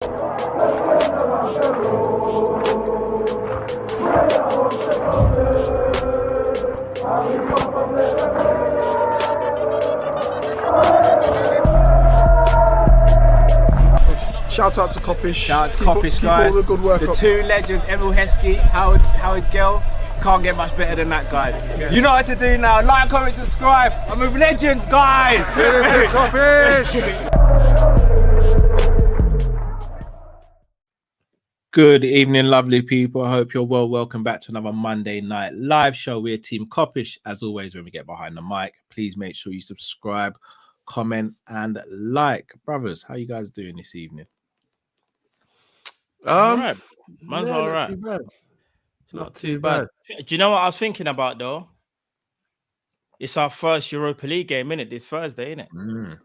Shout out to Kop-Ish. Shout out to Kop-Ish, guys. All the good work the up. two legends, Emil Heskey, Howard Gill. Can't get much better than that guy. Yeah. You know what to do now. Like, comment, subscribe. I'm with legends, guys. Kop-Ish. Good evening, lovely people. I hope you're well. Welcome back to another Monday night live show. We're Team Kop-Ish. As always, when we get behind the mic, please make sure you subscribe, comment, and like. Brothers, how you guys doing this evening? All right. Man's Yeah, all not right. too bad. It's not too bad. Do you know what I was thinking about though? It's our first Europa League game, innit? This Thursday, innit?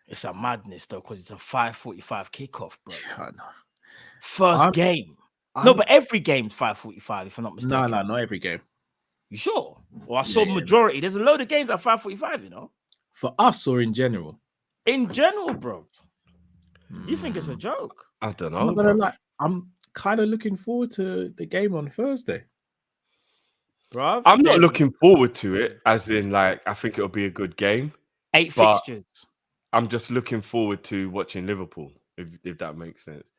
It's a madness though, because it's a 5:45 kickoff, bro. I know. First game. No, but every game's 5:45, if I'm not mistaken. No, not every game. You sure? Well, I saw majority. There's a load of games at 5:45, you know? For us or in general? In general, bro. You think it's a joke? I don't know. I'm not gonna lie. I'm kind of looking forward to the game on Thursday. Bro, I'm not looking forward to it, as in, like, I think it'll be a good game. 8 but fixtures. I'm just looking forward to watching Liverpool, if that makes sense.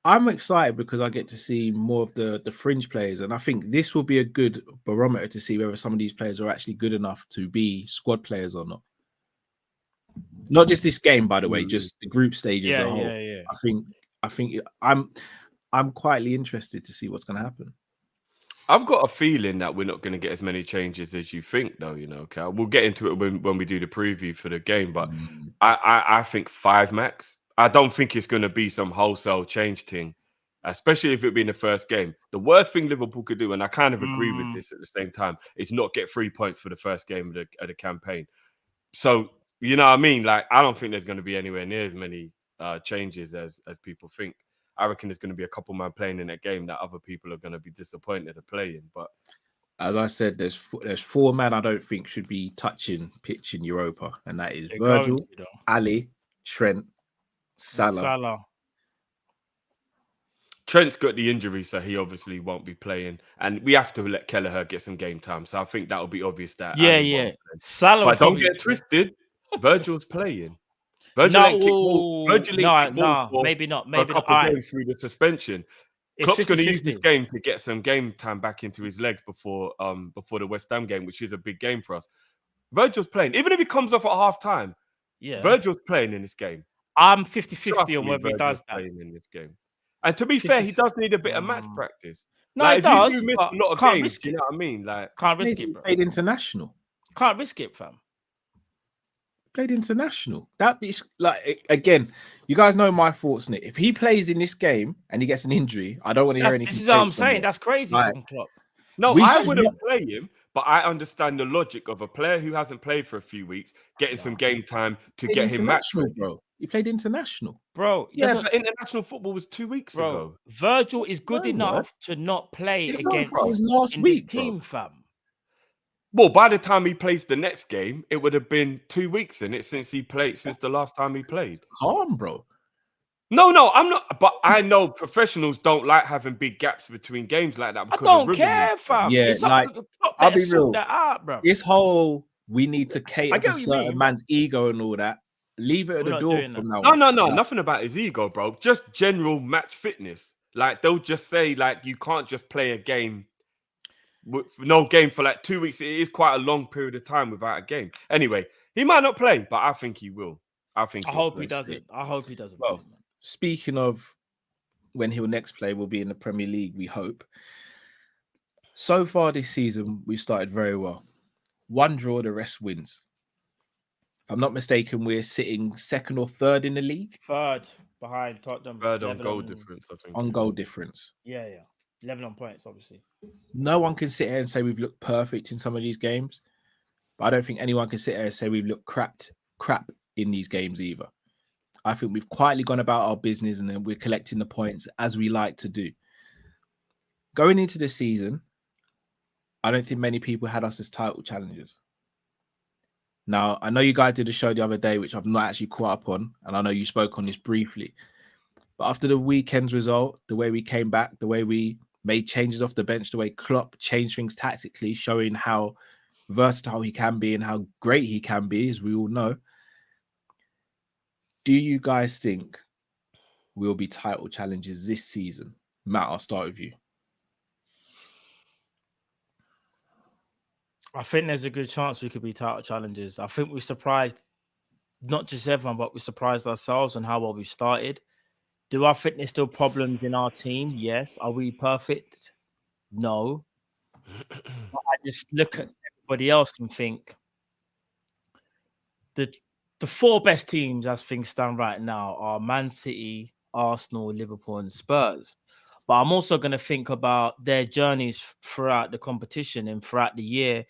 I'm excited because I get to see more of the fringe players, and I think this will be a good barometer to see whether some of these players are actually good enough to be squad players or not. Not just this game, by the way, just the group stages as a whole. Yeah. I think I'm quietly interested to see what's going to happen. I've got a feeling that we're not going to get as many changes as you think, though. You know, okay, we'll get into it when we do the preview for the game, but I think 5 max. I don't think it's going to be some wholesale change thing, especially if it be in the first game. The worst thing Liverpool could do, and I kind of agree with this at the same time, is not get 3 points for the first game of the campaign. So, you know what I mean? Like, I don't think there's going to be anywhere near as many changes as people think. I reckon there's going to be a couple man playing in that game that other people are going to be disappointed to play in. But as I said, there's 4 men I don't think should be touching pitch in Europa, and that is Virgil, Ali, Trent, Salah. Trent's got the injury, so he obviously won't be playing. And we have to let Kelleher get some game time. So I think that will be obvious that. Yeah. Salah, but don't get twisted. Virgil's playing. Virgil ain't maybe not. Maybe not. Right. Through the suspension. Klopp's going to use this game to get some game time back into his legs before the West Ham game, which is a big game for us. Virgil's playing. Even if he comes off at half time, Virgil's playing in this game. I'm 50-50 on whether he does that. In this game. And to be fair, he does need a bit of match practice. No, like, he does. You do miss a lot of games, you know what I mean? Like, can't risk it, bro. Played international. Can't risk it, fam. Played international. That is like, again, you guys know my thoughts on it. If he plays in this game and he gets an injury, I don't want to hear anything. This is what I'm saying. That's crazy from Klopp. No, I wouldn't play him, but I understand the logic of a player who hasn't played for a few weeks getting some game time to get him match, bro. He played international, bro. Yeah, but international football was 2 weeks ago. Virgil is good enough to not play against last week, this team, fam. Well, by the time he plays the next game, it would have been 2 weeks in it since the last time he played. Calm, bro. No, I'm not. But I know professionals don't like having big gaps between games like that. I don't care, fam. Yeah, like, I'll be real. That out, bro. This whole we need to cater to certain man's ego and all that. Leave it at the door from now on. No, nothing about his ego, bro. Just general match fitness. Like, they'll just say, like, you can't just play a game. No game for like 2 weeks. It is quite a long period of time without a game. Anyway, he might not play, but I think he will. I hope he doesn't. I hope he doesn't. Well, speaking of when he'll next play, will be in the Premier League, we hope. So far this season, we've started very well. 1 draw, the rest wins. If I'm not mistaken, we're sitting 2nd or 3rd in the league. 3rd behind Tottenham. 3rd on goal difference, I think. On goal difference. Yeah. 11 on points, obviously. No one can sit here and say we've looked perfect in some of these games, but I don't think anyone can sit here and say we've looked crap in these games either. I think we've quietly gone about our business and then we're collecting the points as we like to do. Going into the season, I don't think many people had us as title challengers. Now, I know you guys did a show the other day, which I've not actually caught up on, and I know you spoke on this briefly. But after the weekend's result, the way we came back, the way we made changes off the bench, the way Klopp changed things tactically, showing how versatile he can be and how great he can be, as we all know. Do you guys think we'll be title challengers this season? Matt, I'll start with you. I think there's a good chance we could be title challengers. I think we surprised not just everyone, but we surprised ourselves on how well we started. Do I think there's still problems in our team? Yes. Are we perfect? No. But I just look at everybody else and think the 4 best teams as things stand right now are Man City, Arsenal, Liverpool, and Spurs. But I'm also going to think about their journeys throughout the competition and throughout the year.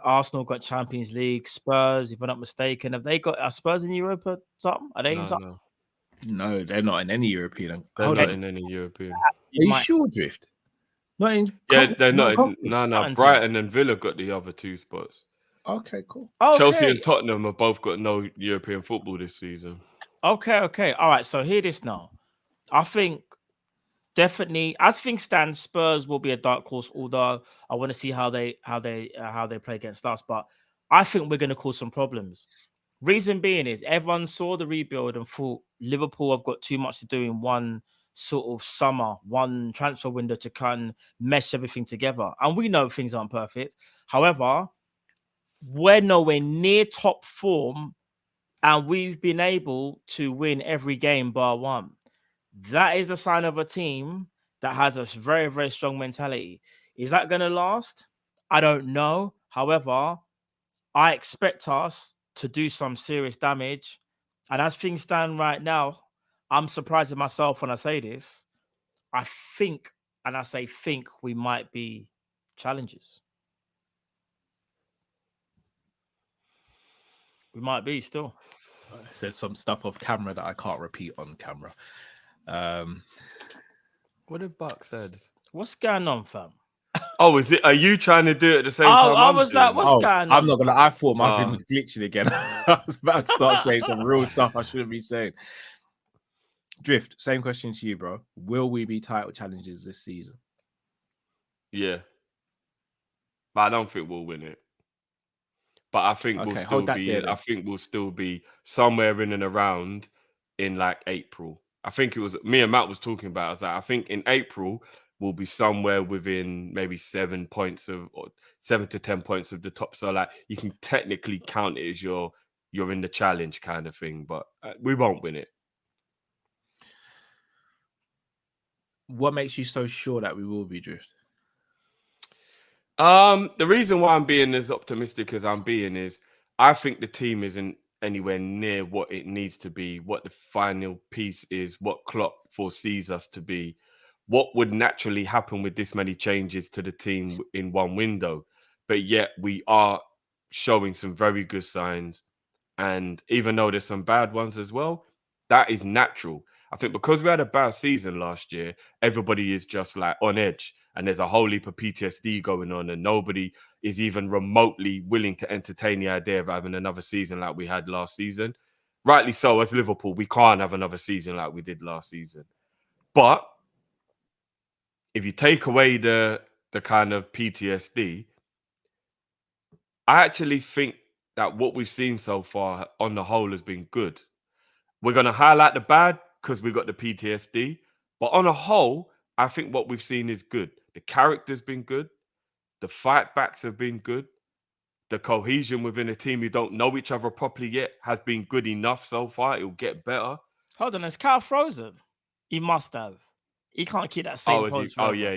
Arsenal got Champions League. Spurs, if I'm not mistaken, have they got Spurs in Europa? Something? Are they in something? No, they're not in any European. They're not in any European. Are you sure, Drift? Not in. Yeah, they're not. No. Brighton and Villa got the other 2 spots. Okay, cool. Okay. Chelsea and Tottenham have both got no European football this season. Okay. All right. So hear this now. I think definitely, as things stand, Spurs will be a dark horse. Although I want to see how they play against us, but I think we're going to cause some problems. Reason being is everyone saw the rebuild and thought Liverpool have got too much to do in one sort of summer, one transfer window to kind of mesh everything together. And we know things aren't perfect. However, we're nowhere near top form, and we've been able to win every game bar one. That is a sign of a team that has a very, very strong mentality. Is that going to last? I don't know. However, I expect us to do some serious damage. And as things stand right now, I'm surprising myself when I say this. I think, and I say think, we might be challengers. We might be still. I said some stuff off camera that I can't repeat on camera. What did Buck said? What's going on, fam? Oh, is it? Are you trying to do it at the same time? I was like, what's going on? I'm not gonna. I thought my thing was glitching again. I was about to start saying some real stuff I shouldn't be saying. Drift, same question to you, bro. Will we be title challengers this season? Yeah, but I don't think we'll win it. But I think we'll still be. There, I think we'll still be somewhere in and around in like April. I think it was me and Matt was talking about. I was like, I think in April we'll be somewhere within maybe 7 points of, or 7 to 10 points of the top. So like you can technically count it as you're in the challenge kind of thing, but we won't win it. What makes you so sure that we will be, Drift? The reason why I'm being as optimistic as I'm being is I think the team isn't anywhere near what it needs to be, what the final piece is, what Klopp foresees us to be, what would naturally happen with this many changes to the team in one window. But yet we are showing some very good signs. And even though there's some bad ones as well, that is natural. I think because we had a bad season last year, everybody is just like on edge. And there's a whole heap of PTSD going on, and nobody is even remotely willing to entertain the idea of having another season like we had last season. Rightly so, as Liverpool, we can't have another season like we did last season. But if you take away the kind of PTSD, I actually think that what we've seen so far on the whole has been good. We're going to highlight the bad because we got the PTSD. But on a whole, I think what we've seen is good. The character's been good. The fight backs have been good. The cohesion within a team who don't know each other properly yet has been good enough so far. It'll get better. Hold on, is Cal frozen? He must have. He can't keep that same pose forever. Oh, yeah.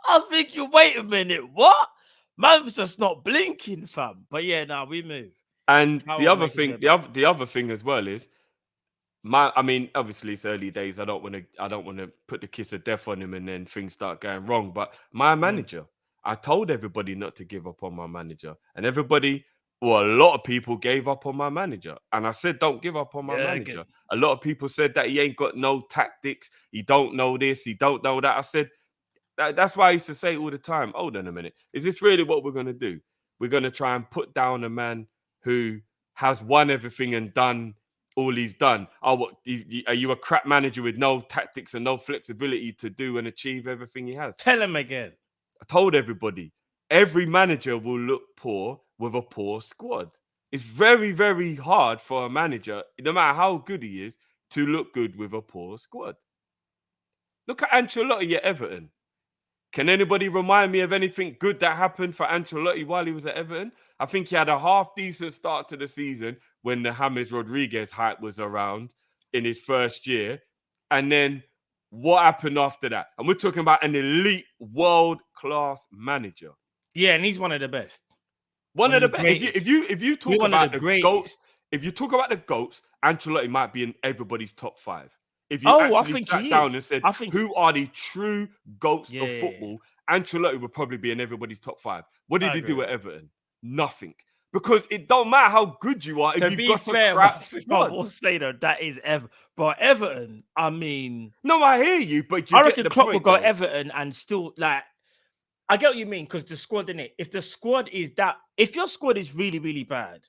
I think you wait a minute. What? Man's just not blinking, fam. But yeah, now we move. And the other thing as well is obviously it's early days. I don't want to put the kiss of death on him and then things start going wrong. But my manager, I told everybody not to give up on my manager, and everybody, well, a lot of people gave up on my manager, and I said don't give up on my manager. Good. A lot of people said that he ain't got no tactics. He don't know this. He don't know that. I said that's why I used to say all the time. Hold on a minute. Is this really what we're gonna do? we're going to try and put down a man who has won everything and done all he's done. Oh, what, are you a crap manager with no tactics and no flexibility to do and achieve everything he has? Tell him again. I told everybody, every manager will look poor with a poor squad. It's very, very hard for a manager, no matter how good he is, to look good with a poor squad. Look at Ancelotti at Everton. Can anybody remind me of anything good that happened for Ancelotti while he was at Everton? I think he had a half-decent start to the season when the James Rodriguez hype was around in his first year. And then what happened after that? And we're talking about an elite world-class manager. Yeah, and he's one of the best. One of the best. If you talk about the GOATs, if you talk about the GOATs, Ancelotti might be in everybody's top 5. If you actually sat down and said, who are the true GOATs of football, Ancelotti would probably be in everybody's top 5. What did he do at Everton? Nothing. Because it don't matter how good you are if you've got a crap squad. We'll say though, that is but Everton, I mean... No, I hear you, but I reckon Klopp will go Everton and still, like... I get what you mean, because the squad, innit? If the squad is that... If your squad is really, really bad,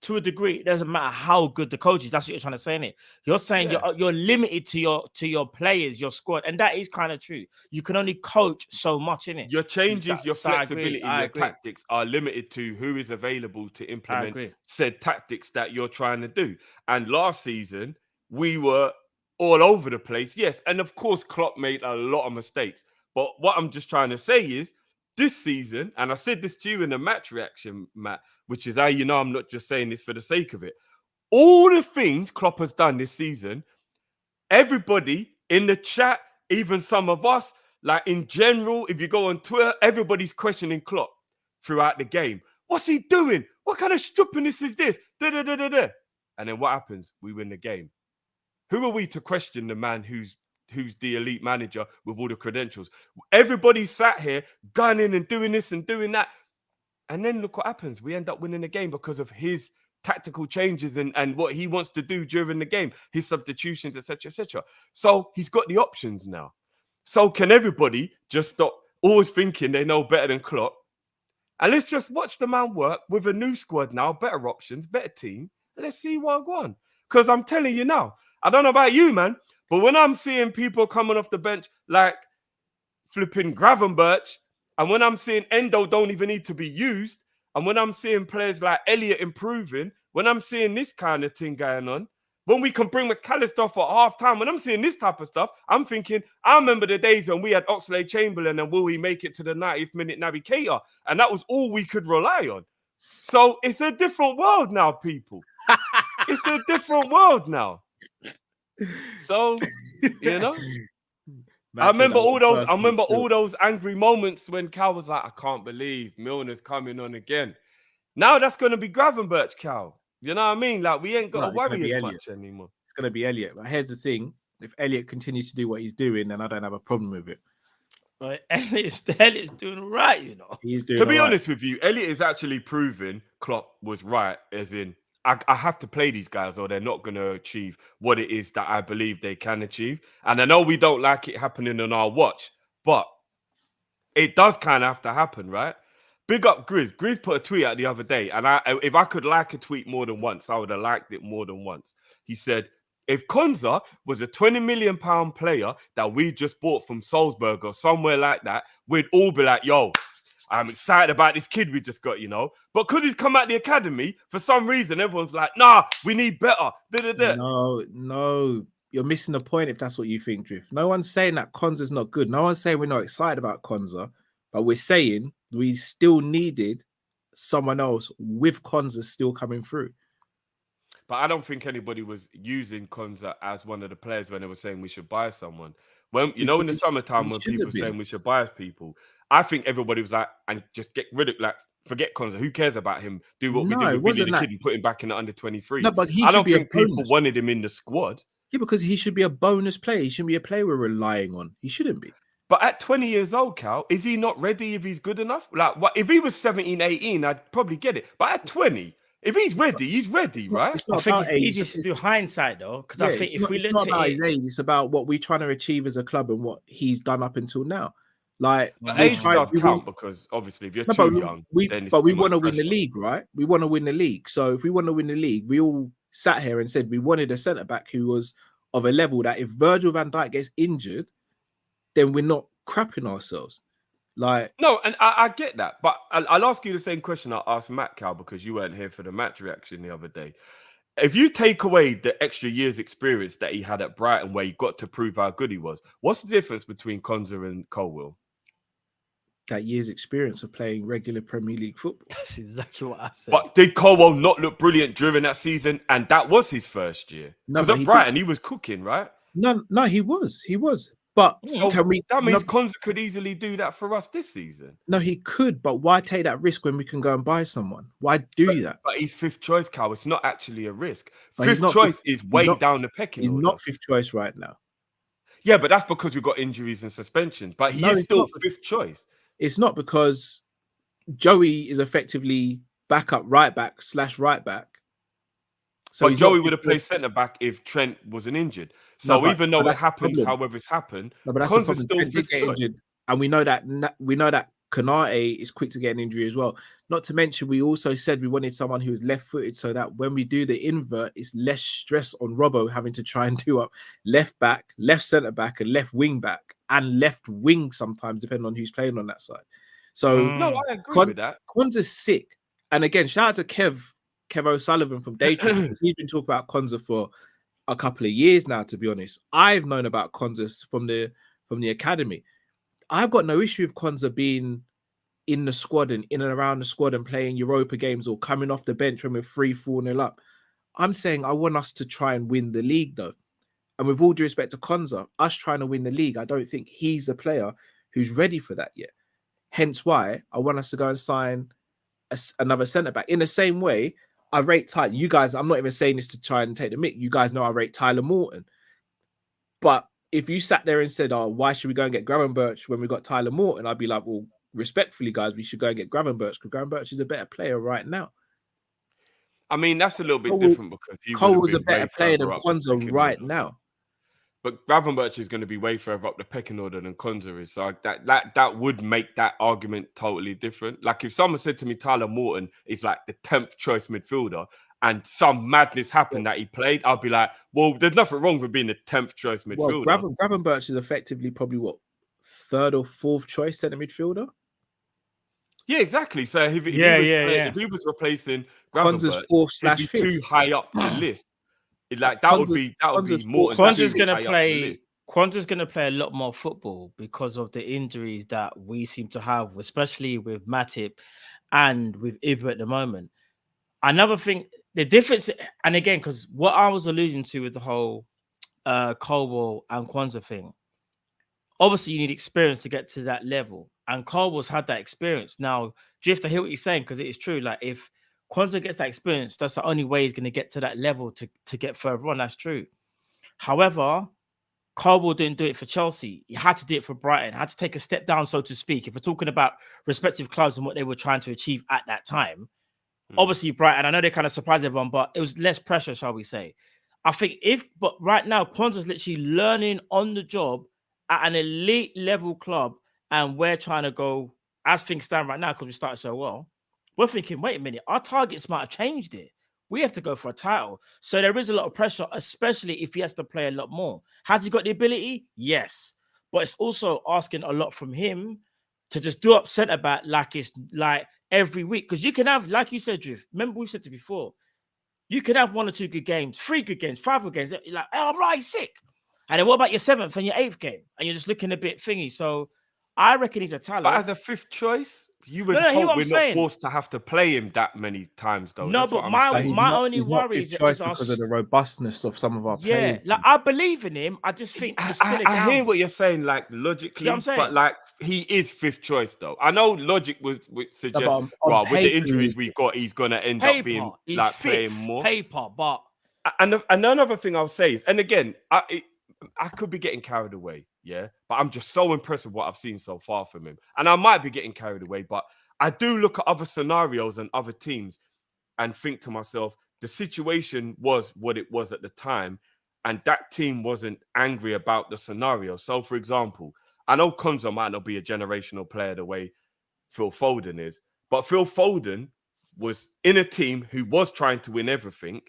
to a degree, it doesn't matter how good the coach is. That's what you're trying to say, innit? You're saying you're limited to your players, your squad, and that is kind of true. You can only coach so much, innit? Your changes, your flexibility, your tactics are limited to who is available to implement said tactics that you're trying to do. And last season, we were all over the place, yes. And of course, Klopp made a lot of mistakes. But what I'm just trying to say is, this season, and I said this to you in the match reaction, Matt, which is how you know I'm not just saying this for the sake of it. All the things Klopp has done this season, everybody in the chat, even some of us, like in general, if you go on Twitter, everybody's questioning Klopp throughout the game. What's he doing? What kind of stupidness is this? Da-da-da-da-da. And then what happens? We win the game. Who are we to question the man who's the elite manager with all the credentials? Everybody sat here gunning and doing this and doing that. And then look what happens. We end up winning the game because of his tactical changes and what he wants to do during the game, his substitutions, etc., etc. So he's got the options now. So can everybody just stop always thinking they know better than Klopp? And let's just watch the man work with a new squad now, better options, better team. And let's see what goes on. Because I'm telling you now, I don't know about you, man, but when I'm seeing people coming off the bench like flipping Gravenberch, and when I'm seeing Endo don't even need to be used, and when I'm seeing players like Elliott improving, when I'm seeing this kind of thing going on, when we can bring McAllister for half time, when I'm seeing this type of stuff, I'm thinking, I remember the days when we had Oxlade-Chamberlain and will he make it to the 90th minute navigator? And that was all we could rely on. So it's a different world now, people. It's a different world now. So, you know, I remember all those angry moments when Cal was like, I can't believe Milner's coming on again. Now that's going to be Gravenberch, Cal. You know what I mean? Like, we ain't got to worry as much anymore. It's going to be Elliott. But here's the thing. If Elliott continues to do what he's doing, then I don't have a problem with it. But Elliott's doing right, you know. He's doing to be honest with you, Elliott is actually proving Klopp was right, as in, I have to play these guys or they're not going to achieve what it is that I believe they can achieve. And I know we don't like it happening on our watch, but it does kind of have to happen, right? Big up Grizz. Grizz put a tweet out the other day, and if I could like a tweet more than once, I would have liked it more than once. He said, if Quansah was a £20 million player that we just bought from Salzburg or somewhere like that, we'd all be like, yo, I'm excited about this kid we just got, you know. But because he's come out the academy, for some reason, everyone's like, nah, we need better. No. You're missing the point if that's what you think, Drift. No one's saying that Quansah's not good. No one's saying we're not excited about Quansah. But we're saying we still needed someone else with Quansah still coming through. But I don't think anybody was using Quansah as one of the players when they were saying we should buy someone. When in the summertime when people were saying we should buy people, I think everybody was like, and just get rid of, like, forget Quansah. Who cares about him? Do what we did with Billy the Kid and put him back in the under 23. No, but I don't think people wanted him in the squad. Yeah, because he should be a bonus player. He shouldn't be a player we're relying on. He shouldn't be. But at 20 years old, Cal, is he not ready if he's good enough? Like, what if he was 17, 18, I'd probably get it. But at 20, if he's ready, right? I think it's easy to do hindsight, though. Because I think if we look at his age, it's about what we're trying to achieve as a club and what he's done up until now. Like, But we're age trying- does we count want- because obviously if you're No, too young, then it's but we too much want to win the pressure. league, right? We want to win the league. So if we want to win the league, we all sat here and said we wanted a centre back who was of a level that if Virgil van Dijk gets injured, then we're not crapping ourselves. Like, No, and I get that, but I'll ask you the same question I asked Matt, Cal, because you weren't here for the match reaction the other day. If you take away the extra years experience that he had at Brighton where he got to prove how good he was, what's the difference between Quansah and Colwill? that year's experience of playing regular Premier League football. That's exactly what I said. But did Colwill not look brilliant during that season? And that was his first year. No, Because but at he Brighton, he was cooking, right? No, he was. But So can we? that means no, Quansah could easily do that for us this season. no, he could. But why take that risk when we can go and buy someone? Why do that? But he's fifth choice, Cal. It's not actually a risk. But he's Fifth not choice fifth- is way not- down the pecking He's order. not fifth choice right now. Yeah, but that's because we've got injuries and suspensions. But he No, is it's still not. fifth choice. It's not because Joey is effectively backup right back / right back. So But he's not Joey fifth would have played choice. centre back if Trent wasn't injured. So but even though it that's the happens, problem. however it's happened, No, but that's the Quansah's problem. still Trent did fifth get choice. injured, and we know that Konate is quick to get an injury as well. Not to mention, we also said we wanted someone who was left-footed, so that when we do the invert, it's less stress on Robbo having to try and do up left back, left centre back, and left wing back, and left wing sometimes, depending on who's playing on that side. So No, I agree with that. Quansah's sick. And again, shout out to Kev O'Sullivan from Daytrip, because he's been talking about Quansah for a couple of years now, to be honest. I've known about Quansah from the academy. I've got no issue with Quansah being in the squad and in and around the squad and playing Europa games or coming off the bench when we're 3-4-0 up. I'm saying I want us to try and win the league, though. And with all due respect to Quansah, us trying to win the league, I don't think he's a player who's ready for that yet. Hence why I want us to go and sign another centre back. In the same way, I rate Tyler. You guys, I'm not even saying this to try and take the mick. You guys know I rate Tyler Morton. But if you sat there and said, "Oh, why should we go and get Gravenberch when we got Tyler Morton?" I'd be like, "Well, respectfully, guys, we should go and get Gravenberch because Gravenberch is a better player right now." I mean, that's a little bit Cole- different because he Cole would have was a been better way player than further up the Quansah pecking right order. now. But Gravenberch is going to be way further up the pecking order than Quansah is. So that would make that argument totally different. Like if someone said to me Tyler Morton is like the 10th choice midfielder and some madness happened that he played, I'd be like, well, there's nothing wrong with being the 10th choice midfielder. Well, Gravenberch is effectively probably what, 3rd or 4th choice centre midfielder. Yeah, exactly. So if he was replacing Quansah's Gravenberch, 4th he'd be / 5th. too high up the list. That would be Quansah's more. Quansah's gonna play a lot more football because of the injuries that we seem to have, especially with Matip and with Ibra at the moment. Another thing, the difference, and again, because what I was alluding to with the whole Colwill and Quansah thing, obviously you need experience to get to that level, and Colwill's had that experience. Now, Drift, I hear what you're saying because it is true. Like if Quansah gets that experience, that's the only way he's going to get to that level to get further on. That's true. However, Colwill didn't do it for Chelsea. He had to do it for Brighton. Had to take a step down, so to speak. If we're talking about respective clubs and what they were trying to achieve at that time, obviously Brighton, I know they kind of surprised everyone, but it was less pressure, shall we say. I think but right now, Quansah's literally learning on the job at an elite level club, and we're trying to go, as things stand right now, because we started so well, we're thinking, wait a minute, our targets might have changed it. We have to go for a title. So there is a lot of pressure, especially if he has to play a lot more. Has he got the ability? Yes. But it's also asking a lot from him to just do up centre back like it's like every week. Because you can have, like you said, Drift, remember we've said it before, you can have 1 or 2 good games, 3 good games, 5 good games. You're like, oh, right, sick. And then what about your 7th and your 8th game? And you're just looking a bit thingy. So I reckon he's a talent. But as a 5th choice, you would No, hope we're not forced to have to play him that many times, though. No, that's but my only worry is because of the robustness of some of our players. Yeah, like I believe in him. I just think it's still I hear what you're saying, like logically, but like he is 5th choice, though. I know logic would suggest, on well, with the paper, injuries we got, he's gonna end up being like playing more. Paper, but and another thing I'll say is, and again, I could be getting carried away, yeah, but I'm just so impressed with what I've seen so far from him, and I might be getting carried away, but I do look at other scenarios and other teams and think to myself, the situation was what it was at the time, and that team wasn't angry about the scenario. So, for example, I know Quansah might not be a generational player the way Phil Foden is, but Phil Foden was in a team who was trying to win everything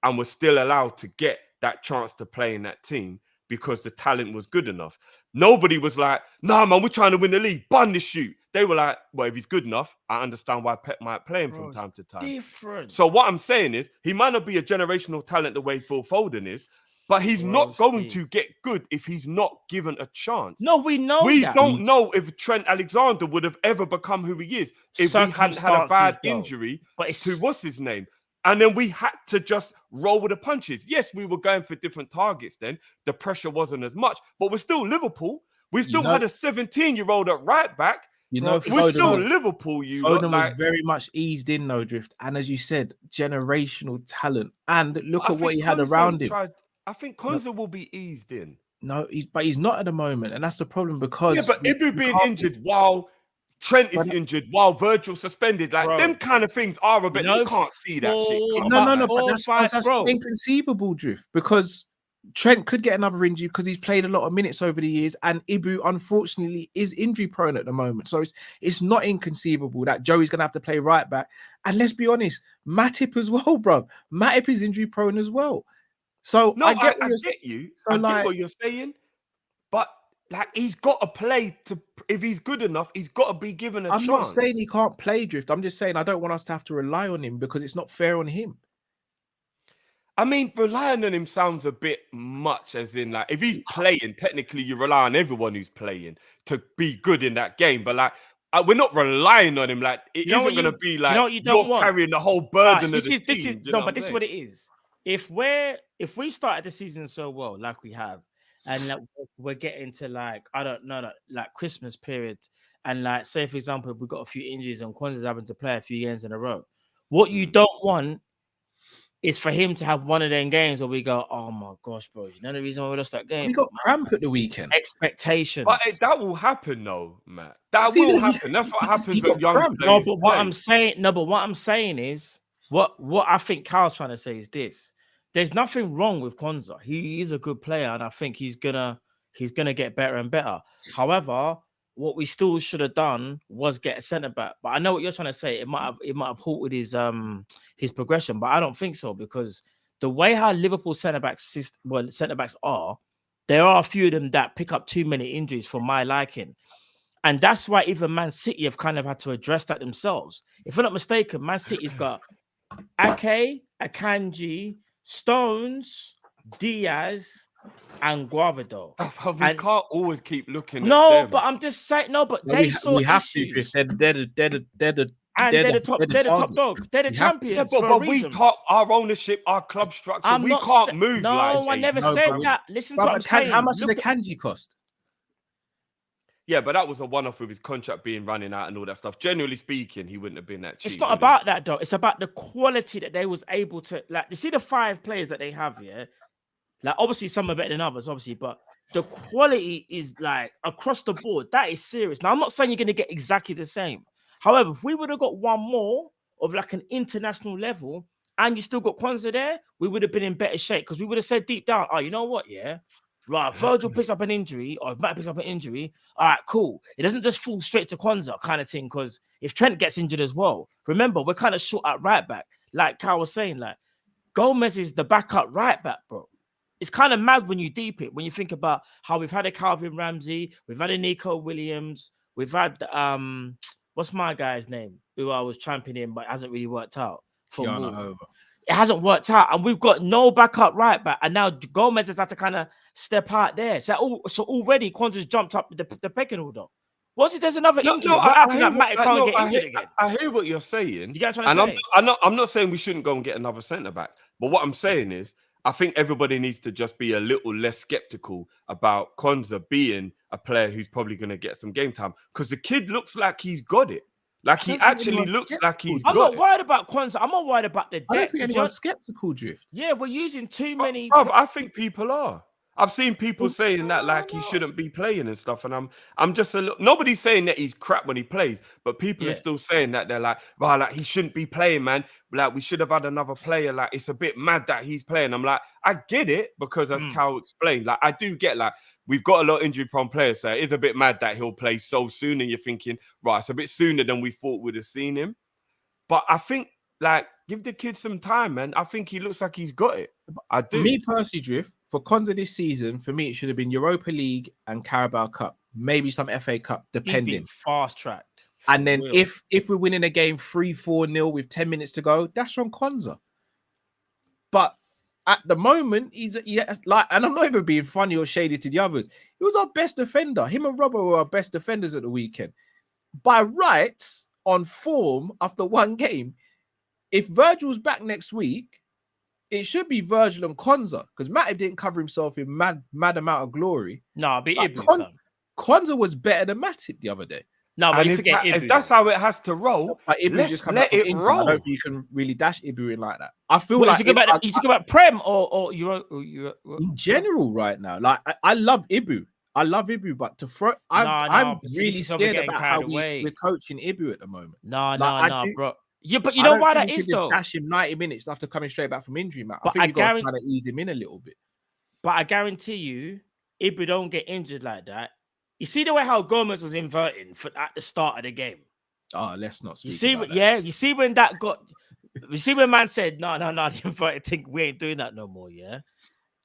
and was still allowed to get that chance to play in that team because the talent was good enough. Nobody was like, nah, man, we're trying to win the league. Bun this shoot. They were like, well, if he's good enough, I understand why Pep might play him from time to time. Different. So what I'm saying is, he might not be a generational talent the way Phil Foden is, but he's not going to get good if he's not given a chance. No, we know we that. don't know if Trent Alexander would have ever become who he is if we hadn't had a bad injury to what's his name. And then we had to just roll with the punches. Yes, we were going for different targets then. The pressure wasn't as much, but we're still Liverpool. We still had a 17-year-old at right back. We're still Liverpool. Foden was very much eased in, no Drift. And as you said, generational talent. And look at what he had around him. I think Quansah will be eased in. No, but he's not at the moment. And that's the problem because... Yeah, but Ibu being injured while Trent is injured, while Virgil suspended, like them kind of things are a bit... You can't see that shit. No, but that's inconceivable, Drift. Because Trent could get another injury because he's played a lot of minutes over the years. And Ibu, unfortunately, is injury prone at the moment. So it's not inconceivable that Joey's going to have to play right back. And let's be honest, Matip as well, bro. Matip is injury prone as well. So no, I get you. I get what you're saying, but like he's got to play to. If he's good enough, he's got to be given a chance. I'm not saying he can't play, Drift. I'm just saying I don't want us to have to rely on him because it's not fair on him. I mean, relying on him sounds a bit much, as in like if he's playing, technically you rely on everyone who's playing to be good in that game. But like we're not relying on him. Like it isn't going to be like you're carrying the whole burden of the team. But this is what it is. If we started the season so well, like we have, and like we're getting to like I don't know, like Christmas period, and like say for example, we've got a few injuries and Quansah's having to play a few games in a row. What you don't want is for him to have one of them games where we go, oh my gosh, bro, you know the reason why we lost that game? We got cramp at the weekend. Expectations, but that will happen, though, Matt. That will happen. That's what happens with young players. No, but what I'm saying is what I think Carl's trying to say is this. There's nothing wrong with Quansah. He is a good player, and I think he's gonna get better and better. However, what we still should have done was get a centre back. But I know what you're trying to say. It might have halted his progression, but I don't think so because the way how Liverpool centre backs are, there are a few of them that pick up too many injuries for my liking, and that's why even Man City have kind of had to address that themselves. If I'm not mistaken, Man City's got Ake, Akanji, Stones, Diaz, and Guavado. We can't always keep looking. No, but I'm just saying. No, but they saw issues. They're the top dog. They're the champions. Yeah, but we talk our ownership, our club structure. We can't move. No, I never said that. Listen to what I'm saying. How much did the Kanji cost? Yeah, but that was a one-off with his contract being running out and all that stuff. Generally speaking, he wouldn't have been that cheap. It's not about that, though. It's about the quality that they was able to... Like, you see the 5 players that they have here? Like, obviously, some are better than others, obviously, but the quality is, like, across the board. That is serious. Now, I'm not saying you're going to get exactly the same. However, if we would have got one more of, like, an international level and you still got Quansah there, we would have been in better shape because we would have said deep down, oh, you know what, yeah? Right, Virgil picks up an injury, or if Matt picks up an injury, all right, cool. It doesn't just fall straight to Quansah kind of thing, because if Trent gets injured as well, remember, we're kind of short at right back. Like Kyle was saying, like, Gomez is the backup right back, bro. It's kind of mad when you deep it, when you think about how we've had a Calvin Ramsey, we've had a Nico Williams, we've had, what's my guy's name, who I was championing, but it hasn't really worked out. It hasn't worked out, and we've got no backup right back, and now Gomez has had to kind of step out there. So already Quansah's jumped up the pecking order. There's another injury. I hear what you're saying. You get what I'm trying to say? I'm not saying we shouldn't go and get another centre back, but what I'm saying is I think everybody needs to just be a little less skeptical about Quansah being a player who's probably going to get some game time because the kid looks like he's got it. Like he actually looks like he's got it. I'm not worried about Quansah. I'm not worried about the depth. I don't think anyone's skeptical, Drift. Yeah, we're using too many. I think people are. I've seen people saying that like he shouldn't be playing and stuff, and I'm just a little. Nobody's saying that he's crap when he plays, but people are still saying that they're like, right, like he shouldn't be playing, man. Like we should have had another player. Like it's a bit mad that he's playing. I'm like, I get it because as Cal explained, like I do get like we've got a lot of injury-prone players, so it is a bit mad that he'll play so soon, and you're thinking, right, it's a bit sooner than we thought we'd have seen him. But I think like give the kid some time, man. I think he looks like he's got it. I do. Me personally, Drift, for Quansah this season, for me, it should have been Europa League and Carabao Cup, maybe some FA Cup, depending. Fast tracked. And then if we're winning a game 3-4-0 with 10 minutes to go, that's on Quansah. But at the moment, he's like, and I'm not even being funny or shady to the others. He was our best defender. Him and Robbo were our best defenders at the weekend. By rights, on form after one game, if Virgil's back next week, it should be Virgil and Quansah because Matip didn't cover himself in mad amount of glory. No, but like Quansah was better than Matip the other day. No, but you forget if that's how it has to roll, let's just let it roll. I don't think you can really dash Ibu in like that. I feel like you talk about Prem or Euro in general right now. Like I love Ibu. I love Ibu, but to throw, I'm really scared about how we're coaching Ibu at the moment. No, bro. Yeah, but you know why that is though. Dash him 90 minutes after coming straight back from injury, man. I think you got to kind of ease him in a little bit. But I guarantee you, Ibu don't get injured like that. You see the way how Gomez was inverting at the start of the game. Oh, let's not speak. You see, you see when that got. You see when man said, "No, the inverted thing, we ain't doing that no more." Yeah,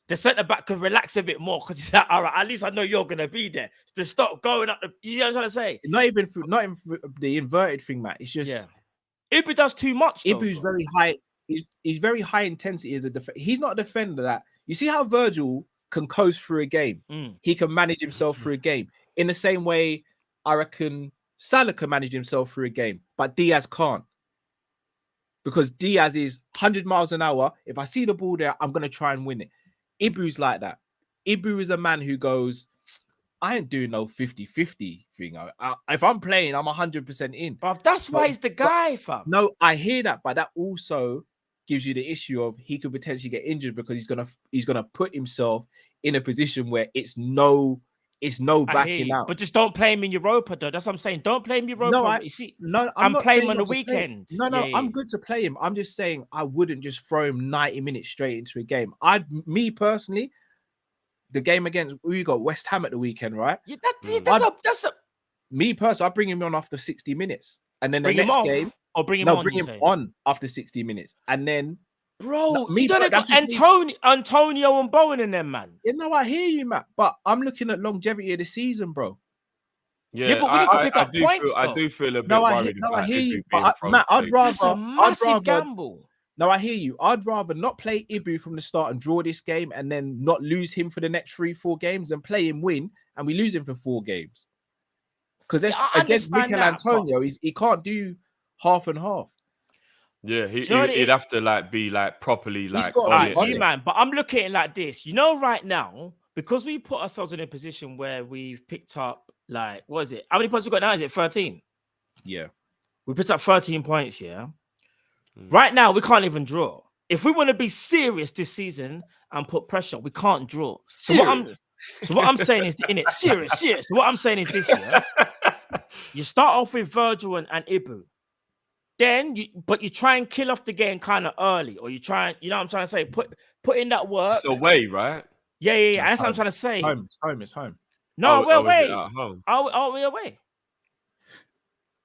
the centre back could relax a bit more because he's like, "All right, at least I know you're gonna be there to stop going up." You know what I'm trying to say? Not even the inverted thing, Matt. It's just Ibu does too much. Ibu's very high. He's very high intensity as a defender. He's not a defender that you see how Virgil can coast through a game. He can manage himself through a game. In the same way, I reckon Salah can manage himself through a game, but Diaz can't. Because Diaz is 100 miles an hour. If I see the ball there, I'm going to try and win it. Ibu's like that. Ibu is a man who goes, I ain't doing no 50-50 thing. If I'm playing, I'm 100% in. But that's why he's the guy, fam. No, I hear that, but that also gives you the issue of he could potentially get injured because he's gonna put himself in a position where it's no backing out. But just don't play him in Europa, though. That's what I'm saying. Don't play him in Europa. I'm playing him on the weekend. I'm good to play him. I'm just saying I wouldn't just throw him 90 minutes straight into a game. Me personally, the game against who you got West Ham at the weekend, right? Yeah, that's a. Me personally, I bring him on after 60 minutes, and then the next game, or bring him on. Bring him on after 60 minutes, and then. Bro, you don't got Antonio and Bowen in them, man. You know, I hear you, Matt, but I'm looking at longevity of the season, bro. Yeah, but we need to pick up points. I do feel a bit worried. I hear you, but Matt, I'd rather gamble. No, I hear you. I'd rather not play Ibu from the start and draw this game, and then not lose him for the next 3-4 games, and play him win, and we lose him for 4 games. Because against Mikel Antonio, he can't do half and half. Yeah, he'd have to be properly man. But I'm looking at it like this. You know, right now, because we put ourselves in a position where we've picked up what is it? How many points we got now? Is it 13? Yeah, we picked up 13 points. Yeah, right now we can't even draw. If we want to be serious this season and put pressure, we can't draw. So what I'm saying is, serious. So what I'm saying is this: you start off with Virgil and Ibu. Then you try and kill off the game kind of early, or you try, you know what I'm trying to say, put in that work. It's away, right? Yeah. That's what I'm trying to say. It's home. No, we're away. At home? Are we away?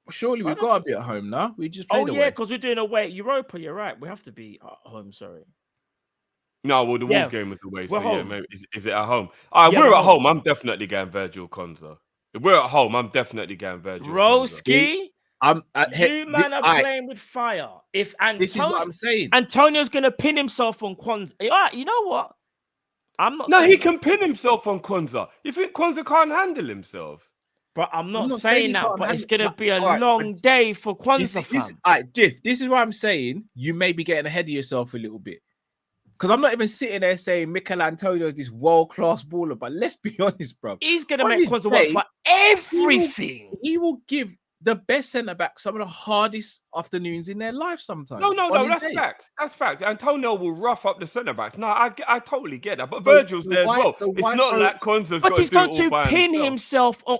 Surely we've got to be at home now. We just played away. Yeah, because we're doing away Europa. You're right. We have to be at home. Sorry. No, well, the Wolves game was away. So home. Maybe is it at home? All right, we're at home. I'm definitely going Virgil Quansah. If we're at home, I'm definitely going Virgil. Broski. Are playing with fire. If this is what I'm saying, Antonio's gonna pin himself on Quansah. You know what? I'm not. No, he can pin himself on Quansah. You think Quansah can't handle himself? But I'm not saying that. But it's gonna be a long day for Quansah. This is what I'm saying. You may be getting ahead of yourself a little bit. Because I'm not even sitting there saying Mikel Antonio is this world-class baller. But let's be honest, bro. He's gonna make Quansah work for everything. He will give the best centre back some of the hardest afternoons in their life sometimes. No, that's facts. That's facts. Antonio will rough up the centre backs. No, I totally get that. But Virgil's there as well. It's not like Quansah's got to do it all by himself. But he's got to pin himself on,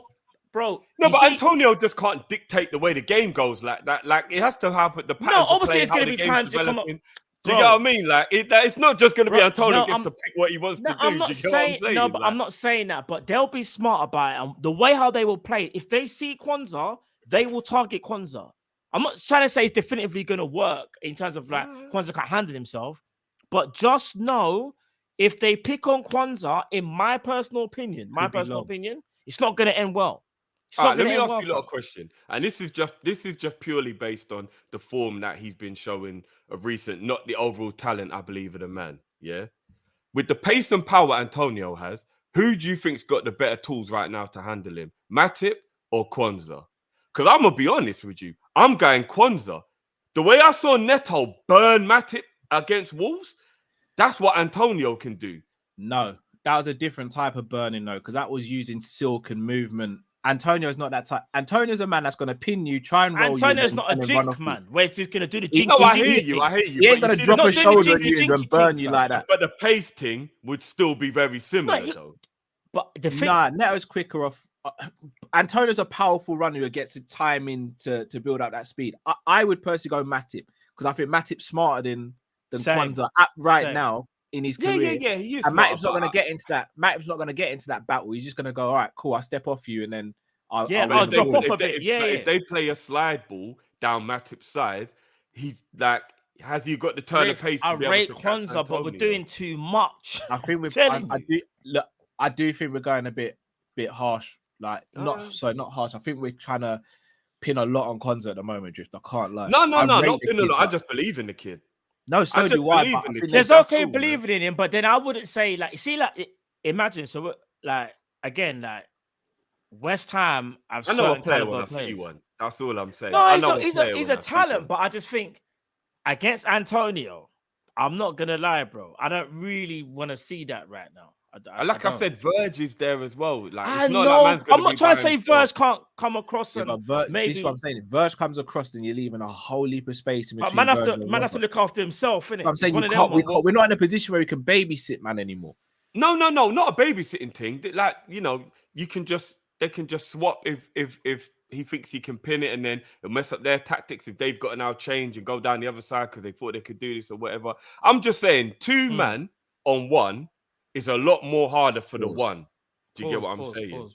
bro. No, but Antonio just can't dictate the way the game goes like that. Like, it has to happen. The patterns obviously it's going to be time to come up. Do you get what I mean? Like, it's not just going to be Antonio gets to pick what he wants to do. I'm not saying, no, but I'm not saying that. But they'll be smart about it. And the way how they will play, if they see Quansah, they will target Quansah. I'm not trying to say it's definitively going to work in terms of like Quansah can't handle himself. But just know, if they pick on Quansah, in my personal opinion, it's not going to end well. Let me ask you a little question, and this is just purely based on the form that he's been showing of recent, not the overall talent, I believe, of the man. Yeah, with the pace and power Antonio has, who do you think's got the better tools right now to handle him, Matip or Quansah? Because I'm gonna be honest with you, I'm going Quansah. The way I saw Neto burn Matip against Wolves, that's what Antonio can do. No, that was a different type of burning though, because that was using silk and movement. Antonio's not that type. Antonio's a man that's going to pin you, try and roll Antonio's you. not a jink man, where he's just going to do the jinky. No, I hear you. He ain't going to drop a shoulder on you and burn you like that. But the pace thing would still be very similar, though. But the thing... Neto's quicker off. Antonio's a powerful runner who gets the time in to build up that speed. I would personally go Matip, because I think Matip's smarter than Quansah now in his career. Yeah, he is. And Matip's not going to get into that. Matip's not going to get into that battle. He's just going to go, all right, cool, I'll step off you, and then I'll drop off a bit. If they play a slide ball down Matip's side, he's like, has he got the turn of pace? I rate Quansah, but we're doing too much. I think I do think we're going a bit harsh. Like not harsh. I think we're trying to pin a lot on Quansah at the moment. Just I can't lie. No, not pin a lot. I just believe in the kid. No, so do I. There's okay believing in him, but then I wouldn't say like, see, like imagine. So like again, like West Ham have certain player when I see one. That's all I'm saying. No, he's a talent, but I just think against Antonio, I'm not gonna lie, bro. I don't really want to see that right now. I said, Verge is there as well. Like, I know. I'm not trying to say Verge can't come across. Maybe this is what I'm saying. If Verge comes across, then you're leaving a whole heap of space in between. Man have to look after himself, innit? I'm saying we're not in a position where we can babysit man anymore. No, not a babysitting thing. Like, you know, they can just swap if he thinks he can pin it, and then it'll mess up their tactics if they've got to now change and go down the other side because they thought they could do this or whatever. I'm just saying, two man on one is a lot more harder for the one. Do you get what I'm saying?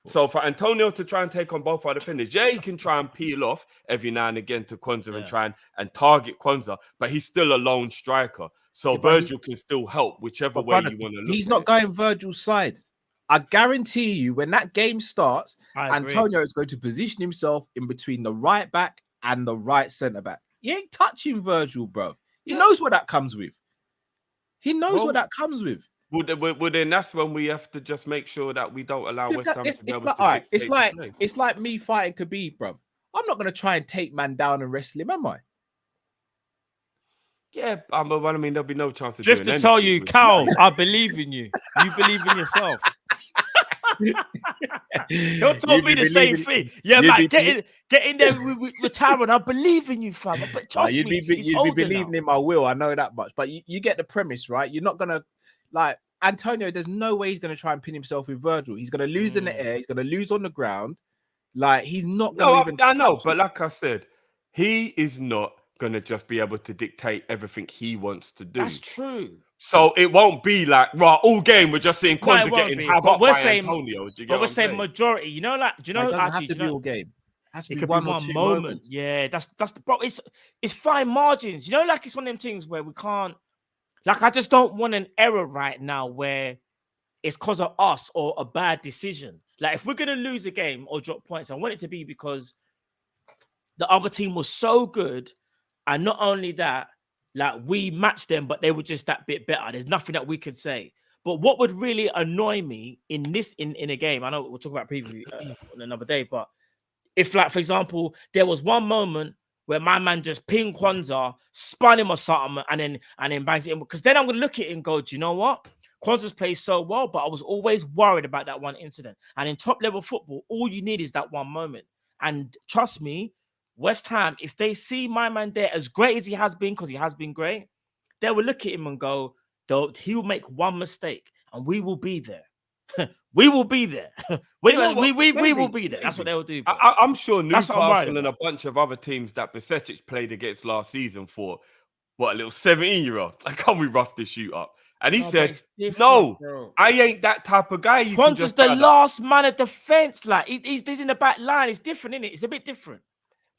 So for Antonio to try and take on both our defenders, he can try and peel off every now and again to Quansah and try and target Quansah, but he's still a lone striker. So Virgil can still help whichever way you want to look. He's not going Virgil's side. I guarantee you, when that game starts, Antonio is going to position himself in between the right back and the right centre back. He ain't touching Virgil, bro. He knows what that comes with. Well, then that's when we have to just make sure that we don't allow West Ham to be able to. All right, it's like me fighting Khabib, bro. I'm not going to try and take man down and wrestle him, am I? Yeah, but I mean, there'll be no chance of just to tell you, Cal, I believe in you. You believe in yourself. He'll tell me the same thing. Yeah, man, get in there with Tyron. I believe in you, fam. But trust me, you'd be believing in my will. I know that much. But you get the premise, right? You're not gonna like Antonio. There's no way he's gonna try and pin himself with Virgil. He's gonna lose in the air. He's gonna lose on the ground. Like he's not gonna. I know, but like I said, he is not gonna just be able to dictate everything he wants to do. That's true. So it won't be like all game we're just seeing Quansah getting had up by Antonio. But we're saying majority. You know, like, do you know? It doesn't have to be all game. It could be one moment. Moments. Yeah, that's the bro. It's fine margins. You know, like it's one of them things where we can't. Like, I just don't want an error right now where it's because of us or a bad decision. Like, if we're gonna lose a game or drop points, I want it to be because the other team was so good, and not only that, like we matched them, but they were just that bit better. There's nothing that we could say. But what would really annoy me in a game, I know we'll talk about preview on another day, but if, like, for example, there was one moment where my man just pinged Quansah, spun him or something, and then bangs it in, because then I'm gonna look at it and go, do you know what? Quansah's played so well, but I was always worried about that one incident. And in top level football, all you need is that one moment. And trust me, West Ham, if they see my man there as great as he has been, because he has been great, they will look at him and go, he'll make one mistake and we will be there. We will be there. we will be there. That's what they will do. I'm sure Newcastle and a bunch of other teams that Bajcetic played against last season for a little 17-year-old. Like, can we rough this shoot up? And he said, no, bro. I ain't that type of guy. Quansah's the last man of defense. Like, he's in the back line. It's different, isn't it? It's a bit different.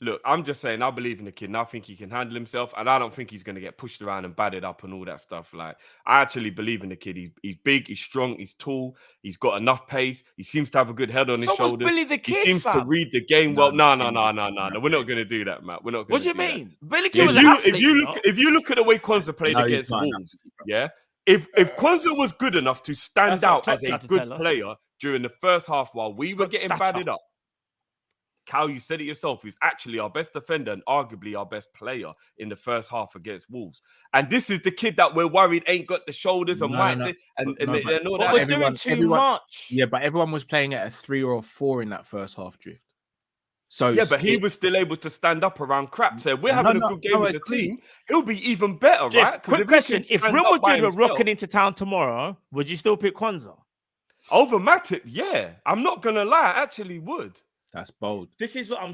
Look, I'm just saying, I believe in the kid and I think he can handle himself. And I don't think he's going to get pushed around and batted up and all that stuff. Like, I actually believe in the kid. He's big, he's strong, he's tall, he's got enough pace. He seems to have a good head on his shoulders. Billy the kid, he seems to read the game well. No. We're not going to do that, Matt. We're not going to do that. What do you mean? Billy Kid was an athlete, if you look at the way Quansah played against Wolves, yeah? If Quansah was good enough to stand out as a good player during the first half while we were getting batted up, Cal, you said it yourself, he's actually our best defender and arguably our best player in the first half against Wolves. And this is the kid that we're worried ain't got the shoulders and all that. We're doing too much. Yeah, but everyone was playing at a 3 or a 4 in that first half, Drift. So yeah, but he was still able to stand up around crap. So if we're having a good game as a team, he'll be even better, right? Quick question: if Real Madrid were rocking into town tomorrow, would you still pick Quansah over Matip? Yeah, I'm not gonna lie, I actually would. That's bold. This is what I'm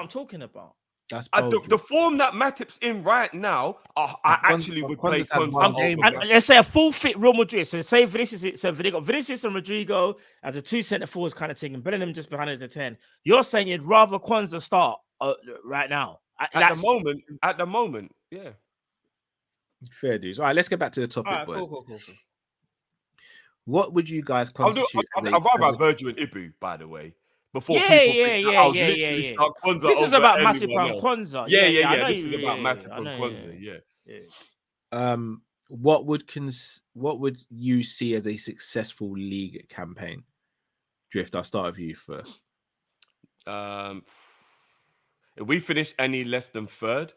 talking about. That's bold, the form that Matip's in right now, I actually would play Quansah. And let's say a full fit Real Madrid. So say Vinicius, they got Vinicius and Rodrigo as the 2 centre forwards kind of thing, and Bellingham just behind as a 10. You're saying you'd rather Quansah start right now? At the moment, yeah. Fair dues. All right, let's get back to the topic, boys. Cool. What would you guys constitute? I'd rather have Virgil and Ibu, by the way. Before This is about Matip and Quansah. Yeah. This is about Matip and Quansah. Yeah. What would you see as a successful league campaign? Drift, I'll start with you first. If we finish any less than third,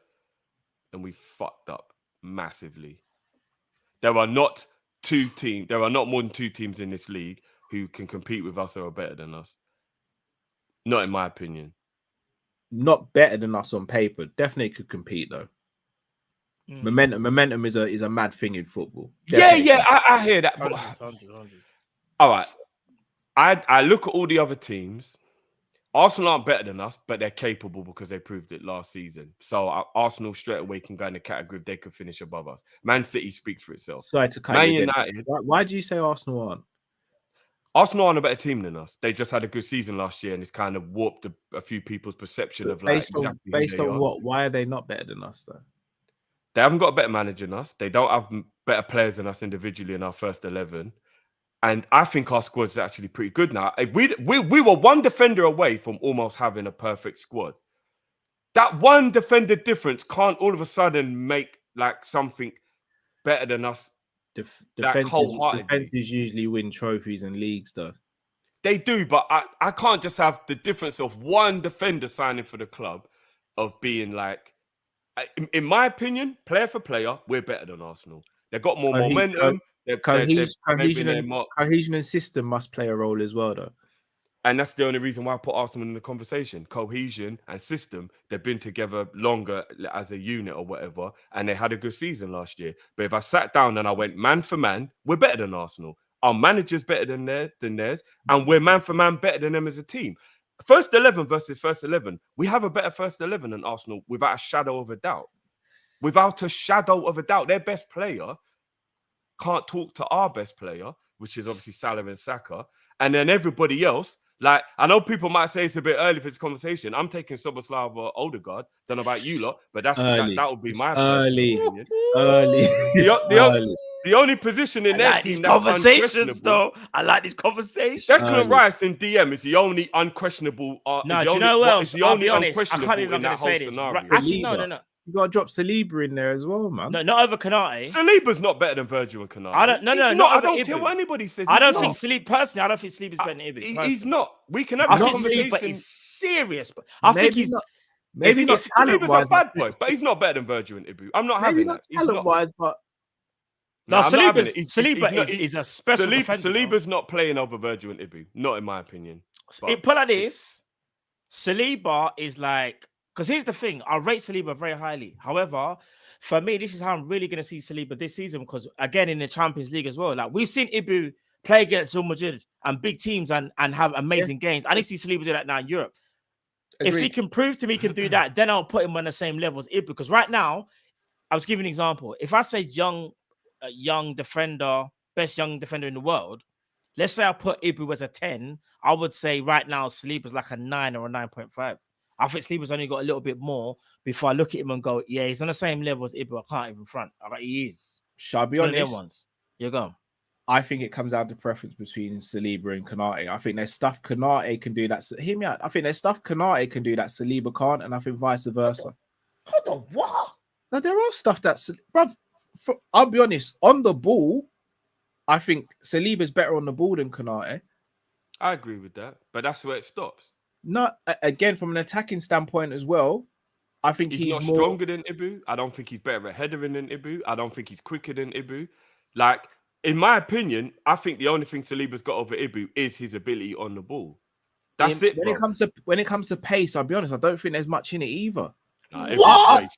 then we fucked up massively. There are not more than 2 teams in this league who can compete with us or are better than us. Not in my opinion. Not better than us on paper. Definitely could compete though. Momentum is a mad thing in football. Definitely. Yeah, I hear that. 100. All right. I look at all the other teams. Arsenal aren't better than us, but they're capable because they proved it last season. So Arsenal straight away can go in the category if they could finish above us. Man City speaks for itself. Sorry to cut you. United. Why do you say Arsenal aren't? Arsenal aren't a better team than us. They just had a good season last year, and it's kind of warped a few people's perception of like based on what? Why are they not better than us though? They haven't got a better manager than us. They don't have better players than us individually in our first 11. And I think our squad is actually pretty good now. If we were one defender away from almost having a perfect squad. That one defender difference can't all of a sudden make like something better than us. Defenses usually win trophies and leagues, though. They do, but I can't just have the difference of one defender signing for the club of being like, in my opinion, player for player, we're better than Arsenal. They've got more momentum. Cohesion and system must play a role as well, though. And that's the only reason why I put Arsenal in the conversation. Cohesion and system, they've been together longer as a unit or whatever, and they had a good season last year. But if I sat down and I went man for man, we're better than Arsenal. Our manager's better than theirs, and we're man for man better than them as a team. First 11 versus first 11, we have a better first 11 than Arsenal without a shadow of a doubt. Without a shadow of a doubt, their best player can't talk to our best player, which is obviously Salah and Saka, and then everybody else. Like, I know people might say it's a bit early for this conversation. I'm taking Soboslai over Odegaard. Don't know about you lot, but that would be my opinion. Early. The only position in their team that's conversations, though. I like these conversations. Declan Rice in DM is the only unquestionable. No, do you know what else? I'll be honest. I can't even going to say this. Actually, no. You got to drop Saliba in there as well, man. No, not over Kanate. Saliba's not better than Virgil and Kanate. I don't care what anybody says. I don't think Saliba's better than Ibu. He's not. We can have a conversation. Saliba is serious. But I think he's not. Maybe not talent-wise, but he's not better than Virgil and Ibu. I'm not having that. Talent-wise, but Saliba is a special defender. Saliba's not playing over Virgil and Ibu. Not in my opinion. Put like this. Saliba is like, because here's the thing, I rate Saliba very highly. However, for me, this is how I'm really going to see Saliba this season, because again, in the Champions League as well, like we've seen Ibu play against Real Madrid and big teams and have amazing games. I need to see Saliba do that now in Europe. Agreed. If he can prove to me he can do that, then I'll put him on the same level as Ibu, because right now, I was giving an example. If I say young defender, best young defender in the world, let's say I put Ibu as a 10, I would say right now Saliba's like a 9 or a 9.5. I think Saliba's only got a little bit more before I look at him and go, yeah, he's on the same level as Ibu. I can't even front. Like, he is. Shall I be honest? Ones. You go. I think it comes down to preference between Saliba and Konate. I think there's stuff Konate can do that. Hear me out. I think there's stuff Konate can do that Saliba can't, and I think vice versa. Hold on, what? Now, there are stuff that's, bruv, I'll be honest, on the ball, I think Saliba's better on the ball than Konate. I agree with that, but that's where it stops. No, again, from an attacking standpoint as well, I think he's not more stronger than Ibu. I don't think he's better at headering than Ibu. I don't think he's quicker than Ibu. Like, in my opinion, I think the only thing Saliba's got over Ibu is his ability on the ball. That's it. When it comes to pace, I'll be honest, I don't think there's much in it either. What?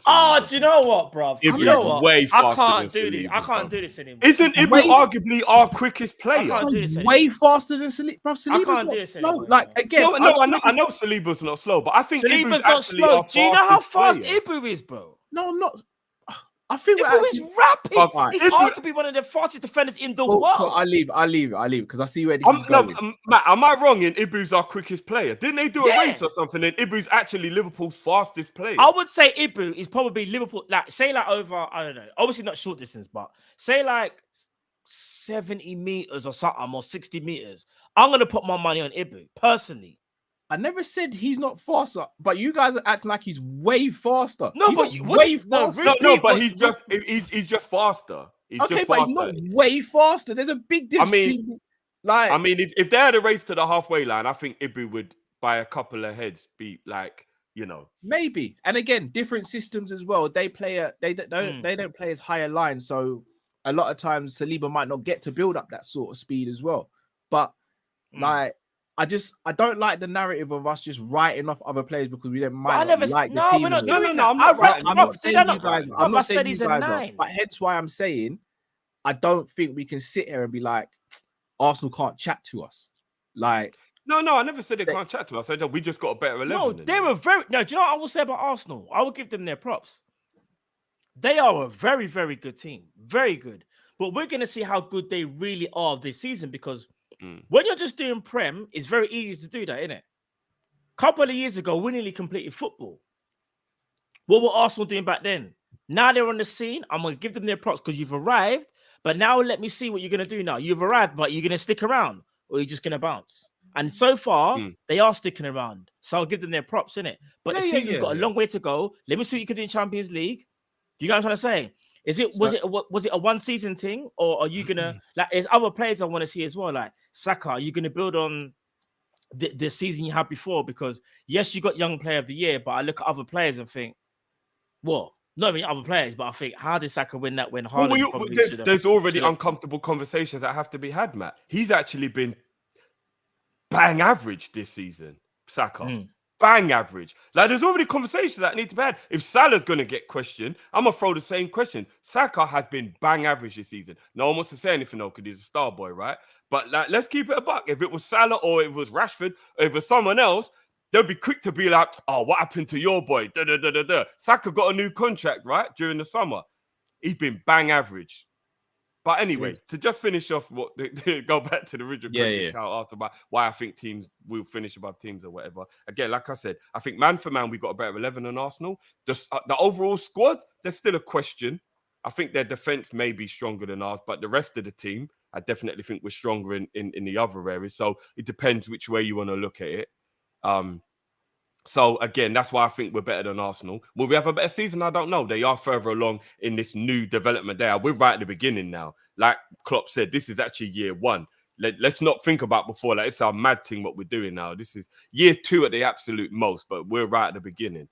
Oh, do you know what, bro? You know what? Way faster I can't do this. I can't do this anymore. Isn't Ibu arguably our quickest player? I can't do this way faster than Saliba. Bro, Saliba's not slow. Like, again, I know Saliba's not slow, but I think Saliba's not slow. Do you know how fast Ibu is, bro? No, I'm not. I think Ibu is rapid. He's arguably one of the fastest defenders in the world. I leave it because I see where this is going. Matt, am I wrong in Ibu's our quickest player? Didn't they do a race or something? And Ibu's actually Liverpool's fastest player. I would say Ibu is probably Liverpool. Like, say like over, I don't know, obviously not short distance, but say like 70 meters or something, or 60 meters. I'm gonna put my money on Ibu personally. I never said he's not faster, but you guys are acting like he's way faster. No, he's but way faster. No, but he's just faster. He's okay, just but faster. he's not way faster. There's a big difference. I mean, if they had a race to the halfway line, I think Ibu would, by a couple of heads, be like, maybe. And again, different systems as well. They play they don't play as high a line, so a lot of times Saliba might not get to build up that sort of speed as well. But I don't like the narrative of us just writing off other players because we don't mind. I'm not saying you guys. I'm not saying you guys are. But hence why I'm saying I don't think we can sit here and be like, Arsenal can't chat to us. Like, no, I never said they can't chat to us. I said we just got a better 11. No, they were very. No, do you know what I will say about Arsenal? I will give them their props. They are a very, very good team, very good. But we're going to see how good they really are this season, because when you're just doing Prem, it's very easy to do that, isn't it? A couple of years ago, we nearly completed football. What were Arsenal doing back then? Now they're on the scene. I'm going to give them their props because you've arrived. But now let me see what you're going to do now. You've arrived, but you're going to stick around or you're just going to bounce. And so far, they are sticking around. So I'll give them their props, innit? But the season's got a long way to go. Let me see what you can do in Champions League. Do you know what I'm trying to say? Was it a one season thing, or are you gonna like? There's other players I want to see as well, like Saka. Are you gonna build on the season you had before? Because yes, you got Young Player of the Year, but I look at other players and think, what? Not even other players, but I think, how did Saka win that when Haaland? There's already uncomfortable conversations that have to be had, Matt. He's actually been bang average this season, Saka. Bang average. Like, there's already conversations that need to be had. If Salah's going to get questioned, I'm going to throw the same question. Saka has been bang average this season. No one wants to say anything, though, because he's a star boy, right? But like, let's keep it a buck. If it was Salah or it was Rashford or if it was someone else, they'll be quick to be like, oh, what happened to your boy? Saka got a new contract, right? During the summer. He's been bang average. But anyway, to just finish off go back to the original question Carl asked about why I think teams will finish above teams or whatever. Again, like I said, I think man for man, we got a better 11 than Arsenal. The overall squad, there's still a question. I think their defense may be stronger than ours, but the rest of the team, I definitely think we're stronger in the other areas. So it depends which way you want to look at it. So again, that's why I think we're better than Arsenal. Will we have a better season? I don't know. They are further along in this new development there. We're right at the beginning now. Like Klopp said, this is actually year one. Let's not think about before. Like, it's our mad thing what we're doing now. This is year two at the absolute most, but we're right at the beginning.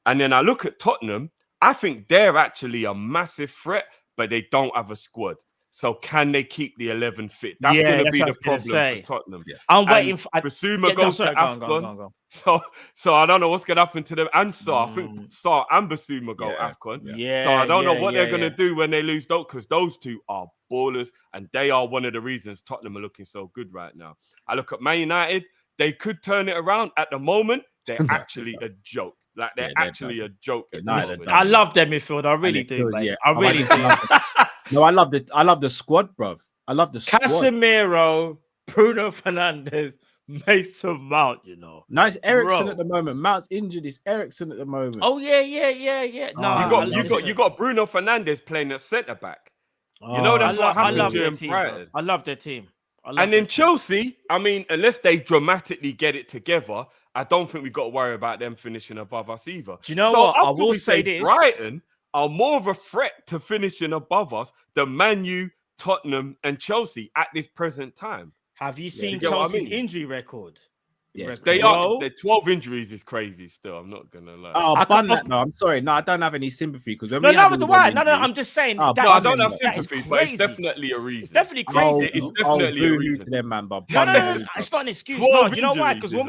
And then I look at Tottenham. I think they're actually a massive threat, but they don't have a squad. So can they keep the 11 fit? That's Yeah, going to that's be what I the was gonna problem say. for Tottenham. Yeah. I'm And waiting for Basuma goes to AFCON. So I don't know what's going to happen to them. And I think Sarr and Basuma go AFCON. Yeah, So I don't know what they're going to do when they lose those, because those two are ballers, and they are one of the reasons Tottenham are looking so good right now. I look at Man United, they could turn it around. At the moment, they're actually a joke. Like, they're actually a joke. I love their midfield. I really do, mate. Yeah. I really do. No, I love the squad, bruv. I love the squad. Casemiro, Bruno Fernandes, Mason Mount, you know. Nice Ericsson at the moment. Mount's injured. It's Ericsson at the moment. Oh, yeah. No, you got Bruno Fernandes playing at centre back. You know, that's what happened during Brighton. I love their team. And in Chelsea, I mean, unless they dramatically get it together, I don't think we've got to worry about them finishing above us either. Do you know what? I will say this. Brighton are more of a threat to finishing above us than Man U, Tottenham, and Chelsea at this present time. Have you seen Chelsea's injury record? Yes, they are. The 12 injuries is crazy still. I'm not gonna lie. No, I'm sorry. No, I don't have any sympathy because No, I'm just saying. I don't have sympathy, but it's definitely a reason. It's definitely crazy. It's definitely a reason. Them, man, but no, it's not an excuse. No, do you know why? Because when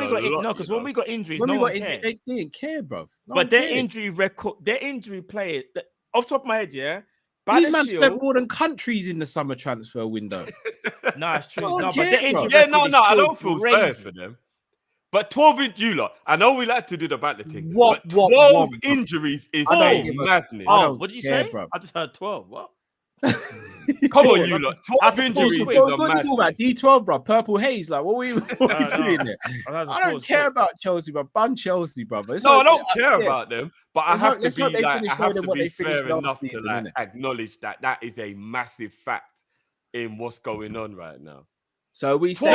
we got injuries, no one cared. They didn't care, bro. But their injury record, their injury players, off the top of my head, yeah. These man spent more than countries in the summer transfer window. No, it's true. But their injury I don't feel sorry for them. But 12 I know we like to do the battle thing. But 12 injuries is madness. Oh, what did you say? Bro. I just heard 12. What? Come on, you lot. 12 injuries is a madness. About D12, bro. Purple haze. Like, what are we doing there? I don't care about Chelsea, but bun Chelsea, brother. No, I don't care about them. But I have to be fair enough to acknowledge that is a massive fact in what's going on right now. So we say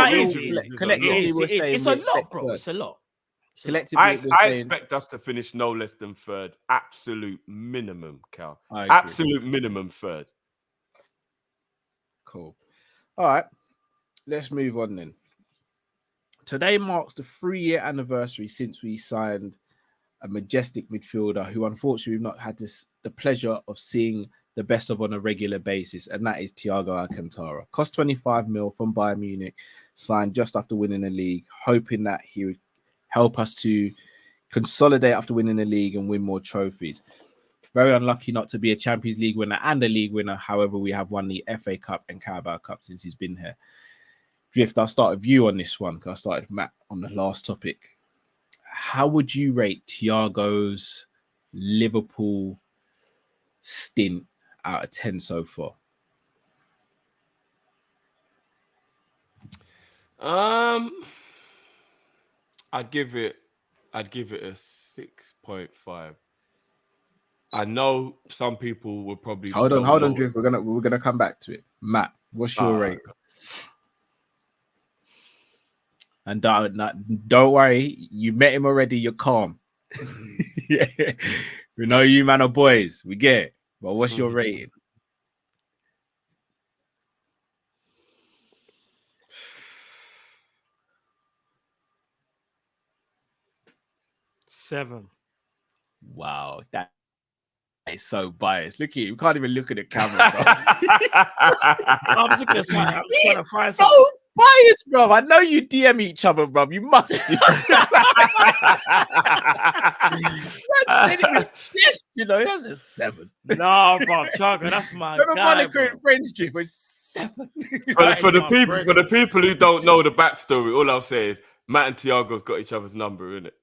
collectively we're saying it's a lot, bro. It's a lot. Collectively, I expect us to finish no less than third. Absolute minimum, Cal. Absolute minimum third. Cool. All right. Let's move on then. Today marks the 3-year anniversary since we signed a majestic midfielder who unfortunately we've not had the pleasure of seeing the best of on a regular basis, and that is Thiago Alcantara. Cost 25 mil from Bayern Munich, signed just after winning the league, hoping that he would help us to consolidate after winning the league and win more trophies. Very unlucky not to be a Champions League winner and a league winner. However, we have won the FA Cup and Carabao Cup since he's been here. Drift, I'll start with you on this one because I started with Matt on the last topic. How would you rate Thiago's Liverpool stint out of 10 so far? I'd give it a 6.5. I know some people will probably hold on, Drift. We're gonna come back to it. Matt, what's your rate? And don't worry, you met him already. You're calm. Yeah, we know you, man, or boys. We get it. But what's your rating? Seven. Wow, that is so biased. Look at you. We can't even look at the camera, bro. I'm just gonna say, I'm trying to find so biased, bro. I know you DM each other, bro. You must do. You know, that's a 7. No, bro, Thiago, that's my guy. Friends, Drift was 7. For the people who don't know the backstory, all I'll say is Matt and Thiago's got each other's number, innit?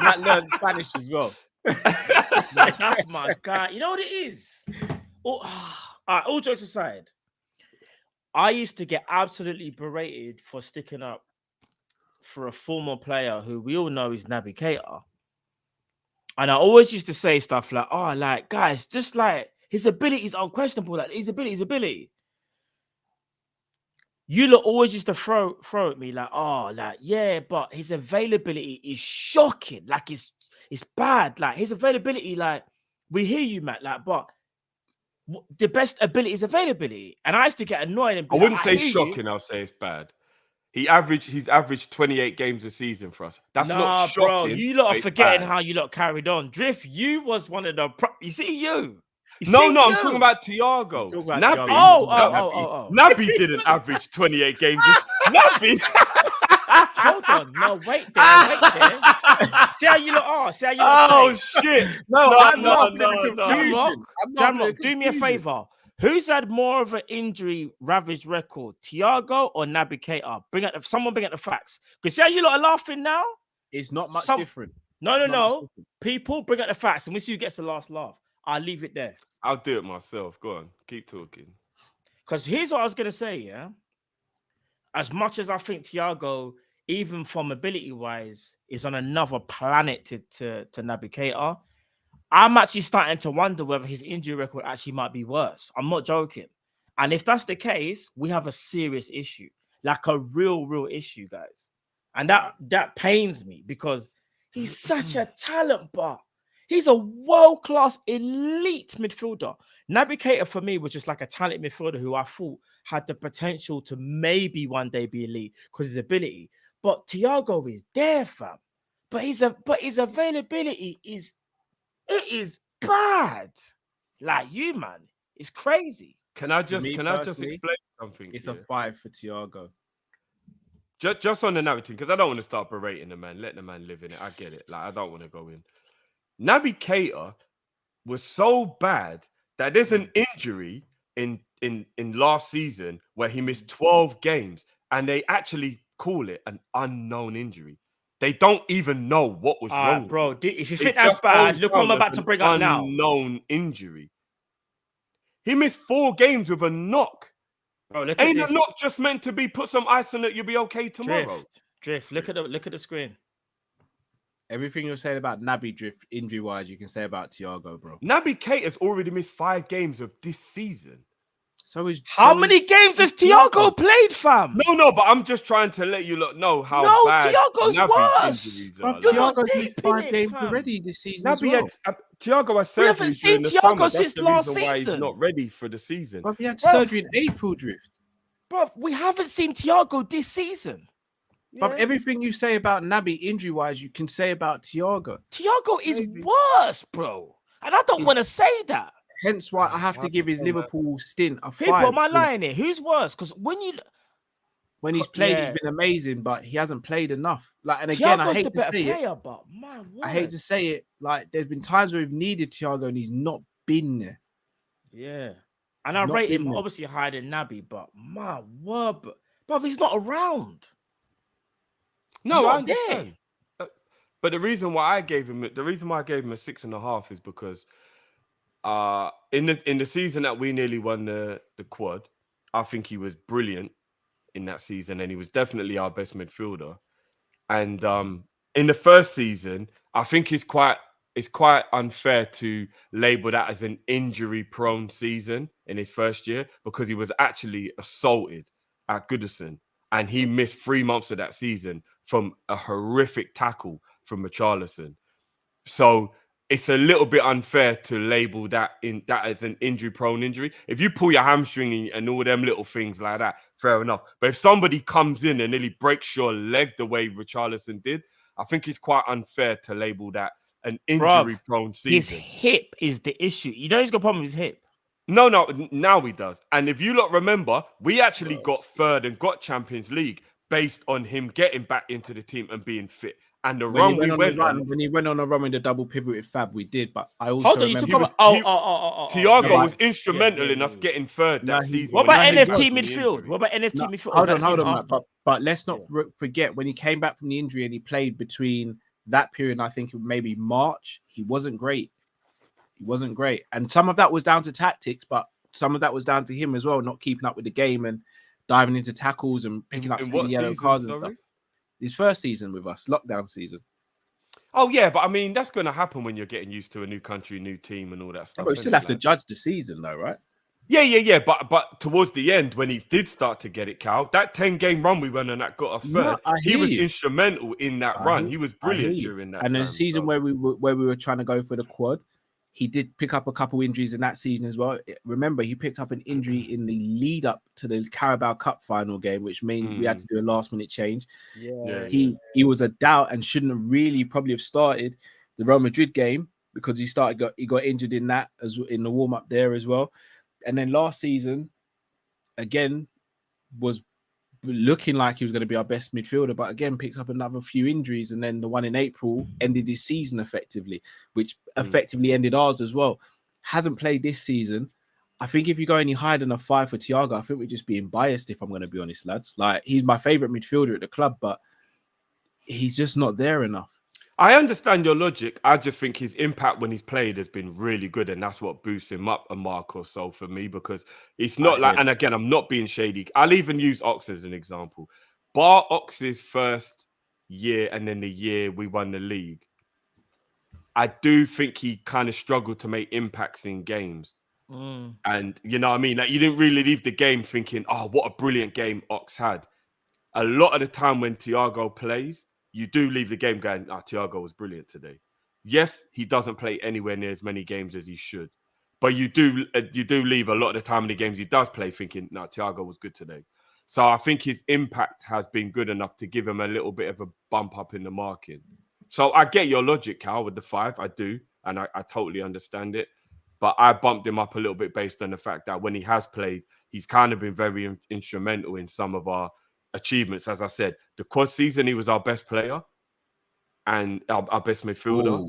Matt learned Spanish as well. That's my guy. You know what it is? All jokes aside, I used to get absolutely berated for sticking up for a former player who we all know is Naby Keita. And I always used to say stuff like, oh, like, guys, just like his ability is unquestionable. Like, his ability. You lot always used to throw at me like, oh, like, yeah, but his availability is shocking. Like, it's bad. Like, his availability, like, we hear you, Matt, like, but the best ability is availability. And I used to get annoyed. And I wouldn't say shocking. I'll say it's bad. He's averaged 28 games a season for us. That's not shocking. Bro, you lot are forgetting how you lot carried on. Drift, you was one of the you see you. No, I'm talking about Thiago. Naby. Oh. Naby didn't average 28 games. Naby. Hold on. No, wait there. See how you look. Oh, shit. No. Jamrock, do me a favor. Who's had more of an injury-ravaged record, Thiago or Naby Keita? Someone bring out the facts. Because see how you lot are laughing now? It's not much different. No. People, bring out the facts, and we see who gets the last laugh. I'll leave it there. I'll do it myself. Go on. Keep talking. Because here's what I was going to say, yeah? As much as I think Thiago, even from ability-wise, is on another planet to Naby Keita, I'm actually starting to wonder whether his injury record actually might be worse. I'm not joking. And if that's the case, we have a serious issue. Like a real issue, guys. And that pains me because he's such a talent, but he's a world-class elite midfielder. Naby Keita, for me, was just like a talented midfielder who I thought had the potential to maybe one day be elite because his ability. But Thiago is there, fam. But his availability is bad. Like you, man. It's crazy. Can I just explain something? It's a 5 for Thiago. Just on the Naby team, because I don't want to start berating the man. Let the man live in it. I get it. Like I don't want to go in. Naby Keita was so bad that there's an injury in last season where he missed 12 games, and they actually call it an unknown injury. They don't even know what was wrong, bro. If you think that's bad, look what I'm about to bring up now. Unknown injury. He missed 4 games with a knock. Bro, ain't a knock just meant to be put some ice on it? You'll be okay tomorrow. Drift. Look at the screen. Everything you're saying about Naby Drift injury-wise, you can say about Thiago, bro. Naby Keita's already missed 5 games of this season. How many games has Thiago played, fam? No, but I'm just trying to let you know how bad Thiago's Naby's worse. injuries are. Thiago's missed 5 games already this season. Thiago has surgery. We haven't seen Thiago since last season. Why he's not ready for the season. But he had surgery in April, Drift. Bro, we haven't seen Thiago this season. But everything you say about Naby injury-wise, you can say about Thiago. Thiago is worse, bro. And I don't want to say that. Hence why I have to give his Liverpool stint a 5. People, am I lying here? Who's worse? Because when he's played, he's been amazing, but he hasn't played enough. Like, and again, Thiago's I hate to say player, it. But man, I hate to say it. Like, there's been times where we've needed Thiago and he's not been there. Yeah, and I rate him obviously higher than Naby, but my word, but he's not around. No, I understand. But the reason why I gave him a 6.5 is because in the season that we nearly won the quad, I think he was brilliant in that season, and he was definitely our best midfielder. And in the first season, I think it's quite unfair to label that as an injury-prone season in his first year, because he was actually assaulted at Goodison, and he missed 3 months of that season from a horrific tackle from Richarlison. So it's a little bit unfair to label that as an injury-prone injury. If you pull your hamstring and all them little things like that, fair enough. But if somebody comes in and nearly breaks your leg the way Richarlison did, I think it's quite unfair to label that an injury-prone season. His hip is the issue. You know he's got a problem with his hip. No, now he does. And if you lot remember, we actually got third and got Champions League based on him getting back into the team and being fit. And the run we went on, when he went on a run with the double pivot with Fab, we did. But I also Thiago was instrumental in us getting third that season. What about NFT midfield? Hold on. But let's not forget when he came back from the injury and he played between that period, and I think maybe March, he wasn't great. And some of that was down to tactics, but some of that was down to him as well, not keeping up with the game and diving into tackles and picking up yellow cards and stuff. His first season with us, lockdown season. Oh, yeah, but I mean, that's going to happen when you're getting used to a new country, new team and all that stuff. But we still have to judge the season though, right? Yeah. But towards the end, when he did start to get it, Cal, that 10-game run we went on that got us third, he was instrumental in that run. He was brilliant during that. And time, the season where we were trying to go for the quad, he did pick up a couple injuries in that season as well. Remember, he picked up an injury in the lead up to the Carabao Cup final game, which meant we had to do a last minute change. He was a doubt and shouldn't have really probably have started the Real Madrid game. because he got injured in that as in the warm up there as well, and then last season again was looking like he was going to be our best midfielder, but again picked up another few injuries, and then the one in April ended his season effectively, which effectively ended ours as well. Hasn't played this season. I think if you go any higher than a 5 for Thiago, I think we're just being biased, if I'm going to be honest, lads. Like, he's my favourite midfielder at the club, but he's just not there enough. I understand your logic. I just think his impact when he's played has been really good, and that's what boosts him up a mark or so for me, because it's not like, and again, I'm not being shady. I'll even use Ox as an example. Bar Ox's first year and then the year we won the league, I do think he kind of struggled to make impacts in games. And you know what I mean? Like, you didn't really leave the game thinking, oh, what a brilliant game Ox had. A lot of the time when Thiago plays, you do leave the game going, Thiago was brilliant today. Yes, he doesn't play anywhere near as many games as he should, but you do leave a lot of the time in the games he does play thinking, Thiago was good today. So I think his impact has been good enough to give him a little bit of a bump up in the marking. So I get your logic, Cal, with the 5. I do, and I totally understand it. But I bumped him up a little bit based on the fact that when he has played, he's kind of been very instrumental in some of our achievements. As I said, the quad season, he was our best player and our best midfielder.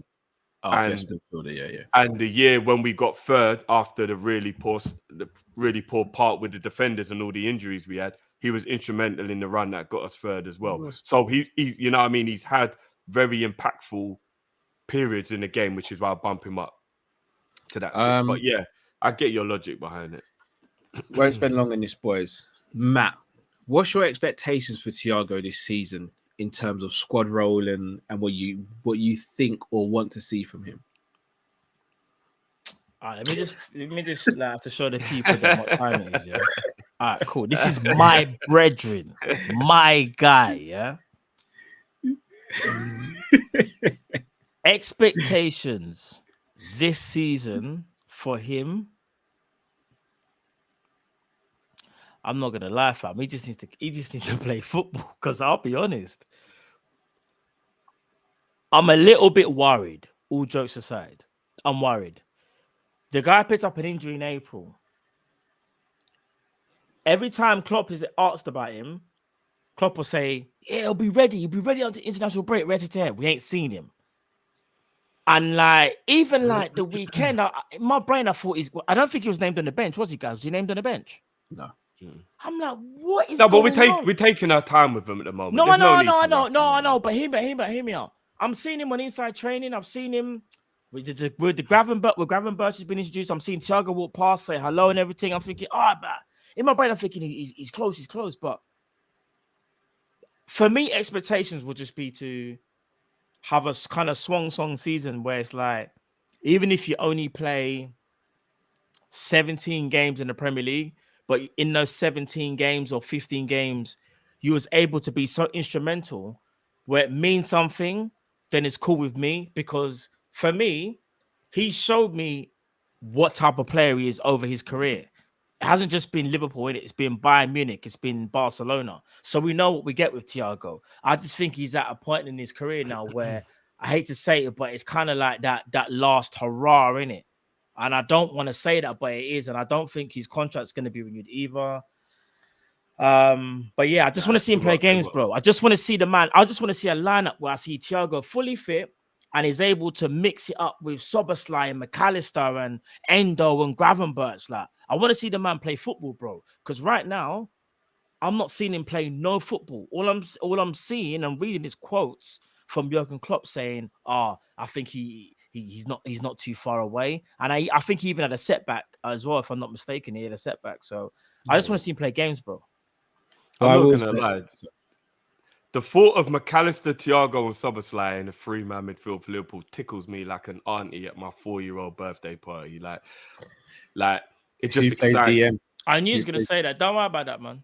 Best midfielder, yeah. And the year when we got third after the really poor part with the defenders and all the injuries we had, he was instrumental in the run that got us third as well. So he you know what I mean? He's had very impactful periods in the game, which is why I bump him up to that 6. But yeah, I get your logic behind it. Won't spend long on this, boys. Matt, what's your expectations for Thiago this season in terms of squad role and what you think or want to see from him? All right, let me just have to show the people that what time it is. Yeah. All right, cool. This is my brethren, my guy. Yeah. Expectations this season for him. I'm not gonna lie, fam. He just needs to play football. Because I'll be honest, I'm a little bit worried. All jokes aside, I'm worried. The guy picked up an injury in April. Every time Klopp is asked about him, Klopp will say, "Yeah, he'll be ready. He'll be ready on the international break. Ready to tear." We ain't seen him. And like, even like the weekend, in my brain, I thought I don't think he was named on the bench, was he, guys? Was he named on the bench? No. I'm like, what is? No, but on? we're taking our time with him at the moment. No, I know. But hear me out. I'm seeing him on inside training. I've seen him with the Gravenberch has been introduced. I'm seeing Thiago walk past, say hello and everything. I'm thinking, but in my brain, I'm thinking he's close. But for me, expectations would just be to have a kind of swan song season where it's like, even if you only play 17 games in the Premier League, but in those 17 games or 15 games, you was able to be so instrumental where it means something, then it's cool with me. Because for me, he showed me what type of player he is over his career. It hasn't just been Liverpool, it's been Bayern Munich, it's been Barcelona. So we know what we get with Thiago. I just think he's at a point in his career now where, I hate to say it, but it's kind of like that last hurrah, in it. And I don't want to say that, but it is. And I don't think his contract's going to be renewed either. But yeah, I just want to see him play games, bro. I just want to see the man. I just want to see a lineup where I see Thiago fully fit and is able to mix it up with Szoboszlai and McAllister and Endo and Gravenberch. Like, I want to see the man play football, bro. Because right now, I'm not seeing him play no football. All I'm seeing and reading is quotes from Jurgen Klopp saying, I think he's not too far away. And I think he even had a setback as well, if I'm not mistaken. He had a setback. So I just want to see him play games, bro. I'm not going to lie. The thought of McAllister, Thiago, and Szoboszlai in a 3-man midfield for Liverpool tickles me like an auntie at my 4-year-old birthday party. Like it just excites me. I knew he was going to say that. Don't worry about that, man.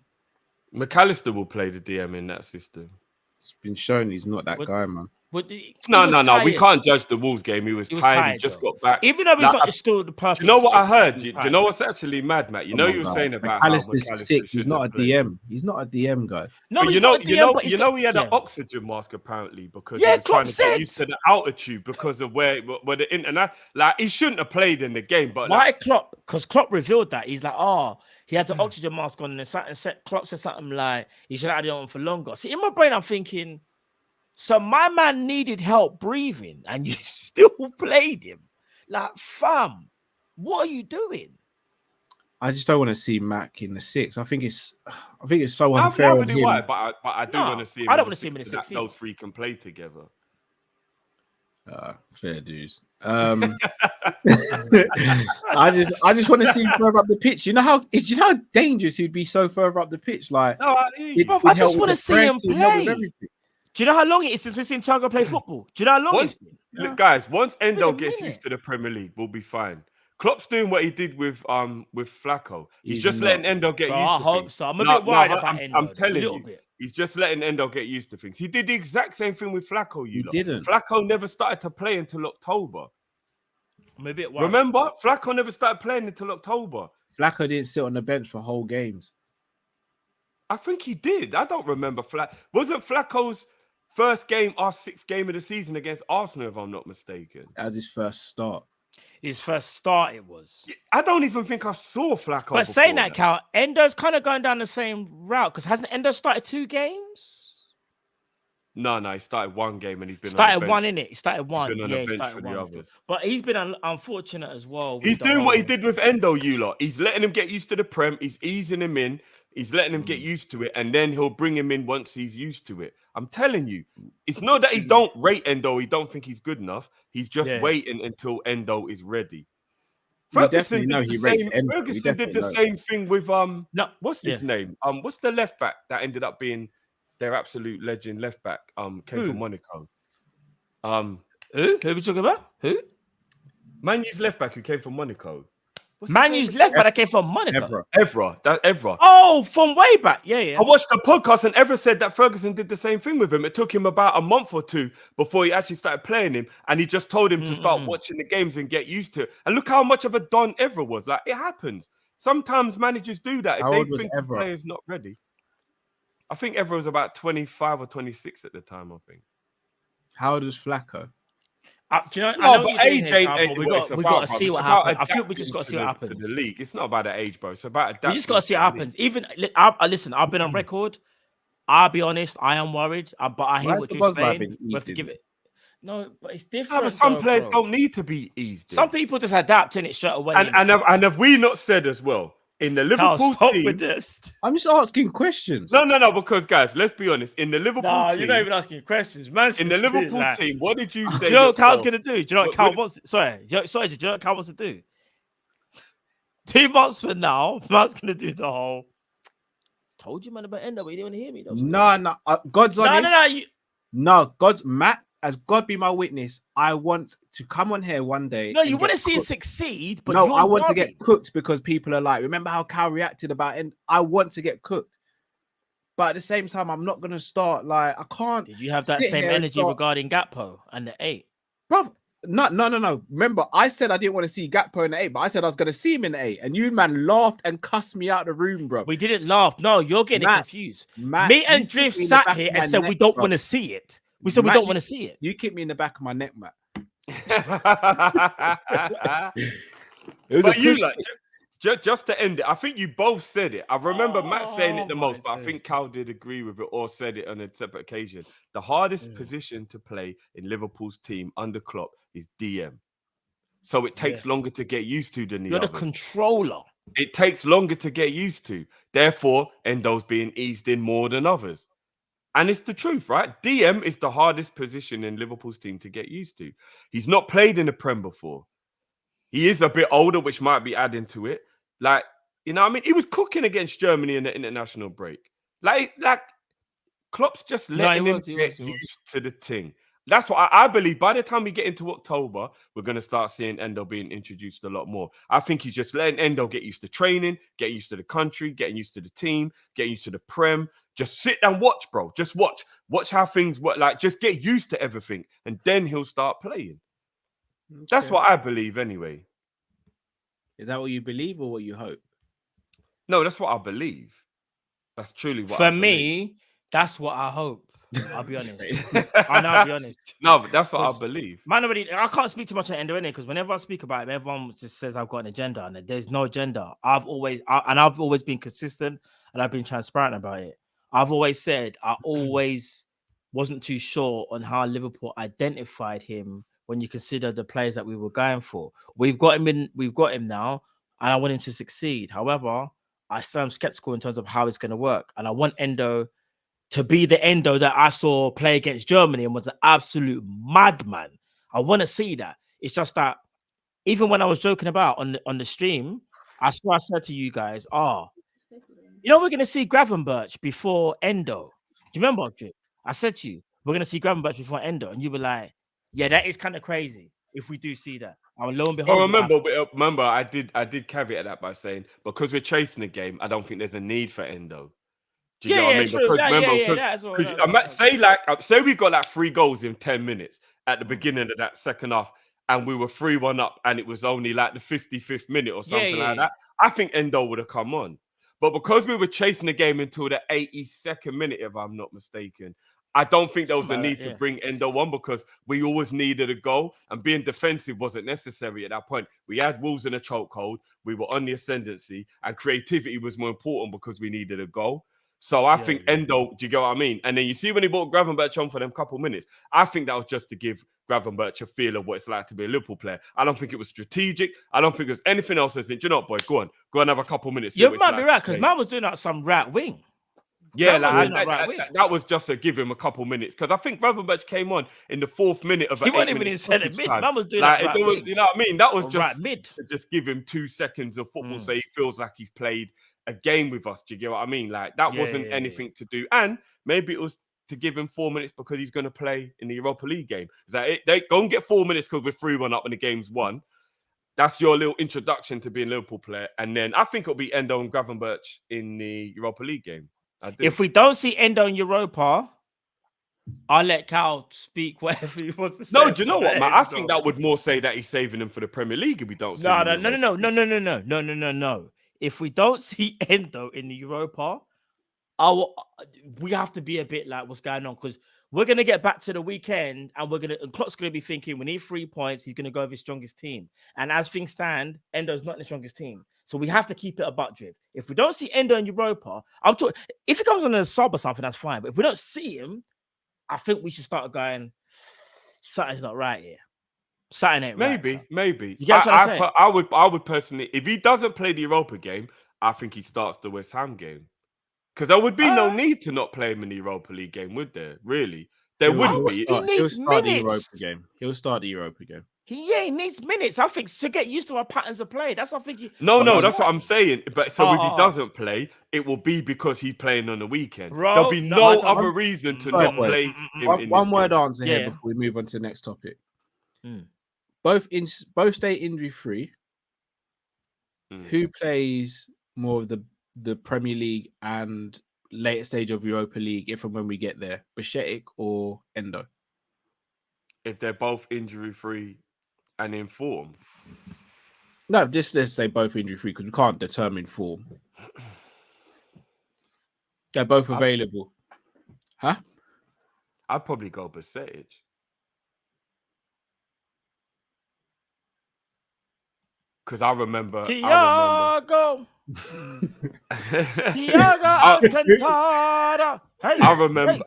McAllister will play the DM in that system. It's been shown he's not that guy, man. But No. We can't judge the Wolves game. He was tired. He just got back. Even though he's not still the perfect. You know what I heard? Do you know what's actually mad, Matt? You know you were saying about how McAllister's sick. He's not a DM. He's not a DM, guys. No, but you know, he had an oxygen mask apparently because he was trying to get used to the altitude because of where the internet. Like he shouldn't have played in the game. But why Klopp? Because Klopp revealed that he's like, he had the oxygen mask on, and Klopp said something like he should have had it on for longer. See, in my brain, I'm thinking. So my man needed help breathing, and you still played him. Like, fam, what are you doing? I just don't want to see Mac in the 6. I think it's so unfair on him. But I do want to see him. I don't want to see him in the 6. Those three can play together. Fair dues. I just want to see him further up the pitch. You know how dangerous he'd be so further up the pitch. Like, I just want to see him play. Do you know how long it is since we've seen Thiago play football? Do you know how long it's been? Look, guys, once Endo gets used to the Premier League, we'll be fine. Klopp's doing what he did with Flacco. He's just letting Endo get used to things. I hope so. I'm a bit worried about Endo. I'm telling you, he's just letting Endo get used to things. He did the exact same thing with Flacco. He didn't. Flacco never started to play until October. I'm a bit worried. Remember, Flacco never started playing until October. Flacco didn't sit on the bench for whole games. I think he did. I don't remember. Wasn't Flacco's first game our 6th game of the season against Arsenal, if I'm not mistaken? As his first start. His first start, it was. I don't even think I saw Flacco. But saying that, Cal, Endo's kind of going down the same route because hasn't Endo started 2 games? No, he started 1 game and he's been started on the bench. 1 in it. He started 1. He's been on the bench for the others. But he's been unfortunate as well. He's doing what he did with Endo, you lot. He's letting him get used to the Prem. He's easing him in. He's letting him get used to it, and then he'll bring him in once he's used to it. I'm telling you, it's not that he don't rate Endo. He don't think he's good enough. He's just waiting until Endo is ready. Ferguson did the same thing with what's his name? What's the left back that ended up being their absolute legend left back? Came from Monaco. Who are we talking about? Who? Man U's left back who came from Monaco. Man U's left back that came from Monaco. Evra. Oh, from way back. Yeah. I watched the podcast and Evra said that Ferguson did the same thing with him. It took him about a month or 2 before he actually started playing him. And he just told him to start watching the games and get used to it. And look how much of a don Evra was. Like, it happens. Sometimes managers do that. If they think the player's not ready. I think Evra was about 25 or 26 at the time, I think. How old was Flacco? Do you know, but age ain't. We got to see what happens. I feel we just got to see what happens. The league, it's not about the age, bro. It's about adapting. We just got to see what happens. Even listen, I've been on record. I'll be honest, I am worried, but I hear what you're saying. We have to give it. No, but it's different. But some players don't need to be eased. Some people just adapt in it straight away. And have we not said as well? In the Liverpool team, with this. I'm just asking questions. No, because guys, let's be honest. In the Liverpool team, you're not even asking questions, man. In the Liverpool team, what did you say? Do you know what Cal's gonna do? Do you know what Cal wants? Do you know what Cal wants to do? 2 months from now, Man's gonna do the whole. Told you, man, about Endo, but you didn't want to hear me. No. God's honest. No, God's Matt. As God be my witness, I want to come on here one day. No, you want to see it succeed, but no, I want to get cooked because people are like, remember how Cal reacted about it? I want to get cooked. But at the same time, I'm not going to start like, I can't. Did you have that same energy regarding Gakpo and the 8? Bro, no. Remember, I said I didn't want to see Gakpo in the 8, but I said I was going to see him in the 8. And you, man, laughed and cussed me out of the room, bro. We didn't laugh. No, you're getting confused. Me and Drift sat here and said we don't want to see it. We said we don't want to see it. You kicked me in the back of my neck, Matt. Just to end it, I think you both said it. I remember Matt saying it the most, but I think Cal did agree with it or said it on a separate occasion. The hardest position to play in Liverpool's team under Klopp is DM. So it takes longer to get used to than the others. You're the controller. It takes longer to get used to. Therefore, Endo's being eased in more than others. And it's the truth, right? DM is the hardest position in Liverpool's team to get used to. He's not played in the Prem before. He is a bit older, which might be adding to it. Like, you know what I mean? He was cooking against Germany in the international break. Like Klopp's just letting him get used to the thing. That's what I believe. By the time we get into October, we're going to start seeing Endo being introduced a lot more. I think he's just letting Endo get used to training, get used to the country, getting used to the team, getting used to the Prem. Just sit and watch, bro. Just watch. Watch how things work. Like, just get used to everything. And then he'll start playing. Okay. That's what I believe anyway. Is that what you believe or what you hope? No, that's what I believe. That's truly what For I me, that's what I hope. I'll be honest. I'll be honest. No, but that's what I believe. Man, I can't speak too much on Endo anyway, because whenever I speak about him, everyone just says I've got an agenda, and there's no agenda. I've always been consistent, and I've been transparent about it. I've always said I always wasn't too sure on how Liverpool identified him when you consider the players that we were going for. We've got him now, and I want him to succeed. However, I still am skeptical in terms of how it's going to work, and I want Endo to be the Endo that I saw play against Germany and was an absolute madman. I want to see that. It's just that even when I was joking about on the stream, I said to you guys, we're going to see Gravenberch before Endo. Do you remember? I said to you, we're going to see Gravenberch before Endo. And you were like, yeah, that is kind of crazy if we do see that. And lo and behold, remember, I did caveat that by saying, because we're chasing the game, I don't think there's a need for Endo. Do you know what I mean? True. Because say we got like 3 goals in 10 minutes at the beginning of that second half, and we were 3-1 up, and it was only like the 55th minute or something like that. I think Endo would have come on, but because we were chasing the game until the 82nd minute, if I'm not mistaken, I don't think there was a need to bring Endo on, because we always needed a goal, and being defensive wasn't necessary at that point. We had Wolves in a chokehold, we were on the ascendancy, and creativity was more important because we needed a goal. So I think Endo, do you get what I mean? And then you see when he brought Gravenberch on for them couple minutes, I think that was just to give Gravenberch a feel of what it's like to be a Liverpool player. I don't think it was strategic. I don't think there's anything else that said, you know what, boy, go on, have a couple minutes. You might be right, because man was doing some right wing. Yeah, that was just to give him a couple minutes, because I think Gravenberch came on in the 4th minute of he wasn't even in centre mid. Man was doing that right wing. You know what I mean? That was just right mid. To just give him 2 seconds of football, so he feels like he's played a game with us. Do you get what I mean? Like, that wasn't anything to do. And maybe it was to give him 4 minutes because he's going to play in the Europa League game. Is that they go and get 4 minutes because we're 3-1 up and the game's won. That's your little introduction to being a Liverpool player. And then I think it'll be Endo and Gravenberch in the Europa League game. If we don't see Endo in Europa, I'll let Cal speak whatever he wants to say. No, do you know what, man? I think that would more say that he's saving him for the Premier League if we don't see him. No. If we don't see Endo in the Europa, we have to be a bit like, what's going on? Because we're going to get back to the weekend, and Klopp's going to be thinking, we need 3 points. He's going to go with his strongest team. And as things stand, Endo's not the strongest team. So we have to keep it a butt drift. If we don't see Endo in Europa, if he comes on a sub or something, that's fine. But if we don't see him, I think we should start going, something's not right here. Something ain't right. Maybe. You get what I'm saying? I would personally, if he doesn't play the Europa game, I think he starts the West Ham game. Because there would be no need to not play him in the Europa League game, would there? Really? There wouldn't be. He needs minutes. He'll start the Europa game. He needs minutes. I think to get used to our patterns of play. That's what I think. No, that's what I'm saying. But so if he doesn't play, it will be because he's playing on the weekend. Bro, there'll be no other reason to not play him. One word answer here before we move on to the next topic. Both stay injury free. Who plays more of the Premier League and later stage of Europa League if and when we get there? Bajcetic or Endo? If they're both injury free and in form. No, let's say both injury free, because we can't determine form. They're both available. Huh? I'd probably go Bajcetic. Because I remember Thiago. Thiago.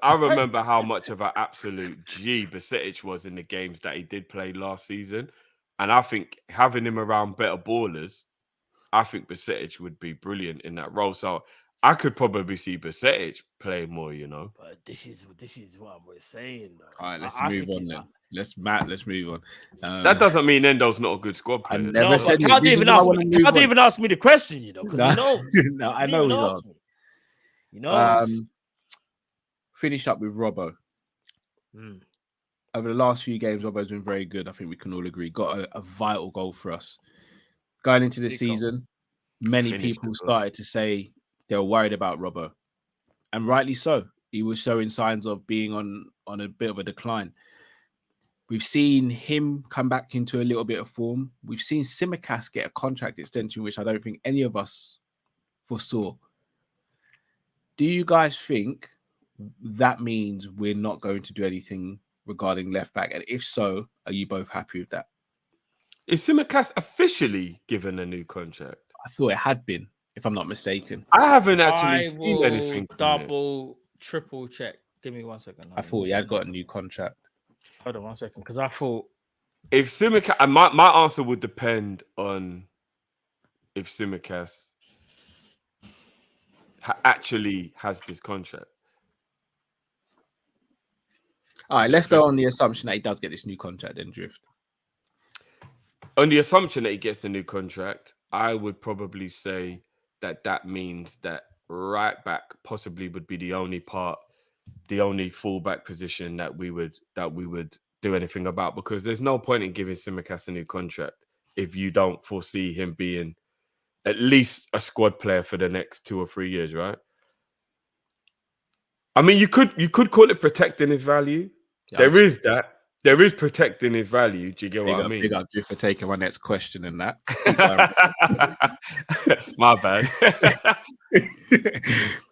I remember how much of an absolute G Bajcetic was in the games that he did play last season. And I think having him around better ballers, I think Bajcetic would be brilliant in that role. So I could probably see Bajcetic playing more, you know. But this is what we're saying, though. All right, let's move on then. Let's move on. That doesn't mean Endo's not a good squad player. I never said you didn't even ask me the question, you know. No, no, I know he's asked. You know. Finish up with Robbo. over the last few games, Robbo's been very good. I think we can all agree. Got a vital goal for us. Going into the season, many people started to say they were worried about Robbo. And rightly so. He was showing signs of being on a bit of a decline. We've seen him come back into a little bit of form. We've seen Tsimikas get a contract extension, which I don't think any of us foresaw. Do you guys think that means we're not going to do anything regarding left back? And if so, are you both happy with that? Is Tsimikas officially given a new contract? I thought it had been, if I'm not mistaken. I haven't actually seen anything. Double, triple check. Give me 1 second. I thought he had got a new contract. Hold on 1 second, because I thought if Tsimikas, and my answer would depend on if Tsimikas actually has this contract. All right, let's go on the assumption that he does get this new contract then, Drift. On the assumption that he gets the new contract, I would probably say that means that right back possibly would be the only fullback position that we would do anything about, because there's no point in giving Tsimikas a new contract if you don't foresee him being at least a squad player for the next 2 or 3 years, right? I mean, you could call it protecting his value. Yeah, there is that. There is protecting his value. Do you get what I mean? Big up you for taking my next question and that. My bad.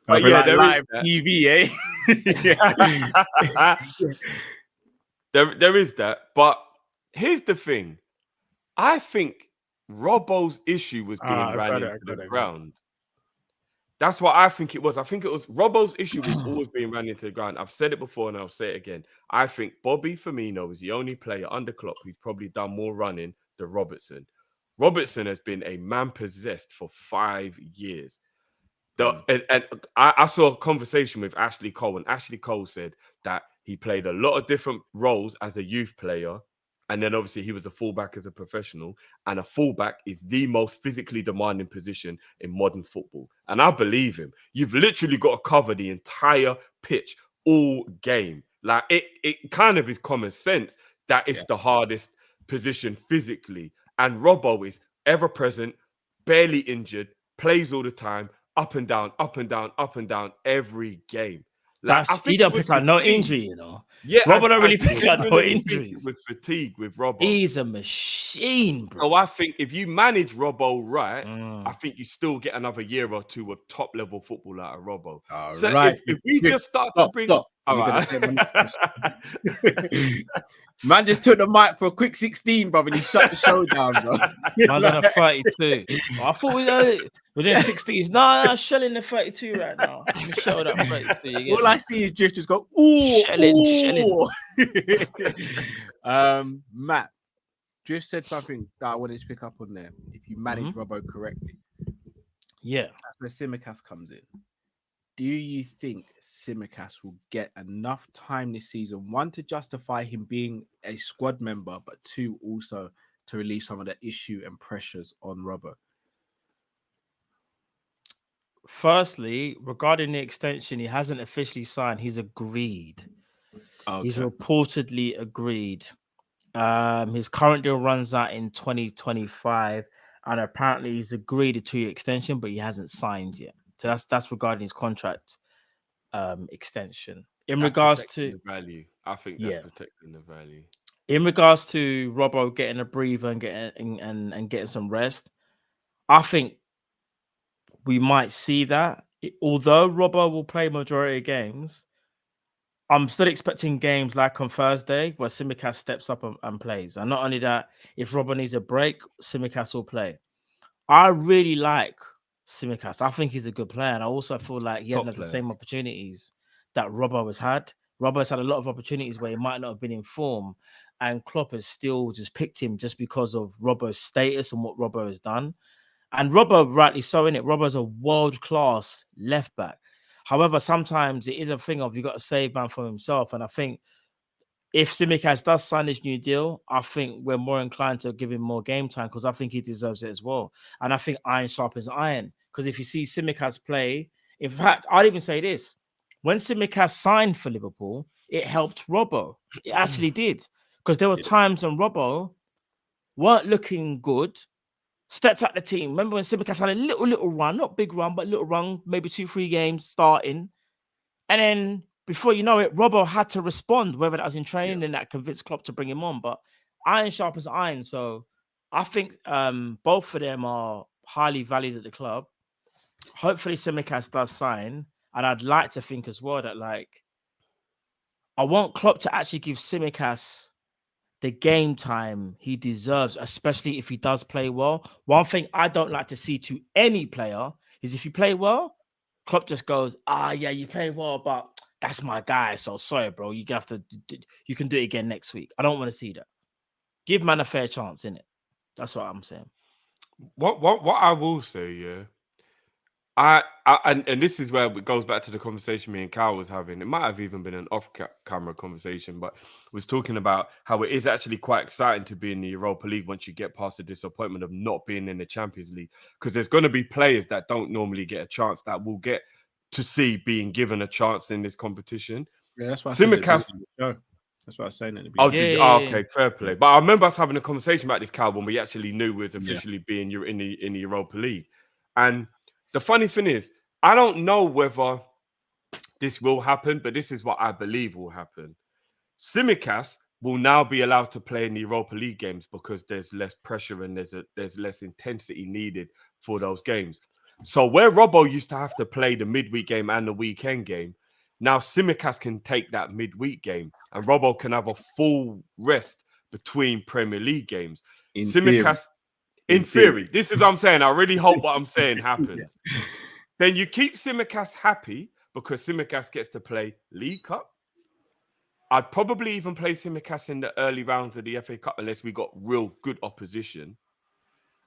But yeah, there live TV, there is that. But here's the thing. I think Robbo's issue was being ran into the ground. That's what I think it was. I think it was Robbo's issue was always being ran into the ground. I've said it before and I'll say it again. I think Bobby Firmino is the only player under Klopp who's probably done more running than Robertson. Robertson has been a man possessed for 5 years. And I saw a conversation with Ashley Cole, and Ashley Cole said that he played a lot of different roles as a youth player. And then obviously he was a fullback as a professional, and a fullback is the most physically demanding position in modern football. And I believe him. You've literally got to cover the entire pitch all game. Like it kind of is common sense that it's the hardest position physically. And Robbo is ever present, barely injured, plays all the time, up and down, up and down, up and down every game. Like, he don't pick out no injury, you know. Yeah, Robbo don't really pick out no injuries. It was fatigue with Robbo. He's a machine, bro. So I think if you manage Robbo right, I think you still get another year or two of top level football out of Robbo. So right. if we just start to bring, man just took the mic for a quick 16, bro, and he shut the show down, bro. Man's on a 32. I thought we were doing 60s. No, shelling the 32 right now. You showed up 32. All I see is Drift just go, ooh, shelling. Matt, Drift said something that I wanted to pick up on there. If you manage Robbo correctly, that's where Tsimikas comes in. Do you think Tsimikas will get enough time this season, one, to justify him being a squad member, but two, also to relieve some of the issue and pressures on Robbo? Firstly, regarding the extension, he hasn't officially signed. He's agreed. Okay. He's reportedly agreed. His current deal runs out in 2025, and apparently he's agreed a 2-year extension, but he hasn't signed yet. So that's regarding his contract extension. In regards to the value, I think that's protecting the value. In regards to Robbo getting a breather and getting some rest, I think we might see that. Although Robbo will play majority of games, I'm still expecting games like on Thursday where Tsimikas steps up and plays. And not only that, if Robbo needs a break, Tsimikas will play. I really like Tsimikas. I think he's a good player, and I also feel like he hasn't had the same opportunities that Robbo has had. Robbo has had a lot of opportunities where he might not have been in form, and Klopp has still just picked him just because of Robbo's status and what Robbo has done. And Robbo, rightly so, innit? Robbo's a world-class left back. However, sometimes it is a thing of you got to save man for himself, and I think if Tsimikas does sign this new deal, I think we're more inclined to give him more game time because I think he deserves it as well. And I think iron sharpens iron. Because if you see Tsimikas play, in fact, I'd even say this. When Tsimikas signed for Liverpool, it helped Robbo. It actually did. Because there were times when Robbo weren't looking good, stepped out the team. Remember when Simicast had a little run, not big run, but little run, maybe 2-3 games starting. And then before you know it, Robbo had to respond, whether that was in training and that convinced Klopp to bring him on. But iron sharpens iron. So I think both of them are highly valued at the club. Hopefully Simicast does sign. And I'd like to think as well that, like, I want Klopp to actually give Simicast the game time he deserves, especially if he does play well. One thing I don't like to see to any player is if you play well, Klopp just goes, yeah, you play well, but that's my guy. So sorry, bro. You can do it again next week. I don't want to see that. Give man a fair chance, innit? That's what I'm saying. What I will say, yeah. And this is where it goes back to the conversation me and Kyle was having. It might have even been an off-camera conversation, but was talking about how it is actually quite exciting to be in the Europa League once you get past the disappointment of not being in the Champions League, because there's going to be players that don't normally get a chance that will get to see being given a chance in this competition. Yeah, that's why Simicast. That's what I was saying at the beginning. Did you? Okay, fair play. But I remember us having a conversation about this, Kyle, when we actually knew we was officially being in the Europa League. And the funny thing is, I don't know whether this will happen, but this is what I believe will happen. Simicast will now be allowed to play in the Europa League games because there's less pressure and there's less intensity needed for those games. So where Robbo used to have to play the midweek game and the weekend game, now Simicast can take that midweek game and Robbo can have a full rest between Premier League games. Simicast... In theory, this is what I'm saying. I really hope what I'm saying happens. Then you keep Simicast happy because Simicast gets to play League Cup. I'd probably even play Simicast in the early rounds of the FA Cup unless we got real good opposition.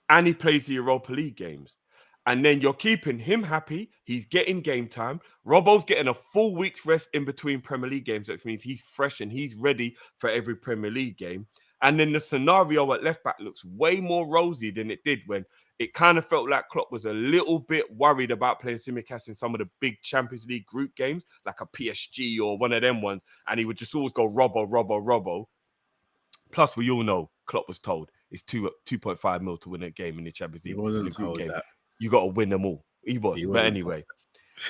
And he plays the Europa League games. And then you're keeping him happy. He's getting game time. Robbo's getting a full week's rest in between Premier League games, which means he's fresh and he's ready for every Premier League game. And then the scenario at left back looks way more rosy than it did when it kind of felt like Klopp was a little bit worried about playing Simicast in some of the big Champions League group games, like a PSG or one of them ones. And he would just always go Robbo. Plus, we all know Klopp was told it's 2.5 mil to win a game in the Champions League. He wasn't told that. You got to win them all. He was. But anyway.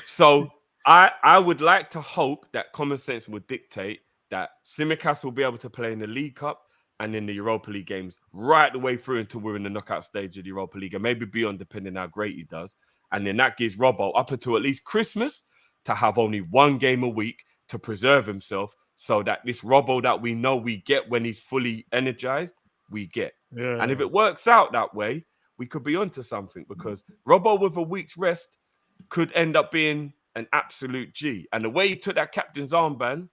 So I would like to hope that common sense would dictate that Simicast will be able to play in the League Cup and in the Europa League games right the way through until we're in the knockout stage of the Europa League and maybe beyond, depending how great he does. And then that gives Robbo up until at least Christmas to have only one game a week to preserve himself so that this Robbo that we know we get when he's fully energized, we get. Yeah. And if it works out that way, we could be onto something because Robbo with a week's rest could end up being an absolute G. And the way he took that captain's armband,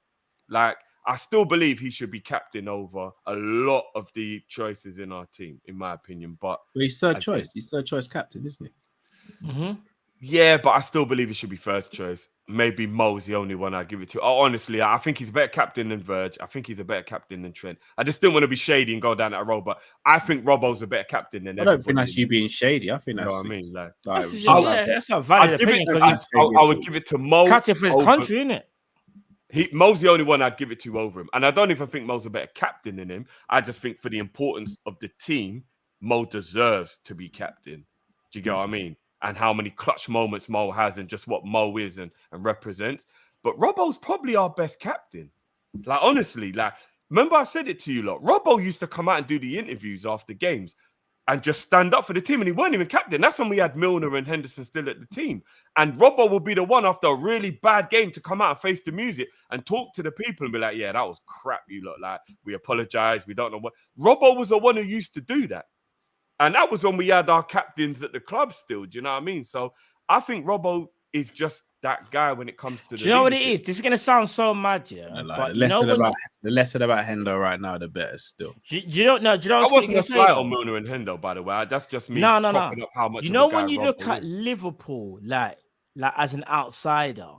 like, I still believe he should be captain over a lot of the choices in our team, in my opinion. But he's third choice. He's third choice captain, isn't he? Mm-hmm. Yeah, but I still believe he should be first choice. Maybe Mo's the only one I give it to. Oh, honestly, I think he's a better captain than Verge. I think he's a better captain than Trent. I just didn't want to be shady and go down that road, but I think Robbo's a better captain than everybody. I don't think that's you being shady. I think that's... You know what I mean? Like, that's a valid opinion. I would give it to Mo. Captain for his country, innit? Mo's the only one I'd give it to over him. And I don't even think Mo's a better captain than him. I just think for the importance of the team, Mo deserves to be captain. Do you get what I mean? And how many clutch moments Mo has and just what Mo is and represents. But Robbo's probably our best captain. Like, honestly, like, remember I said it to you, lot. Robbo used to come out and do the interviews after games and just stand up for the team. And he weren't even captain. That's when we had Milner and Henderson still at the team. And Robbo will be the one after a really bad game to come out and face the music and talk to the people and be like, yeah, that was crap, you lot. Like, we apologize. We don't know what. Robbo was the one who used to do that. And that was when we had our captains at the club still. Do you know what I mean? So I think Robbo is just that guy when it comes to the Do you know what it is? This is going to sound so mad, yeah. Like, the lesson about Hendo right now, the better still. You don't know. I wasn't a slight on Milner and Hendo, by the way. That's just me talking up how much. You know, when you look at Liverpool, like as an outsider,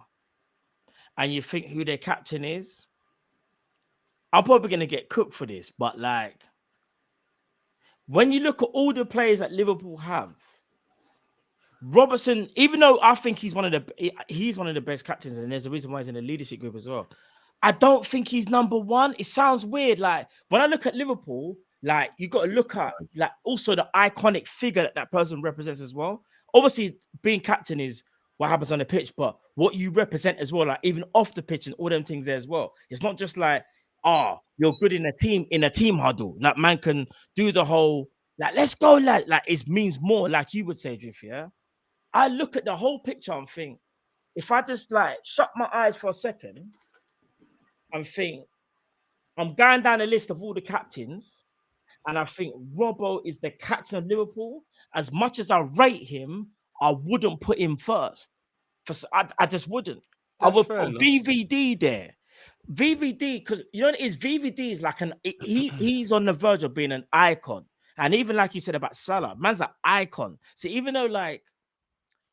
and you think who their captain is, I'm probably going to get cooked for this, but like, when you look at all the players that Liverpool have, Robertson, even though I think he's one of the best captains, and there's a reason why he's in the leadership group as well. I don't think he's number one. It sounds weird. Like when I look at Liverpool, like you got to look at like also the iconic figure that person represents as well. Obviously, being captain is what happens on the pitch, but what you represent as well, like even off the pitch and all them things there as well. It's not just like, you're good in a team huddle. Like man can do the whole like let's go, like it means more, like you would say, Drift. Yeah, I look at the whole picture and think, if I just like shut my eyes for a second and think, I'm going down the list of all the captains, and I think Robbo is the captain of Liverpool. As much as I rate him, I wouldn't put him first. I just wouldn't. I would put VVD there. VVD, because you know what it is? VVD is like he's on the verge of being an icon. And even like you said about Salah, man's an icon. So even though like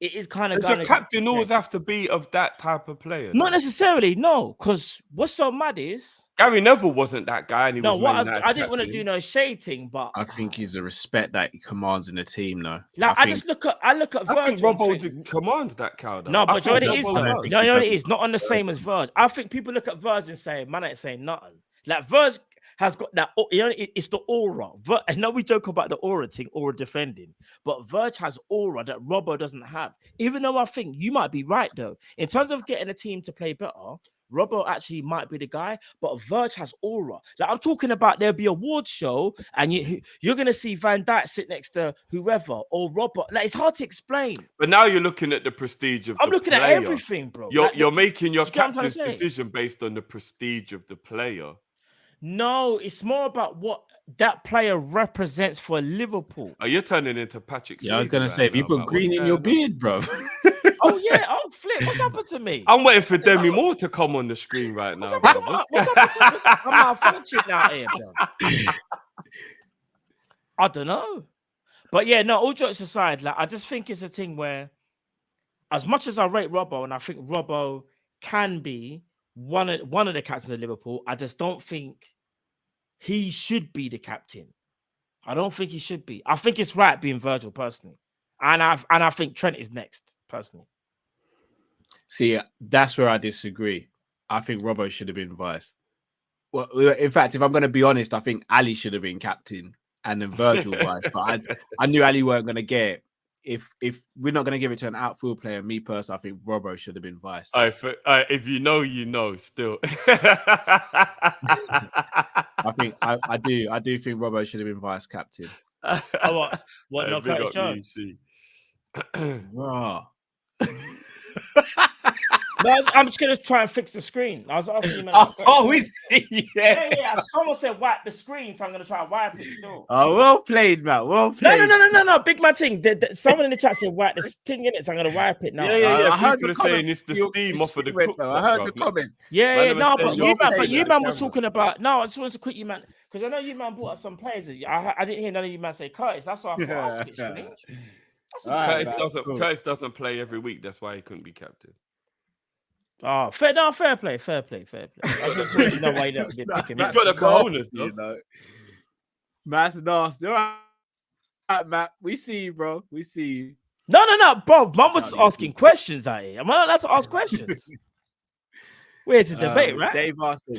it is kind of does your captain always have to be of that type of player? Not necessarily, no. Because what's so mad is Gary Neville wasn't that guy. And I didn't want to do no shading, but I think he's a respect that he commands in the team, though. Like I look at Virgil. I think Robbo commands that cow. No, but you know what it is though. You know what it is? Not on the same as Virgil. I think people look at Virgil and say, man, ain't saying nothing. Like Virgil has got that, you know, it's the aura. I know we joke about the aura thing, aura defending, but Virgil has aura that Robbo doesn't have. Even though I think you might be right though, in terms of getting a team to play better, Robbo actually might be the guy, but Virgil has aura. Like I'm talking about, there'll be a awards show, and you're gonna see Van Dijk sit next to whoever or Robbo. Like it's hard to explain. But now you're looking at the prestige of. I'm looking at everything, bro. You're making your captain's decision based on the prestige of the player. No, it's more about what that player represents for Liverpool. Oh, you're turning into Patrick. Yeah, I was gonna say, if you put green in your beard, bro. Oh yeah, flip. What's happened to me? I'm waiting for Demi Moore to come on the screen right now. What's happened to me? I'm malfunctioning out here, bro. I don't know, but yeah, no. All jokes aside, like I just think it's a thing where, as much as I rate Robbo, and I think Robbo can be one of the captains of Liverpool, I just don't think he should be the captain. I don't think he should be. I think it's right being Virgil personally, and I think Trent is next personally. See, that's where I disagree. I think Robbo should have been vice. Well, in fact, if I'm going to be honest, I think Ali should have been captain and then Virgil vice. But I knew Ali weren't going to get it. If we're not going to give it to an outfield player, me personally, I think Robbo should have been vice. If you know, you know. Still, I do think Robbo should have been vice captain. What? Not Curtis Jones? Raw. No, I'm just gonna try and fix the screen. I was asking you, man. Is he? Yeah. Someone said wipe the screen, so I'm gonna try and wipe it still. Oh, well played, man. Well played. No. Big man thing. Someone in the chat said wipe the thing in it, so I'm gonna wipe it now. Yeah. I heard people saying it's the steam off of the cook. I heard the comment. Yeah. No, but you man was talking about. No, I just wanted to quit you, man, because I know you man brought up some players. I didn't hear none of you man say Curtis. That's why I thought ask it. Curtis doesn't play every week. That's why he couldn't be captain. Oh, fair play. I just want to know why you don't get picking. He's got the cojones, though. You know. Matt's nasty. All right, Matt. We see you, bro. We see you. No, bro. Mum was asking questions out here. I'm not allowed to ask questions. We're to debate, right? Dave asked,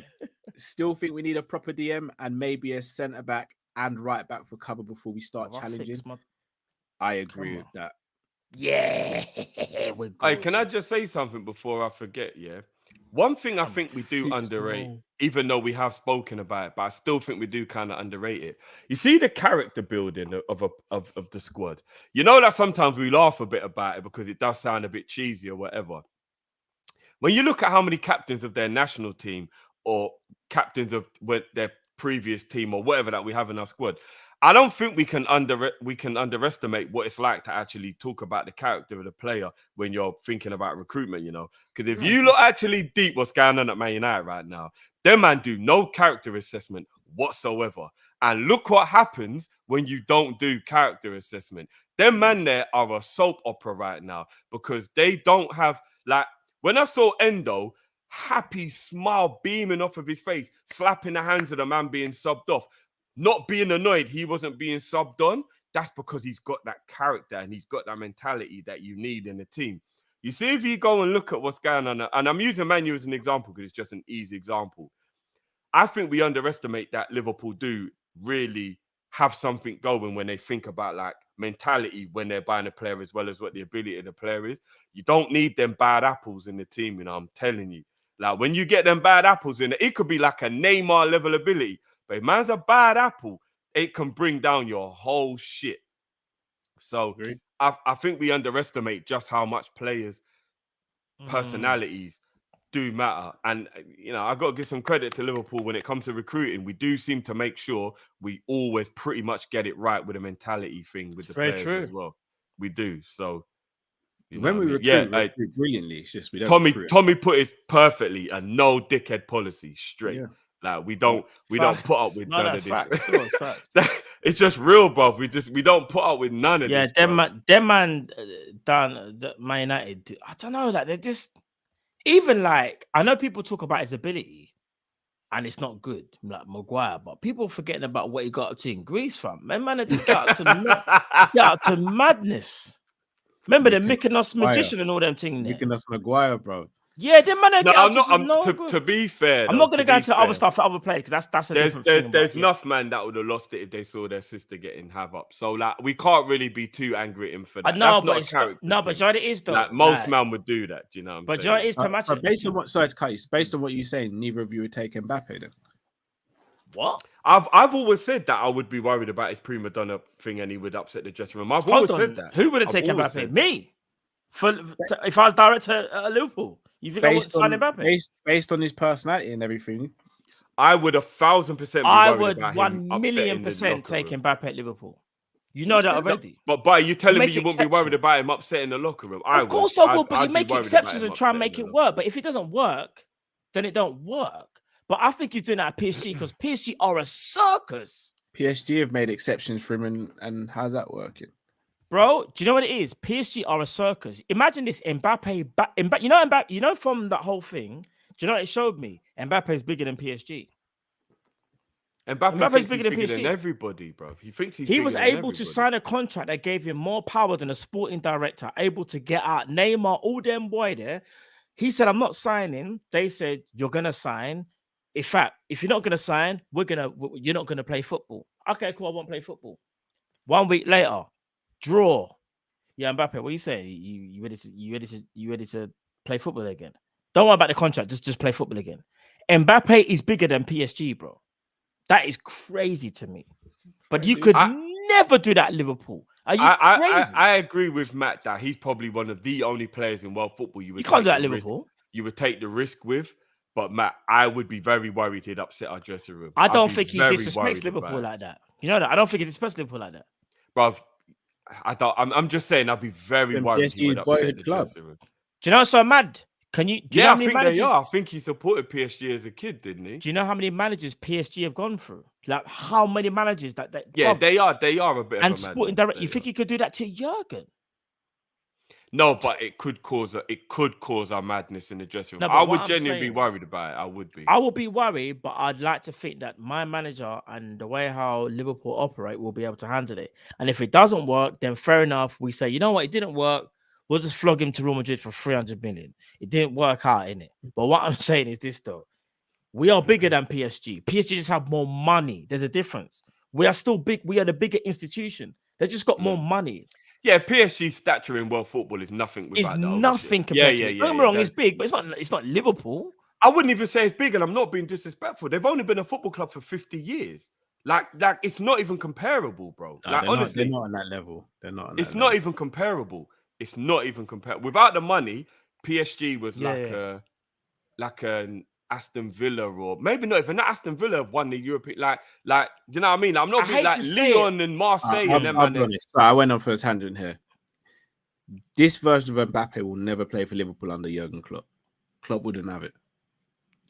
still think we need a proper DM and maybe a centre back and right back for cover before we start challenging. I agree with that. Yeah. Hey, can I just say something before I forget? Yeah. One thing I think we do underrate, even though we have spoken about it, but I still think we do kind of underrate it. You see the character building of the squad. You know that sometimes we laugh a bit about it because it does sound a bit cheesy or whatever. When you look at how many captains of their national team or captains of their previous team or whatever that we have in our squad, I don't think we can underestimate what it's like to actually talk about the character of the player when you're thinking about recruitment, you know. Because if you look actually deep what's going on at Man United right now, them man do no character assessment whatsoever. And look what happens when you don't do character assessment. Them man there are a soap opera right now because they don't have, like, when I saw Endo, happy smile beaming off of his face, slapping the hands of the man being subbed off, not being annoyed he wasn't being subbed on, that's because he's got that character and he's got that mentality that you need in the team. You see, if you go and look at what's going on, and I'm using Man U as an example because it's just an easy example. I think we underestimate that Liverpool do really have something going when they think about like mentality when they're buying a player as well as what the ability of the player is. You don't need them bad apples in the team, you know, I'm telling you. Like when you get them bad apples in it could be like a Neymar level ability. But if man's a bad apple, it can bring down your whole shit. So I think we underestimate just how much players' personalities do matter. And, you know, I've got to give some credit to Liverpool when it comes to recruiting. We do seem to make sure we always pretty much get it right with the mentality thing with the players as well. We do. So, when we recruit brilliantly, it's just we don't. Tommy put it perfectly, a no dickhead policy straight. Yeah. Like we don't put up with none of this. It's just real, bro. We don't put up with none of this. Yeah, them man done Man United. I don't know, like they're just even like I know people talk about his ability and it's not good, like Maguire, but people forgetting about what he got up to in Greece, fam. Man, just got up to madness. Remember the Mykonos magician and all them things. Mykonos Maguire, bro. Yeah, them man. To be fair, I'm not going to go into the other stuff for other players because that's a different thing. There's enough man that would have lost it if they saw their sister getting up. So like, we can't really be too angry at him for that. No, but John, it is though. Like most man would do that. Do you know what I'm saying? But John, it is to match. Based on what you're saying, neither of you would take Mbappe then. What? I've always said that I would be worried about his prima donna thing and he would upset the dressing room. I've always said that. Who would have taken Mbappe? Me. If I was director at Liverpool. You think I would sign Mbappe? Based on his personality and everything, I would 1,000% I would 1,000,000% take Mbappe at Liverpool. You know that already. But are you telling me you wouldn't be worried about him upsetting the locker room? Of course I would, but you make exceptions and try and make it work. But if it doesn't work, then it don't work. But I think he's doing that at PSG because PSG are a circus. PSG have made exceptions for him, and how's that working? Bro, do you know what it is? PSG are a circus. Imagine this, Mbappe, you know from that whole thing, do you know what it showed me? Mbappe is bigger than PSG. Mbappe's bigger than PSG. Than everybody, bro. He was able to sign a contract that gave him more power than a sporting director, able to get out Neymar, all them boy there. He said, I'm not signing. They said, you're going to sign. In fact, if you're not going to sign, you're not going to play football. Okay, cool. I won't play football. 1 week later, draw. Yeah, Mbappe, what are you saying? You ready to play football again? Don't worry about the contract. Just play football again. Mbappe is bigger than PSG, bro. That is crazy to me. But you could never do that at Liverpool. Are you crazy? I agree with Matt that he's probably one of the only players in world football you can't do that at Liverpool. You would take the risk with. But Matt, I would be very worried he'd upset our dressing room. I don't think he disrespects Liverpool like that. You know that? I don't think he disrespects Liverpool like that. Bro, I'm just saying I'd be very worried he would upset the dressing room. Do you know what's so mad? Do you know how many managers? I think he supported PSG as a kid, didn't he? Do you know how many managers PSG have gone through? Like how many managers that they are a bit and of a sporting director. You think he could do that to Jurgen? No, but it could cause our madness in the dressing room. No, I would genuinely be worried about it. I would be. I would be worried, but I'd like to think that my manager and the way how Liverpool operate will be able to handle it. And if it doesn't work, then fair enough. We say, you know what, it didn't work. We'll just flog him to Real Madrid for 300 million. It didn't work out, innit? But what I'm saying is this, though. We are bigger than PSG. PSG just have more money. There's a difference. We are still big. We are the bigger institution. They just got more money. Yeah, PSG's stature in world football is nothing. It's nothing compared to it. Don't get me wrong, it's big, but it's not Liverpool. I wouldn't even say it's big, and I'm not being disrespectful. They've only been a football club for 50 years. Like it's not even comparable, bro. No, honestly, they're not on that level. They're not. It's not even comparable. It's not even comparable. Without the money, PSG was like an Aston Villa, or maybe not even Aston Villa have won the European. Like, do you know what I mean? I'm not being like Lyon and Marseille and them. I'll be honest. I went on for a tangent here. This version of Mbappe will never play for Liverpool under Jurgen Klopp. Klopp wouldn't have it.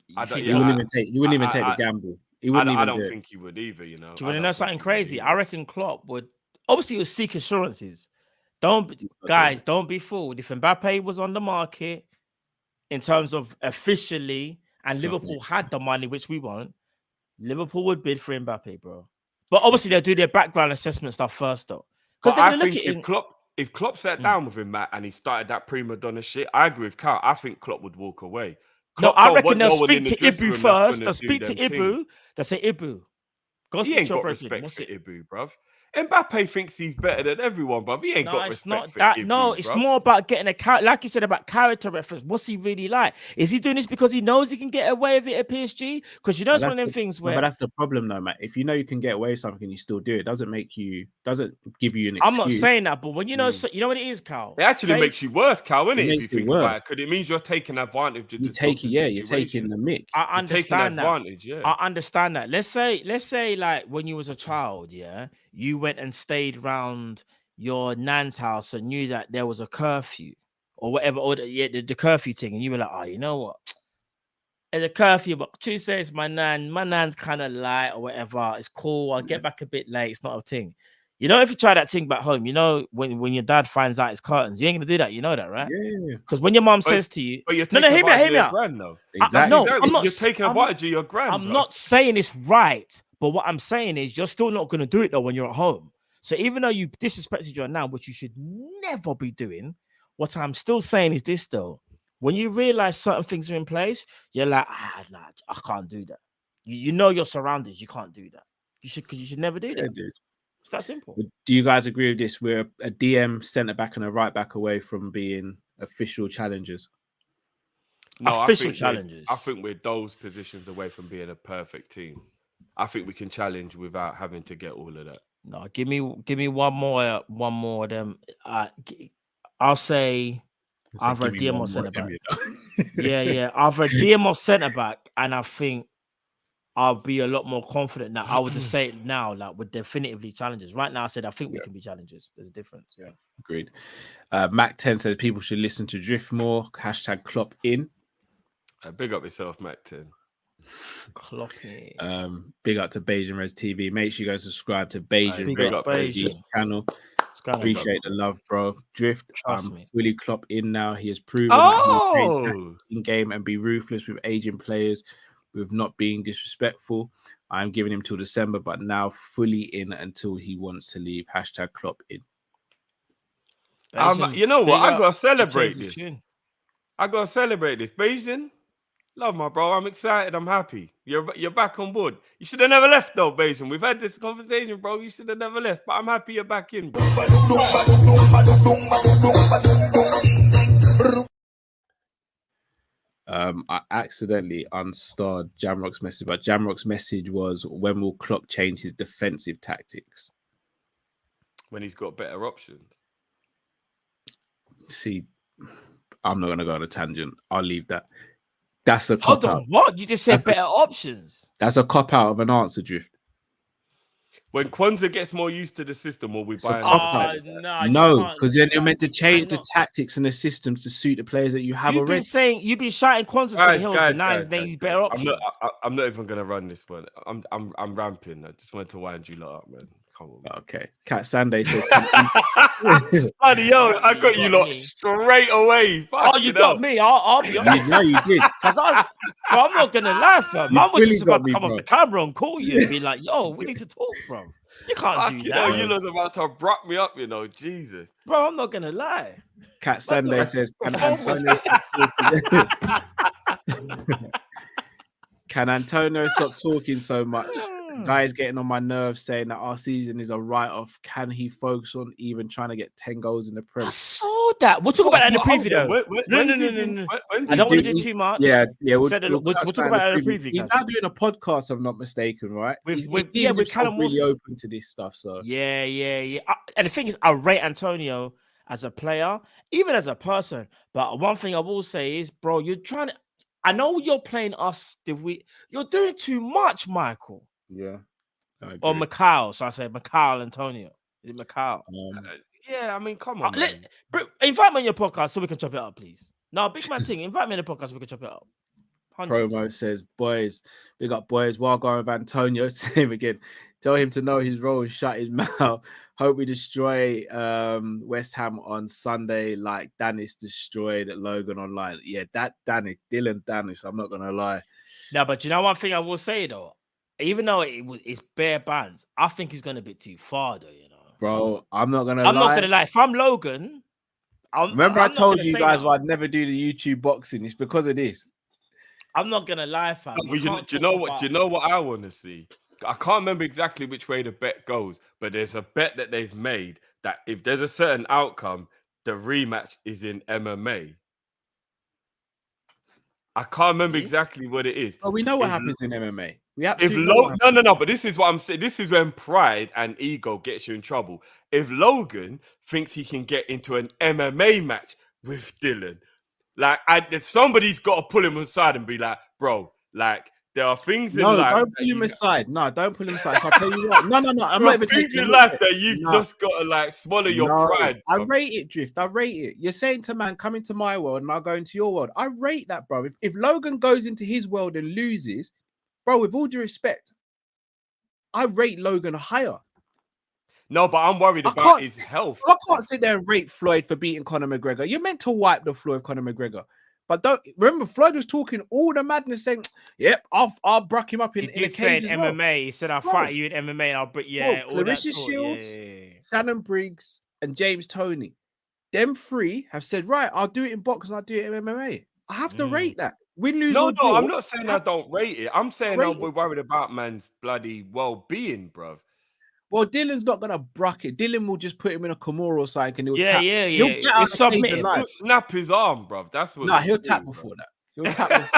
He wouldn't even take the gamble. I don't think he would either. You know. Do you want to know something crazy? I reckon Klopp would. Obviously, he would seek assurances. Don't be fooled. If Mbappe was on the market in terms of officially. And Liverpool had the money, which we won't. Liverpool would bid for Mbappe, bro. But obviously, they'll do their background assessment stuff first, though. Because I think if Klopp sat down with him, Matt, and he started that prima donna shit, I agree with Cal. I think Klopp would walk away. No, Klopp I don't reckon want they'll no one speak in the to dressing Ibu room that's first. gonna They'll do speak to them Ibu. things. They'll say, Ibu, go He speak ain't to your got president. respect What's for it? Ibu, bruv. Mbappe thinks he's better than everyone, bruv. He ain't No, got it's respect not for that. Ibu, No, it's bruv. more about getting a character, like you said about character reference. What's he really like? Is he doing this because he knows he can get away with it at PSG? Because you know it's one of them things But where that's the problem, though, Matt. If you know you can get away with something and you still do it, doesn't give you an excuse. I'm not saying that, but when you know, you know what it is, Cal. It actually makes you worse, Cal, innit? If makes you it think worse. about it, because it means you're taking advantage of You're the taking situation. the mick. I You're taking understand that. advantage, yeah. I understand that. Let's say, like when you was a child, yeah, you went and stayed round your nan's house and knew that there was a curfew or whatever, or the curfew thing, and you were like, oh, you know what? There's a curfew, but Tuesday is my nan's kind of light or whatever. It's cool. I'll get back a bit late. It's not a thing. You know, if you try that thing back home, you know, when your dad finds out his curtains, you ain't gonna do that. You know that, right? Yeah. Because when your mom says to you, But you're no, taking hear me out, hear advantage me of out. your grand, though. Exactly. No, I'm not. You're taking advantage of your grand. I'm bro. not saying it's right, but what I'm saying is you're still not going to do it though when you're at home. So even though you disrespected your nan, which you should never be doing, what I'm still saying is this though: when you realize certain things are in place, you're like, nah, I can't do that. You know your surroundings, you can't do that. You should never do that. Yeah, dude. It's that simple. Do you guys agree with this? We're a DM centre back and a right back away from being official challengers. No, Official challenges. I think we're those positions away from being a perfect team. I think we can challenge without having to get all of that. No, give me one more of them. I'll say either a DM or centre back. Yeah. Either a DM or centre back, and I think I'll be a lot more confident now. I would just say it now, like we're definitively challengers. Right now, I said I think we can be challengers. There's a difference. Yeah, agreed. Mac 10 said people should listen to Drift more. # Klopp in. Big up yourself, Mac 10. Klopp in. Big up to Beijing Res TV. Make sure you guys subscribe to Beijing Big Res up TV channel. Appreciate the love, bro. Drift, fully Klopp in now. He has proven that he can in game and be ruthless with aging players, with not being disrespectful. I'm giving him till December, but now fully in until he wants to leave. # Klopp in. You know what? I gotta celebrate this. I gotta celebrate this. Beijing, love my bro. I'm excited. I'm happy. You're back on board. You should have never left though, Beijing. We've had this conversation, bro. You should have never left. But I'm happy you're back in, bro. I accidentally unstarred Jamrock's message, but Jamrock's message was, when will Klopp change his defensive tactics? When he's got better options. See, I'm not going to go on a tangent. I'll leave that. That's a cop out. What? You just said better options. That's a cop out of an answer, Drift. When Quanzah gets more used to the system, will we buy no, because then you're meant to change the tactics and the systems to suit the players that you have already. You've been shouting Quanzah to the hills, but now his name's better options. I'm not even gonna run this one. I'm ramping. I just wanted to wind you lot up, man. Come on. Okay. Cat Sunday says, Buddy, yo, I got you lot straight away. You got me. I'll be honest. No, you did. Because I'm not gonna lie, fam. I was just about to come off the camera and call you and be like, yo, we need to talk, bro. You can't do that. You lot about to abrupt me up, you know, Jesus. Bro, I'm not gonna lie. Cat Sunday says, can Antonio stop talking? Can Antonio stop talking so much? Guys getting on my nerves saying that our season is a write-off. Can he focus on even trying to get 10 goals in the Prem? I saw that. We'll talk about that in the preview, though. No. I don't want to do too much. Yeah. We'll talk about it in the preview. He's now doing a podcast, if I'm not mistaken, right? We're kind of really open to this stuff. So yeah. And the thing is, I rate Antonio as a player, even as a person. But one thing I will say is, bro, you're trying to. I know you're playing us. You're doing too much, Michael. Yeah. Or Macau. So I say Macau Antonio. Is it Macau? Yeah, I mean, come on. Invite me on your podcast so we can chop it up, please. No, big man thing. Invite me on the podcast so we can chop it up. 100. Promo says, boys, big up boys. While going with Antonio, same again. Tell him to know his role and shut his mouth. Hope we destroy West Ham on Sunday like Danis destroyed Logan online. Yeah, that Dylan Danis, I'm not going to lie. No, but you know one thing I will say, though? Even though it's bare bands, I think he's going a bit too far, though, you know. Bro, I'm not gonna I'm lie. not gonna lie. If I'm Logan, Remember, I I'm not told gonna you say guys that. I'd never do the YouTube boxing. It's because of this. I'm not gonna lie, fam. Do you know what I want to see? I can't remember exactly which way the bet goes, but there's a bet that they've made that if there's a certain outcome, the rematch is in MMA. I can't remember exactly what it is. Oh, we know what happens in MMA. We If absolutely know what happens. no, but this is what I'm saying. This is when pride and ego gets you in trouble. If Logan thinks he can get into an MMA match with Dylan, like, if somebody's got to pull him aside and be like, bro, like, there are things in life. Don't pull him aside. No, don't pull him aside. So I'll tell you what. No. I'm not even things in life that you've just got to like swallow your pride. I rate it, Drift. I rate it. You're saying to man, come into my world and I'll go into your world. I rate that, bro. If Logan goes into his world and loses, bro, with all due respect, I rate Logan higher. No, but I'm worried about his health. I can't sit there and rate Floyd for beating Conor McGregor. You're meant to wipe the floor of Conor McGregor. But don't remember, Floyd was talking all the madness, saying, "Yep, I'll bruck him up in a cage as well." MMA. He said, "I'll fight you in MMA." And I'll break. Yeah, all that Clarissa talk. Shields, Yeah. Shannon Briggs, and James Toney. Them three have said, "Right, I'll do it in boxing. I'll do it in MMA." I have to rate that. Win, lose, or draw. I'm not saying I don't rate it. I'm saying we're worried about man's bloody well-being, bruv. Well, Dylan's not gonna bruck it. Dylan will just put him in a Kimura or something, and he'll tap. Yeah. He'll get out of the cage alive. He'll snap his arm, bruv. That's what. Nah, he'll tap before that. He'll tap.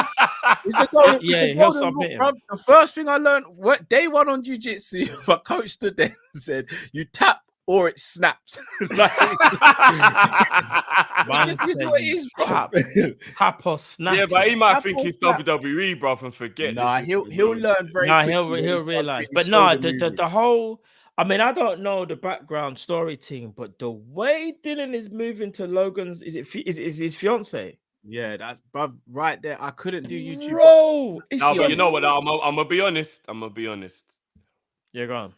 It's the golden, he'll submit him. Bro. The first thing I learned, day one on jiu-jitsu, my coach stood there and said, "You tap or it snaps." Like, this is what it is, bro. Tap or snap. Yeah, but he might think he's WWE, bro, and forget. Nah, he'll learn very. Nah, he'll realize. But no, the whole. I mean, I don't know the background story team, but the way Dylan is moving to Logan's, is his fiance? Yeah, that's right there. I couldn't do YouTube. Bro, no, but you know what? I'm gonna be honest. Yeah, go on.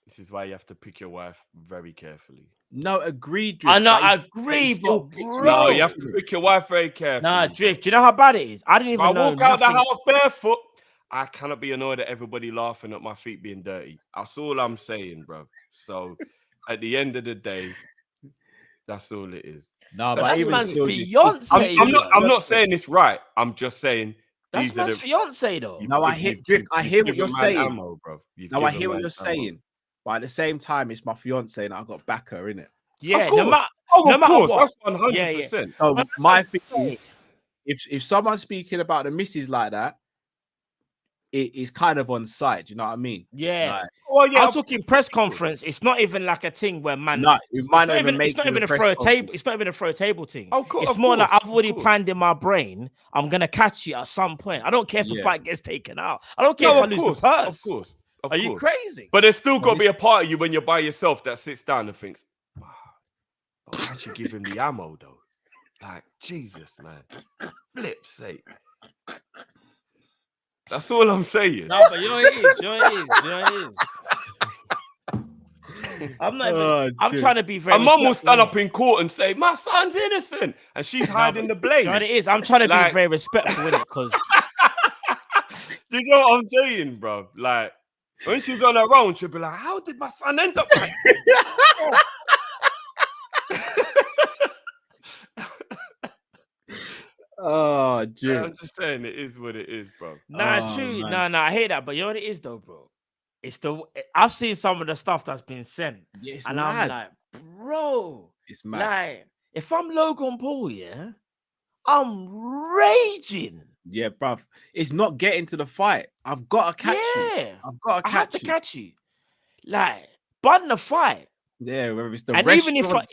This is why you have to pick your wife very carefully. No, agreed. Drift, I know, I agree, but bro, no, you have to pick your wife very carefully. Nah, Drift. Do you know how bad it is? I didn't even know. I walk out the house barefoot. I cannot be annoyed at everybody laughing at my feet being dirty. That's all I'm saying, bro. So at the end of the day, that's all it is. No, but that's man's fiance. I'm not saying it's right. I'm just saying that's man's fiance, though. No, I hear Drift. I hear what you're saying. Ammo, bro. No, I hear what you're saying. But at the same time, it's my fiance, and I got back her in it. Yeah, of course. No matter what. That's 100%. Yeah. So my thing is, if someone's speaking about the missus like that, it is kind of on side. You know what I mean? Yeah. I'm talking press conference. It's not even like a thing where man. No, it might not even it's not even a throw table. It's not even a throw table thing. It's more like I've already planned in my brain. I'm gonna catch you at some point. I don't care if the fight gets taken out. I don't care if I lose the purse. Of course. Are you crazy? But there's still got to be a part of you when you're by yourself that sits down and thinks, wow, but why should give him the ammo though? Like, Jesus, man. Flip's sake. That's all I'm saying. No, but you know what it is. I'm not even, I'm trying to be very. A mum will stand up in court and say, my son's innocent. And she's hiding the blame. You know what it is? I'm trying to be very respectful with it because. Do you know what I'm saying, bro? Like, when she's on her own, she'll be like, how did my son end up like this? Oh, dude. I'm just saying it is what it is, bro. Nah, it's true. Man. Nah, I hate that. But you know what it is, though, bro? I've seen some of the stuff that's been sent. Yeah, and mad. I'm like, bro. It's mad. Like, if I'm Logan Paul, yeah, I'm raging. Yeah, bruv. It's not getting to the fight. I've got to catch you. I have to catch you. Like, bun the fight. Yeah, whether it's the and even if what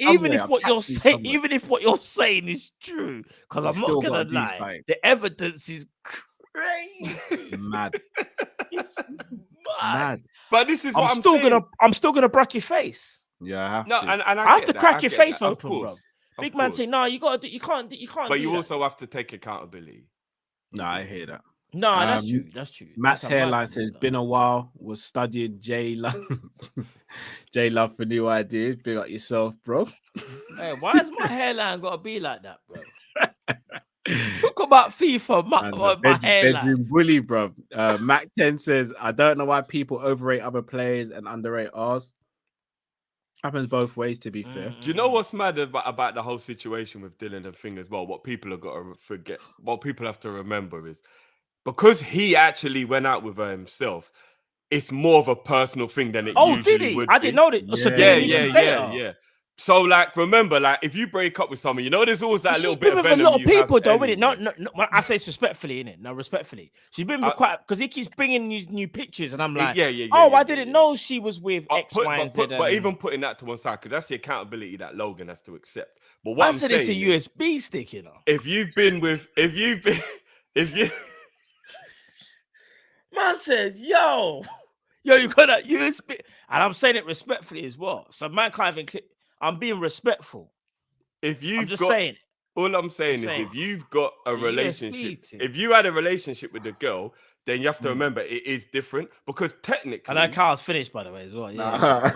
you're saying is true, because I'm not gonna lie, the evidence is crazy. Mad. It's mad. But this is I'm still gonna brack your face. Yeah, I have to. And I have to crack your face open, bro. Big man saying, no, you can't. But you also have to take accountability. No, I hear that. No, that's true. That's true. Matt's hairline says, been a while, was studying J Love. J Love for new ideas. Big up yourself, bro. Hey, why has my hairline got to be like that, bro? Talk about FIFA, my hairline. Bedroom bully, bro. Mac 10 says, I don't know why people overrate other players and underrate ours. Happens both ways, to be fair. Do you know what's mad about the whole situation with Dylan and thing as well? What people have got to forget, what people have to remember is because he actually went out with her himself, it's more of a personal thing than it usually did he? would I be. didn't know that. So Yeah. So, like, remember, like, if you break up with someone, you know, there's always that little bit of venom. She's been with a lot of people, though, anyway. isn't it? No, I say it's respectfully, innit? No, respectfully. She's been with quite because he keeps bringing these new pictures, and I'm like, I didn't know she was with X, Y, and Z. But even putting that to one side, because that's the accountability that Logan has to accept. But what I'm saying, it's a USB stick, you know. If you man says, yo, you got that USB, and I'm saying it respectfully as well. So man can't even click. I'm being respectful. I'm just saying. All I'm saying is, if you've got a relationship, if you had a relationship with the girl, then you have to remember it is different because technically. And that car's finished, by the way, as well. Yeah.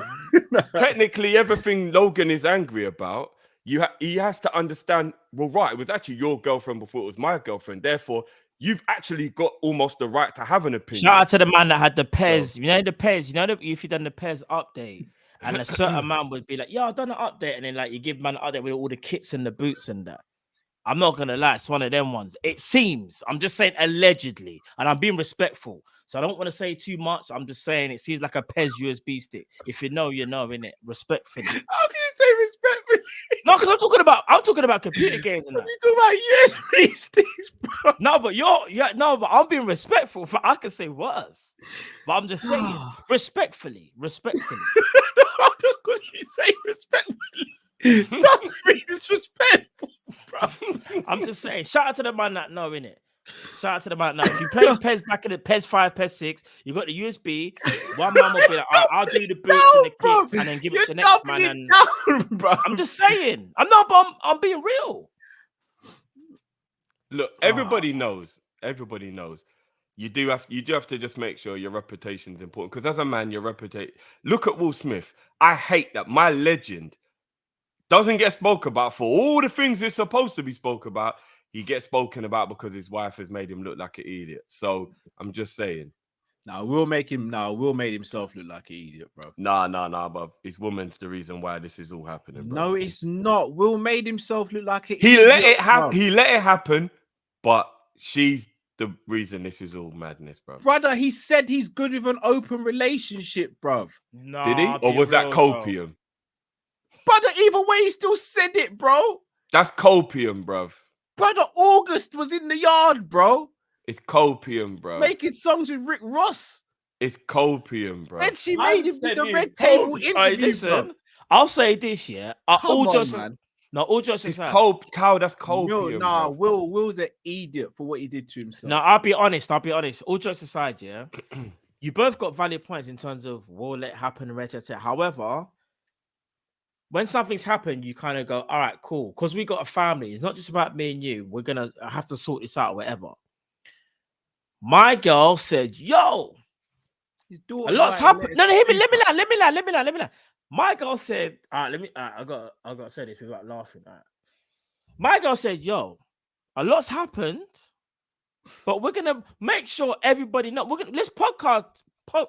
Technically, everything Logan is angry about, he has to understand. Well, right, it was actually your girlfriend before it was my girlfriend. Therefore, you've actually got almost the right to have an opinion. Shout out to the man that had the Pez. You know the Pez. You know if you done the Pez update. And a certain man would be like, "Yo, I've done an update," and then like you give man an update with all the kits and the boots and that. I'm not gonna lie, it's one of them ones. It seems. I'm just saying allegedly, and I'm being respectful, so I don't want to say too much. I'm just saying it seems like a Pez USB stick. If you know, you know, innit? Respectfully. How can you say respectfully? No, because I'm talking about computer games and that. You talking about USB sticks, bro? No, but I'm being respectful. I can say worse, but I'm just saying respectfully. Just because you say respectfully doesn't mean it's respectful, bro. I'm just saying. Shout out to the man that know, innit? Shout out to the man now. If you play PES back in the PES 5, PES 6, you got the USB. One man will be like, I'll do the boots and the kicks and then give it to the next man. And bro. I'm just saying. I'm being real. Look, everybody knows. Everybody knows. You do have to just make sure your reputation is important. Because as a man, your reputation. Look at Will Smith. I hate that my legend doesn't get spoke about for all the things it's supposed to be spoke about. He gets spoken about because his wife has made him look like an idiot. So I'm just saying. Will made himself look like an idiot, bro. Nah, but his woman's the reason why this is all happening, bro. No, it's not. Will made himself look like an idiot. He let it happen, but she's the reason this is all madness, bro. Brother, he said he's good with an open relationship, bro. No, did he? Or was that copium? Brother, either way, he still said it, bro. That's copium, bro. Brother, August was in the yard, bro. It's copium, bro. Making songs with Rick Ross. It's copium, bro. And she made him do the red table interview, bro. I'll say this, yeah. All jokes aside. It's cow. That's copium. Nah, Will's an idiot for what he did to himself. No, I'll be honest. All jokes aside, yeah. You both got valid points in terms of will let happen, However, when something's happened, you kind of go, all right, cool. Because we got a family. It's not just about me and you. We're going to have to sort this out, whatever. My girl said, yo, a lot's happened. No, let me lie. My girl said, all right, I got to say this without laughing. All right. My girl said, yo, a lot's happened, but we're going to make sure everybody know. Let's podcast.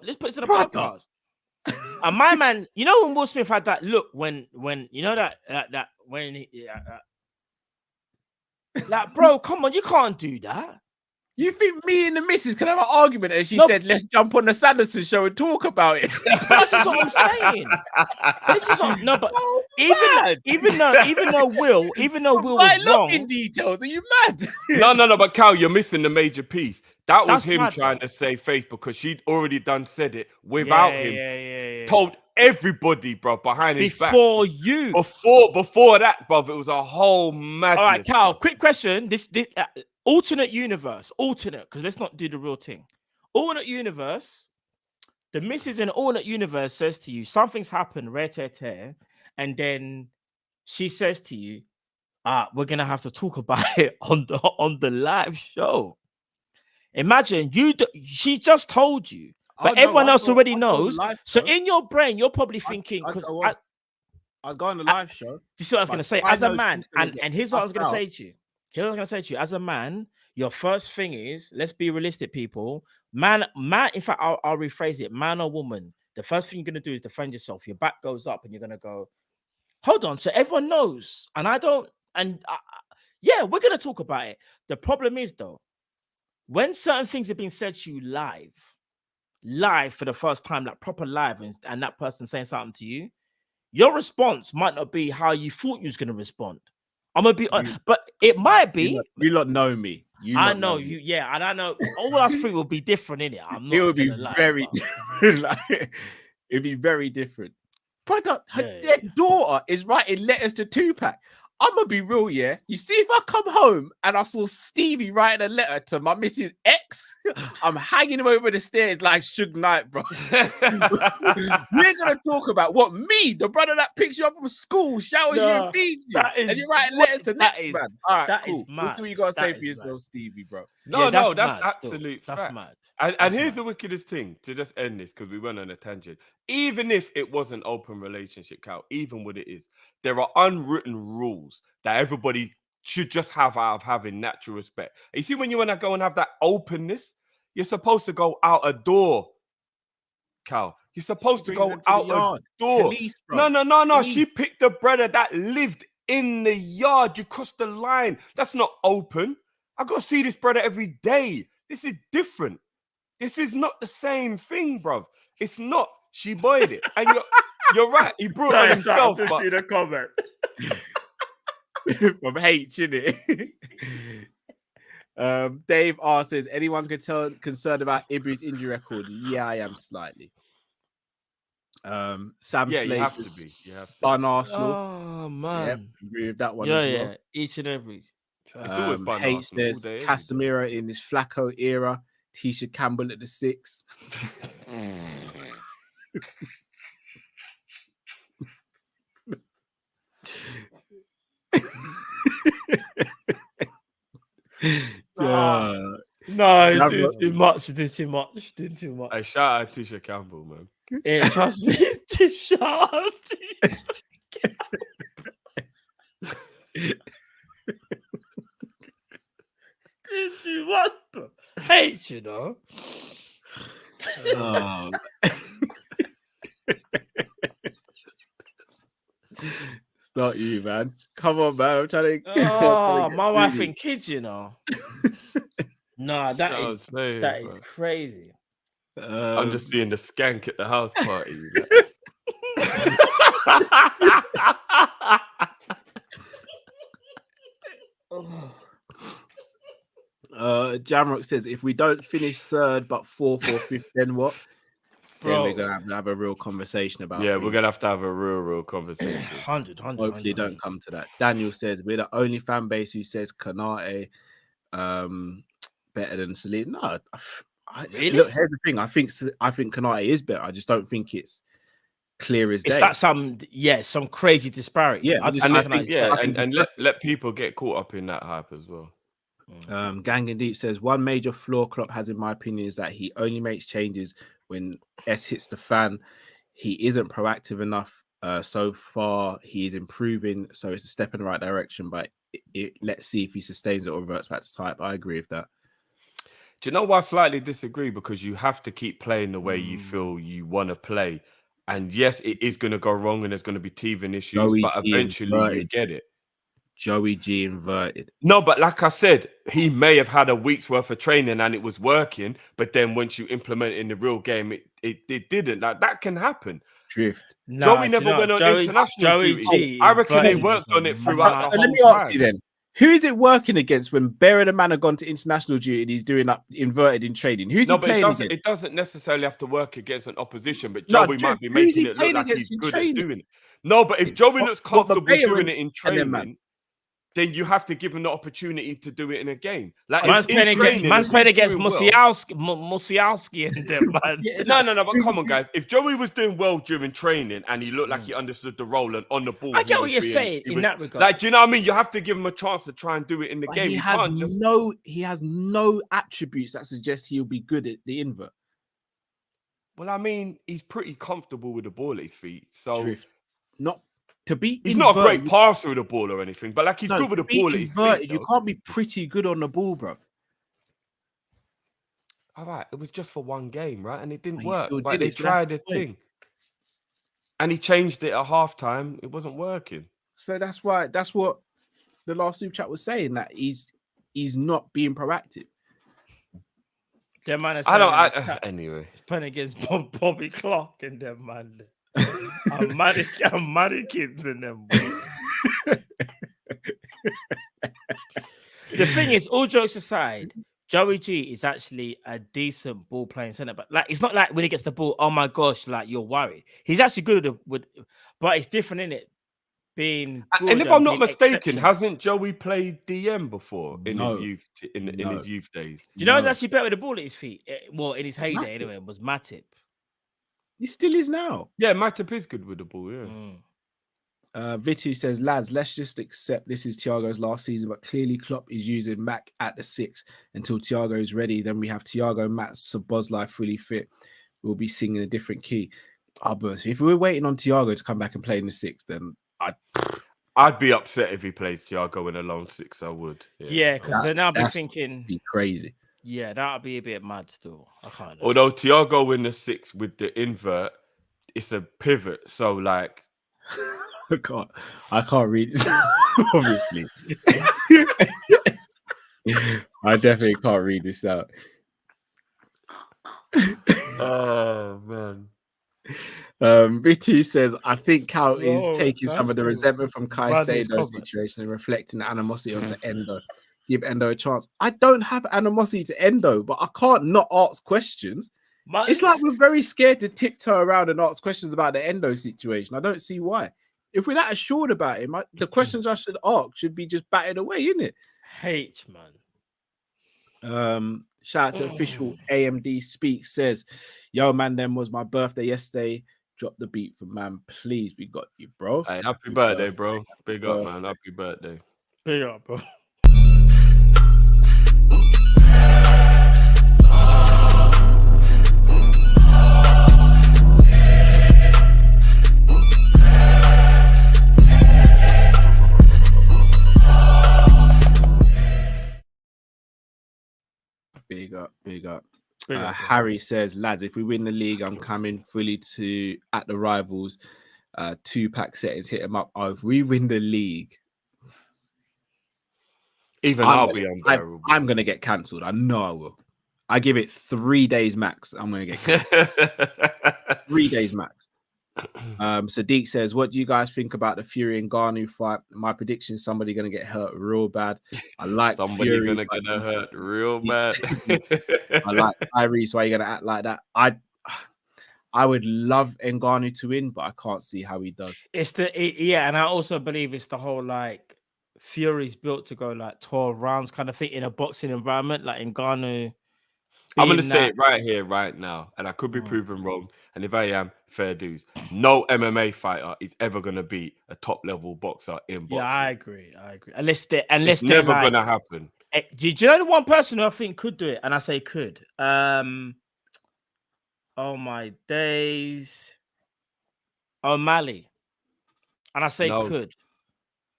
Let's put it to the podcast. And my man, you know when Will Smith had that look when you know that when he like, bro, come on, you can't do that. You think me and the missus can have an argument? And she said, let's jump on the Sanderson show and talk about it. This is what I'm saying. Even though Will was wrong in details. Are you mad? No, but Cal, you're missing the major piece. That was him trying to save face because she'd already said it without him. Told everybody, bro, behind his back. Before you. Before that, bro, it was a whole madness. All right, Cal, quick question. This alternate universe, because let's not do the real thing. Alternate universe, the missus in alternate universe says to you, something's happened, and then she says to you, we're gonna have to talk about it on the live show. Imagine she just told you, but everyone else already knows. So in your brain, you're probably thinking, because I'll go on the live show. This is what I was gonna say. As a man, and here's what I was gonna say to you. As a man, your first thing is, let's be realistic, people. Man. In fact, I'll rephrase it. Man or woman, the first thing you're going to do is defend yourself. Your back goes up and you're going to go, hold on. So everyone knows. And I don't, and yeah, we're going to talk about it. The problem is though, when certain things have been said to you live for the first time, like proper live, and that person saying something to you, your response might not be how you thought you was going to respond. I'm gonna be honest, but it might be. You lot know me. I know you, yeah, and I know all us three will be different in it. I'm not. It would be lie, very, it'd be very different. But their daughter is writing letters to Tupac. I'm gonna be real, yeah. You see, if I come home and I saw Stevie writing a letter to my Mrs. X, I'm hanging him over the stairs like Suge Knight, bro. We're gonna talk about what me, the brother that picks you up from school, showers you and feeds you, and you write letters to that man. All right, that cool. We'll see what you gotta say for yourself, Stevie, bro. No, that's that's mad absolute still. fact. That's mad. And here's the wickedest thing, to just end this, because we went on a tangent. Even if it was an open relationship, Cal, even what it is, there are unwritten rules that everybody should just have out of having natural respect. And you see, when you want to go and have that openness, you're supposed to go out a door, Cal. You're supposed to go out a door. Police, no. Police. She picked the brother that lived in the yard. You crossed the line. That's not open. I got to see this brother every day. This is different. This is not the same thing, bro. It's not. She boyed it. And you're right. He brought it on himself. To see the comment. From H, innit? Dave R says, anyone concerned about Ibry's injury record? Yeah, I am slightly. Sam Slater, you have to be. You have to. Bun Arsenal. Oh man, yep, agree with that one. Yeah, as well. yeah. Each and every. It's always bun H Arsenal says all day, Casemiro in his Flacco era. Tisha Campbell at the 6. No, he's doing too much. Doing too much. Doing too much. I shout out Tisha Campbell, man. Yeah, trust me. To shout out Tisha Campbell. Doing too much, bro. Hate you know. Oh. It's not you, man. Come on, man. I'm trying to. Oh, my wife and kids, you know. Nah, that is crazy. I'm just seeing the skank at the house party. Jamrock says, if we don't finish third but fourth or fifth, then what? Then we're gonna have a real conversation about. Yeah, we're gonna have to have a real conversation. 100. Hopefully, it don't come to that. Daniel says we're the only fan base who says Kanate better than Salim. No, really? Look, here's the thing. I think Kanate is better. I just don't think it's clear as day. It's like some crazy disparity. Yeah, and let people get caught up in that hype as well. Gang and Deep says one major flaw Klopp has, in my opinion, is that he only makes changes when S hits the fan. He isn't proactive enough. So far, he is improving, so it's a step in the right direction. But let's see if he sustains it or reverts back to type. I agree with that. Do you know why I slightly disagree? Because you have to keep playing the way you feel you want to play. And yes, it is going to go wrong and there's going to be teething issues, but eventually you get it. Joey G inverted. No, but like I said, he may have had a week's worth of training and it was working, but then once you implement it in the real game, it didn't. Like, that can happen. Drift. Joey never went on international duty. I reckon they worked on it throughout the whole let me ask you then. Who is it working against when Bear the man had gone to international duty and he's doing up inverted in trading? Who's he playing against? It doesn't necessarily have to work against an opposition, but Joey might be making it look like he's good at doing it. No, but if Joey looks comfortable doing it in training, then you have to give him the opportunity to do it in a game. Like man's playing against Musialski and them, man. No, but come on, guys. If Joey was doing well during training and he looked like he understood the role and on the ball, I get what you're saying in that regard. Like, do you know what I mean? You have to give him a chance to try and do it in the game. He has no attributes that suggest he'll be good at the invert. Well, I mean, he's pretty comfortable with the ball at his feet, so he's not a great passer with the ball or anything, but like he's good with the ball at his feet. You can't be pretty good on the ball, bro. All right, it was just for one game, right? And it didn't He work. still Like did they it. So that's tried the a point. thing. And he changed it at halftime. It wasn't working. So that's what the last super chat was saying, that he's not being proactive. Them man are I don't. saying in the chat, Anyway, he's playing against Bobby Clark and them man. I'm mannequins in them. The thing is, all jokes aside, Joey G is actually a decent ball playing centre back. Like, it's not like when he gets the ball, oh my gosh, like you're worried. He's actually good with, but it's different in it. Being good and if I'm not being mistaken, exceptional. hasn't Joey played DM before in No. his youth in his youth days? Do you know who's No. actually better with the ball at his feet? Well, in his heyday Matip. anyway, was Matip. He still is now. Yeah, Matip is good with the ball. Yeah. Vitu says, lads, let's just accept this is Thiago's last season, but clearly Klopp is using Mac at the 6 until Thiago is ready. Then we have Thiago, Matt, Szoboszlai fully fit. We'll be singing a different key. If we're waiting on Thiago to come back and play in the 6, then I'd be upset if he plays Thiago in a lone 6. I would. Yeah, because then I'll be that's thinking, be crazy. yeah, that'll be a bit mad still. I can't know. Although Thiago in the 6 with the invert, it's a pivot. So like, I can't read this. Obviously, I definitely can't read this out. oh man. Vitu says, I think Cal is taking some of the that's resentment from Bradley's Caicedo's comment. situation and reflecting the animosity onto Endo. Give Endo a chance. I don't have animosity to Endo, but I can't not ask questions. It's like we're very scared to tiptoe around and ask questions about the Endo situation. I don't see why. If we're that assured about him, the questions I should ask should be just batted away, isn't it? H, man. Shout out to official AMD Speaks, says, yo, man, them was my birthday yesterday. Drop the beat for man, please. We got you, bro. Hey, happy birthday, bro. Big up, man. Happy birthday. Big up, bro. Big up, big up. Big up, bro. Harry says, lads, if we win the league, I'm coming fully to at the rivals. 2-pack settings, hit them up. Oh, if we win the league, Even I'll be unbearable. I'm gonna get cancelled. I know I will. I give it 3 days max. I'm gonna get cancelled. 3 days max. Sadiq says, what do you guys think about the Fury and Garnu fight? My prediction is somebody gonna get hurt real bad. I like somebody Fury, gonna get hurt real bad. I like Tyrese. Why are you gonna act like that? I would love Ngannou to win, but I can't see how he does. Yeah, and I also believe it's the whole like Fury's built to go like 12 rounds kind of thing in a boxing environment, like Ngannou. I'm gonna say it right here, right now, and I could be proven wrong. And if I am, fair dues. No MMA fighter is ever gonna beat a top level boxer in boxing. Yeah, I agree. Unless it's never gonna happen. Do you know the one person who I think could do it? And I say could. Oh my days. O'Malley. And I say could.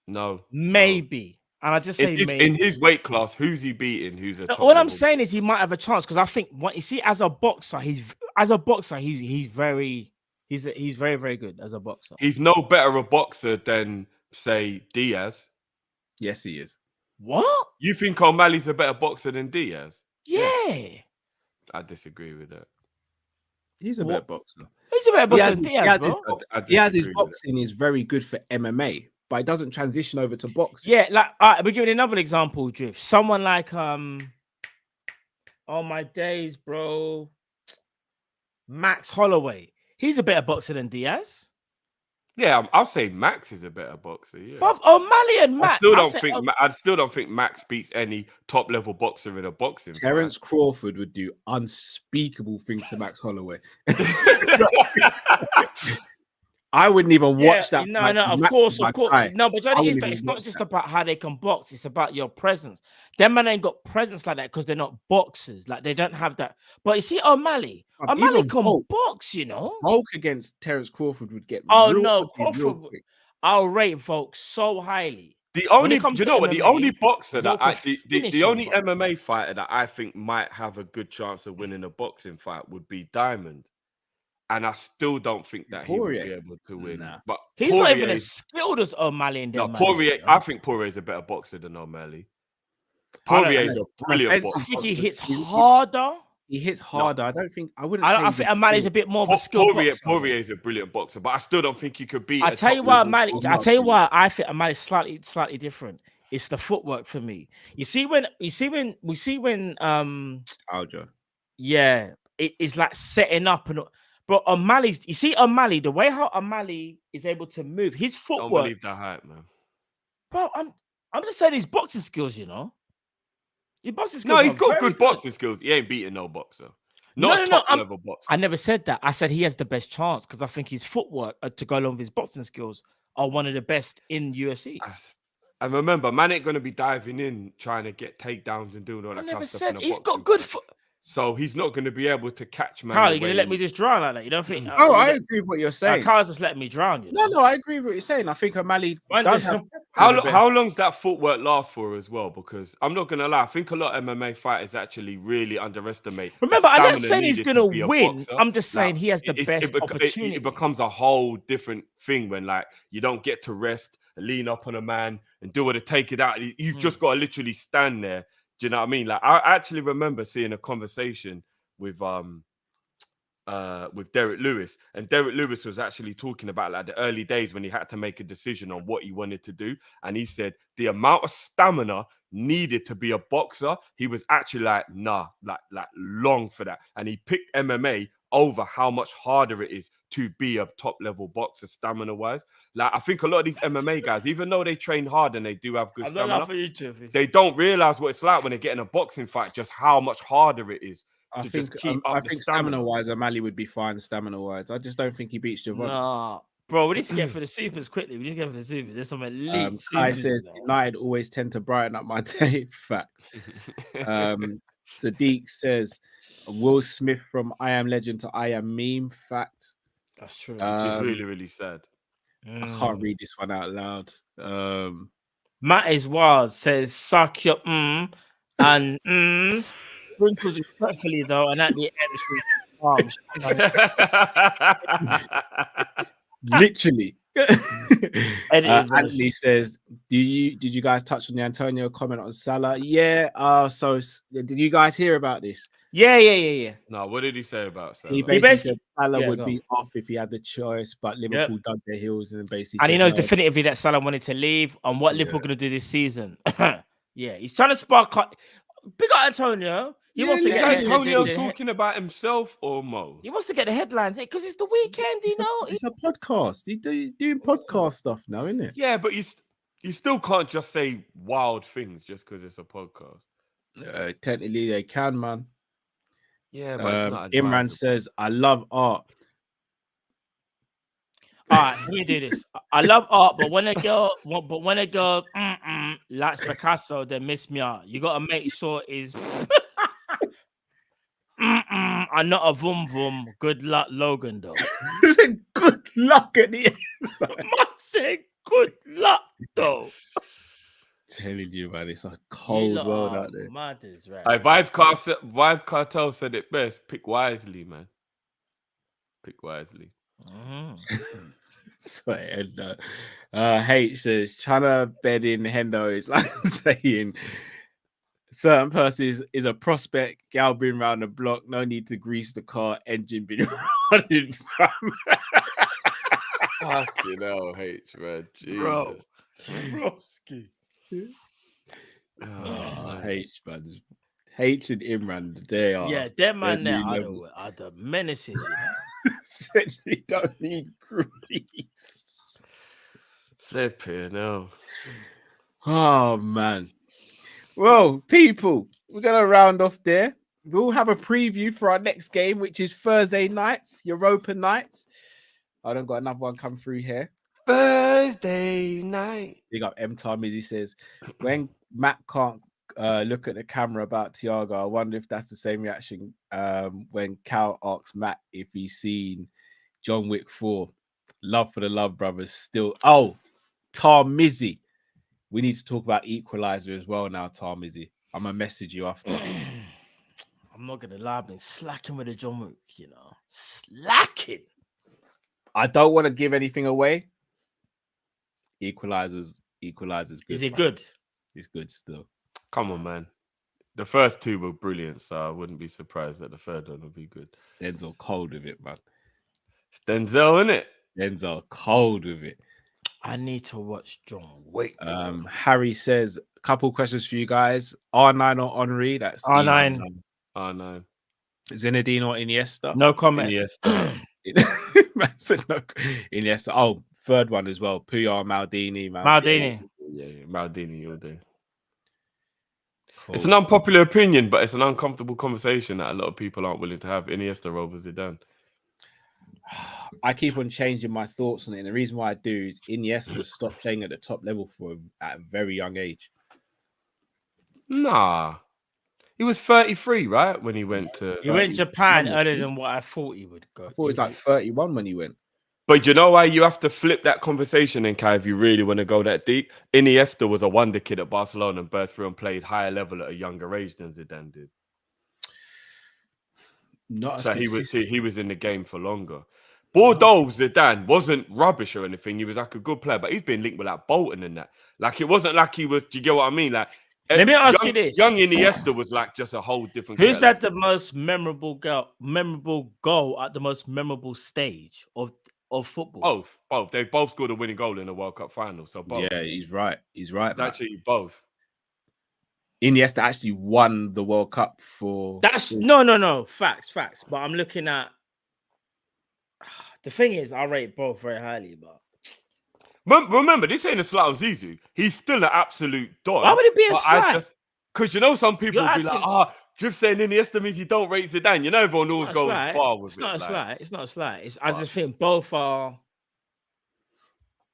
No. Maybe. And I just say maybe. In his weight class, who's he beating? Who's a top all I'm level? saying is he might have a chance because I think what you see as a boxer, he's very, very good as a boxer. He's no better a boxer than, say, Diaz. Yes, he is. What? You think O'Malley's a better boxer than Diaz? Yeah. I disagree with that. He's a better boxer. He's a better boxer than Diaz, bro. Diaz's boxing is very good for MMA, but it doesn't transition over to boxing. Yeah, like we're giving another example, Drift. Someone like oh my days, bro. Max Holloway. He's a better boxer than Diaz. Yeah, I'll say Max is a better boxer. Yeah. But O'Malley and Max. I still don't think Max beats any top level boxer in a boxing. Terence Crawford would do unspeakable things to Max Holloway. I wouldn't even watch that. No, of course. No, but it's not just about how they can box. It's about your presence. Them man ain't got presence like that because they're not boxers. Like they don't have that. But you see, O'Malley can box. You know, Volk against Terence Crawford would get. Crawford. I'll rate Volk so highly. The only, comes you to know what? The MMA, only boxer that Volkov the finishes, only bro. MMA fighter that I think might have a good chance of winning a boxing fight would be Diamond, and I still don't think that he would be Poirier? able to win. Nah. But He's not even as skilled as O'Malley and them. Poirier. I think Poirier is a better boxer than O'Malley. Poirier is a brilliant Offensive I boxer. think he hits harder. He hits harder. I wouldn't. I think O'Malley's a bit more of a skilled boxer. Poirier is a brilliant boxer, but I still don't think he could beat. I tell you why I think O'Malley's slightly different. It's the footwork for me. You see when Aljo. yeah, it is like setting up and bro, O'Malley's, you see O'Malley, the way how O'Malley is able to move, his footwork. Don't believe that hype, man. Bro, I'm just saying his boxing skills, you know. His boxing skills. No, he's got good boxing skills. He ain't beating no boxer. Not a top level boxer. I never said that. I said he has the best chance because I think his footwork to go along with his boxing skills are one of the best in UFC. And remember, man ain't going to be diving in trying to get takedowns and doing all that I kind never of stuff. said he's got good foot. So he's not going to be able to catch man. Carl, you're going to let me just drown like that? You don't think? I agree with what you're saying. Carl's just letting me drown. You know? No, I agree with what you're saying. I think O'Malley does have... How long's that footwork last for as well? Because I'm not going to lie, I think a lot of MMA fighters actually really underestimate. Remember, I'm not saying he's going to win. I'm just saying he has the best opportunity. It becomes a whole different thing when like you don't get to rest, lean up on a man and do it to take it out. You've just got to literally stand there. Do you know what I mean? Like I actually remember seeing a conversation with Derek Lewis, and Derek Lewis was actually talking about like the early days when he had to make a decision on what he wanted to do, and he said the amount of stamina needed to be a boxer, he was actually like long for that, and he picked MMA over how much harder it is to be a top level boxer stamina wise. Like I think a lot of these MMA guys, even though they train hard and they do have good stamina, they don't realize what it's like when they get in a boxing fight, just how much harder it is. I think stamina-wise, O'Malley would be fine stamina-wise. I just don't think he beats Javon. Nah, bro, we need to get for the supers quickly. We need to get for the supers. There's some elite Kai says, United always tend to brighten up my day. Facts. Sadiq says, Will Smith from I Am Legend to I Am Meme. Fact. That's true. Which is really, really sad. I can't read this one out loud. Matt is wild says, suck your and sprinkles respectfully though, and at the end, literally. Anthony says, did you guys touch on the Antonio comment on Salah? Yeah. So did you guys hear about this? Yeah. No, what did he say about Salah? He basically said Salah would be off if he had the choice, but Liverpool dug their heels and basically. And he knows definitively that Salah wanted to leave, and what Liverpool going to do this season. Yeah, he's trying to spark. Big up Antonio. He wants to get Antonio talking about himself or Mo. He wants to get the headlines because it's the weekend, you know. It's a podcast. He's doing podcast stuff now, isn't it? Yeah, but you still can't just say wild things just because it's a podcast. Technically, they can, man. Yeah, but it's not. Imran says, "I love art." All right, let me do this. I love art, but when a girl likes Picasso, then miss me out. You gotta make sure is I'm not a vroom vroom. Good luck, Logan. Though. Good luck at the end. I said good luck, though. Telling you, man, it's a cold world out there. Matters, right? Vibes Cartel said it best. Pick wisely, man. Pick wisely. Sorry, Endo. H says trying to bed in Endo is like saying certain person is a prospect. Gal been round the block. No need to grease the car. Engine been running from. Fucking hell, H, man. Jesus. Bro. Broski. H, man. H and Imran, they are. Yeah, them man there are the menaces. Said you don't need grease. Flipping no. Oh man. Well, people, we're gonna round off there. We'll have a preview for our next game, which is Thursday nights, Europa nights. I don't got another one come through here. Thursday night. Big up M Tom as he says, when Matt can't look at the camera about Thiago, I wonder if that's the same reaction when Cal asks Matt if he's seen John Wick 4. Love for the Love Brothers still. Oh, Tar Mizzy. We need to talk about equalizer as well now, Tom. Izzy, I'm gonna message you after. I'm not gonna lie, I've been slacking with the John Wick, you know, slacking. I don't want to give anything away. Equalizers good. Is it man. good? It's good still. Come on, man. The first two were brilliant, so I wouldn't be surprised that the third one would be good. Denzel cold with it, man. It's Denzel, isn't it? Denzel cold with it. I need to watch John Wick. Harry says, a couple questions for you guys. R9 or Henry? That's R9. R9. Zinedine or Iniesta? No comment. Iniesta. Man said no. Iniesta. Oh, third one as well. Puyol, Maldini. Yeah, Maldini, you'll do. Cool. It's an unpopular opinion, but it's an uncomfortable conversation that a lot of people aren't willing to have. Iniesta over Zidane. I keep on changing my thoughts on it, and the reason why I do is Iniesta stopped playing at the top level at a very young age. Nah. He was 33, right? When he went to... He went Japan earlier than what I thought he would go. I thought he was like 31 when he went. But you know why you have to flip that conversation in, Kai, if you really want to go that deep? Iniesta was a wonder kid at Barcelona and burst through and played higher level at a younger age than Zidane did. So he was in the game for longer. Bordeaux Zidane wasn't rubbish or anything. He was like a good player, but he's been linked with like Bolton and that. Like it wasn't like he was. Do you get what I mean? Like let me ask you this: young Iniesta was like just a whole different. Who's had the most memorable goal at the most memorable stage of football? Both. They both scored a winning goal in the World Cup final. So both. Yeah, he's right. He's right. It's actually both. Iniesta actually won the World Cup for. That's no. Facts. But I'm looking at. The thing is, I rate both very highly, but remember, this ain't a slight on Zizou. He's still an absolute dog. Why would it be a slight? Because you know, some people will be like, just saying Iniesta means you don't rate Zidane. You know, everyone always goes far with it. It's not a slight. I just think both are.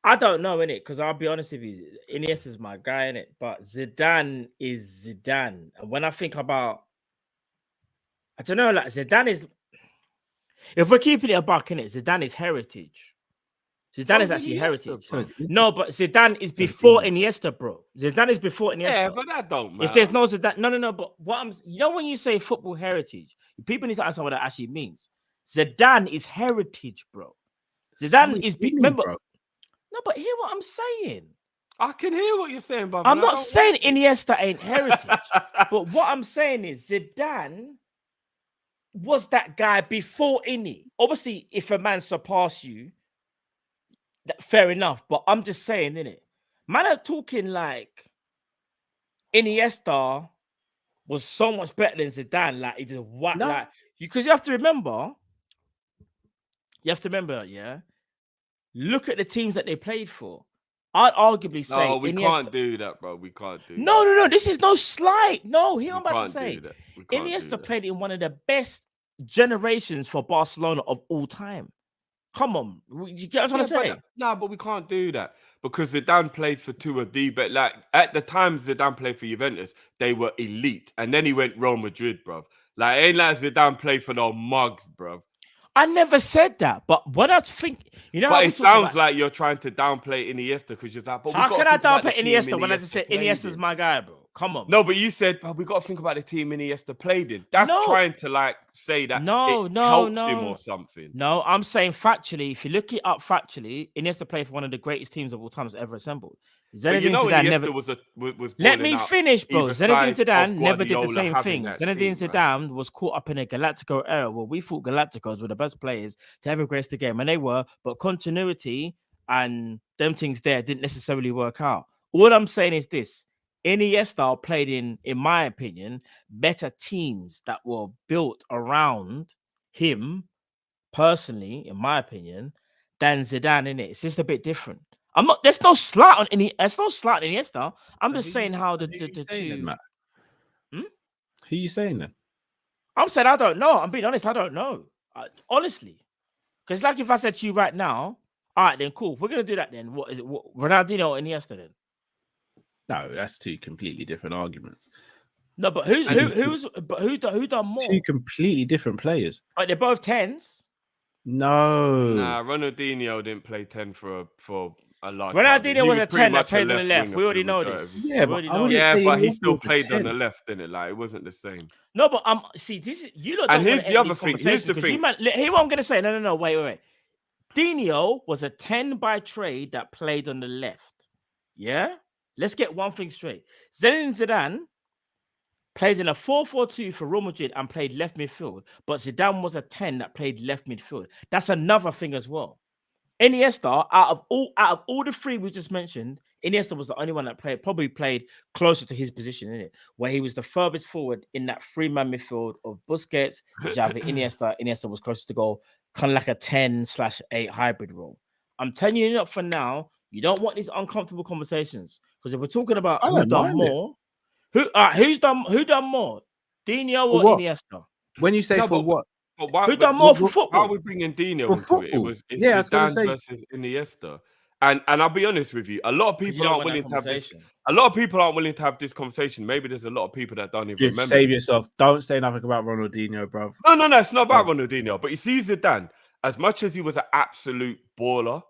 I don't know, innit? Because I'll be honest with you, Iniesta's my guy, innit? But Zidane is Zidane. And when I think about, I don't know, like Zidane is. If we're keeping it a buck, innit, Zidane is heritage. Zidane is actually heritage. No, but Zidane is before Iniesta, bro. Zidane is before Iniesta. Yeah, but that don't matter. If there's no Zidane, no. But when you say football heritage, people need to understand what that actually means. Zidane is heritage, bro. Zidane is remember. Bro. No, but hear what I'm saying. I can hear what you're saying, brother. I'm not saying Iniesta ain't heritage, but what I'm saying is Zidane was that guy before Ini. Obviously, if a man surpass you, fair enough. But I'm just saying, innit? Man are talking like Iniesta was so much better than Zidane. Like he did what? No. Like because you have to remember, yeah. Look at the teams that they played for. I'd arguably say no, we can't do that, bro. We can't do that. No. This is no slight. No, here I'm about to say. Iniesta played in one of the best generations for Barcelona of all time. Come on, you get what I'm trying to say? No, but we can't do that because Zidane played for two of the but like at the time Zidane played for Juventus, they were elite, and then he went Real Madrid, bro. Like ain't like Zidane played for no mugs, bro. I never said that, but what I think, you know, but it sounds like you're trying to downplay Iniesta because you're like, but how can I downplay Iniesta when I just said Iniesta's my guy, bro? Come on. No, but you said, but we got to think about the team Iniesta played in. That's trying to like say that helped him or something. No, I'm saying factually, if you look it up factually, Iniesta played for one of the greatest teams of all time that's ever assembled. Zinedine Zidane was let me finish, bro. Zinedine Zidane never did the same thing. Zinedine Zidane was caught up in a Galactico era where we thought Galacticos were the best players to ever grace the game, and they were, but continuity and them things there didn't necessarily work out. All I'm saying is this. Iniesta played in my opinion, better teams that were built around him, personally, in my opinion, than Zidane, in it. It's just a bit different. I'm not. There's no slight on any. There's no slight on Iniesta. I'm just saying how the two. Who are you saying then? I'm saying I don't know. I'm being honest. I don't know. Honestly, because like if I said to you right now, all right, then cool. If we're gonna do that, then what is it? What, Ronaldinho or Iniesta then? No, that's two completely different arguments. No, but who done more? Two completely different players. Like they're both 10s. No. Nah, Ronaldinho didn't play 10 for I like Ronaldinho was a pretty 10 that much a played on the left. winger We for already the know majority this. of- Yeah, We already but I know wouldn't this. say but he Iniesta still was a played on 10. the left, didn't it? Like it wasn't the same. No, but see, this is you lot And don't here's want to the end other these thing. Here's conversations the because thing. you man. Hear what I'm gonna say. No. Wait. Dino was a 10 by trade that played on the left. Yeah, let's get one thing straight. Zinedine Zidane played in a 4-4-2 for Real Madrid and played left midfield, but Zidane was a 10 that played left midfield. That's another thing as well. Iniesta, out of all the three we just mentioned, Iniesta was the only one that probably played closer to his position in it, where he was the furthest forward in that three-man midfield of Busquets, Xavi, Iniesta. Iniesta was closest to goal, kind of like a 10/8 hybrid role. I'm telling you up for now, you don't want these uncomfortable conversations because if we're talking about I who don't done mind more, who done more, Dino or what? Iniesta? When you say No, for but- what? But why? Who but done more for why football? are we bringing Dino For into it? football? It's Yeah, I was gonna Zidane say- versus Iniesta, and I'll be honest with you, a lot of Because you people don't aren't want that willing to have this. conversation. A lot of people aren't willing to have this conversation. Maybe there's a lot of people that don't even Jiff, remember. save yourself. Don't say nothing about Ronaldinho, bro. No, it's not about Ronaldinho. But you see, Zidane, as much as he was an absolute baller,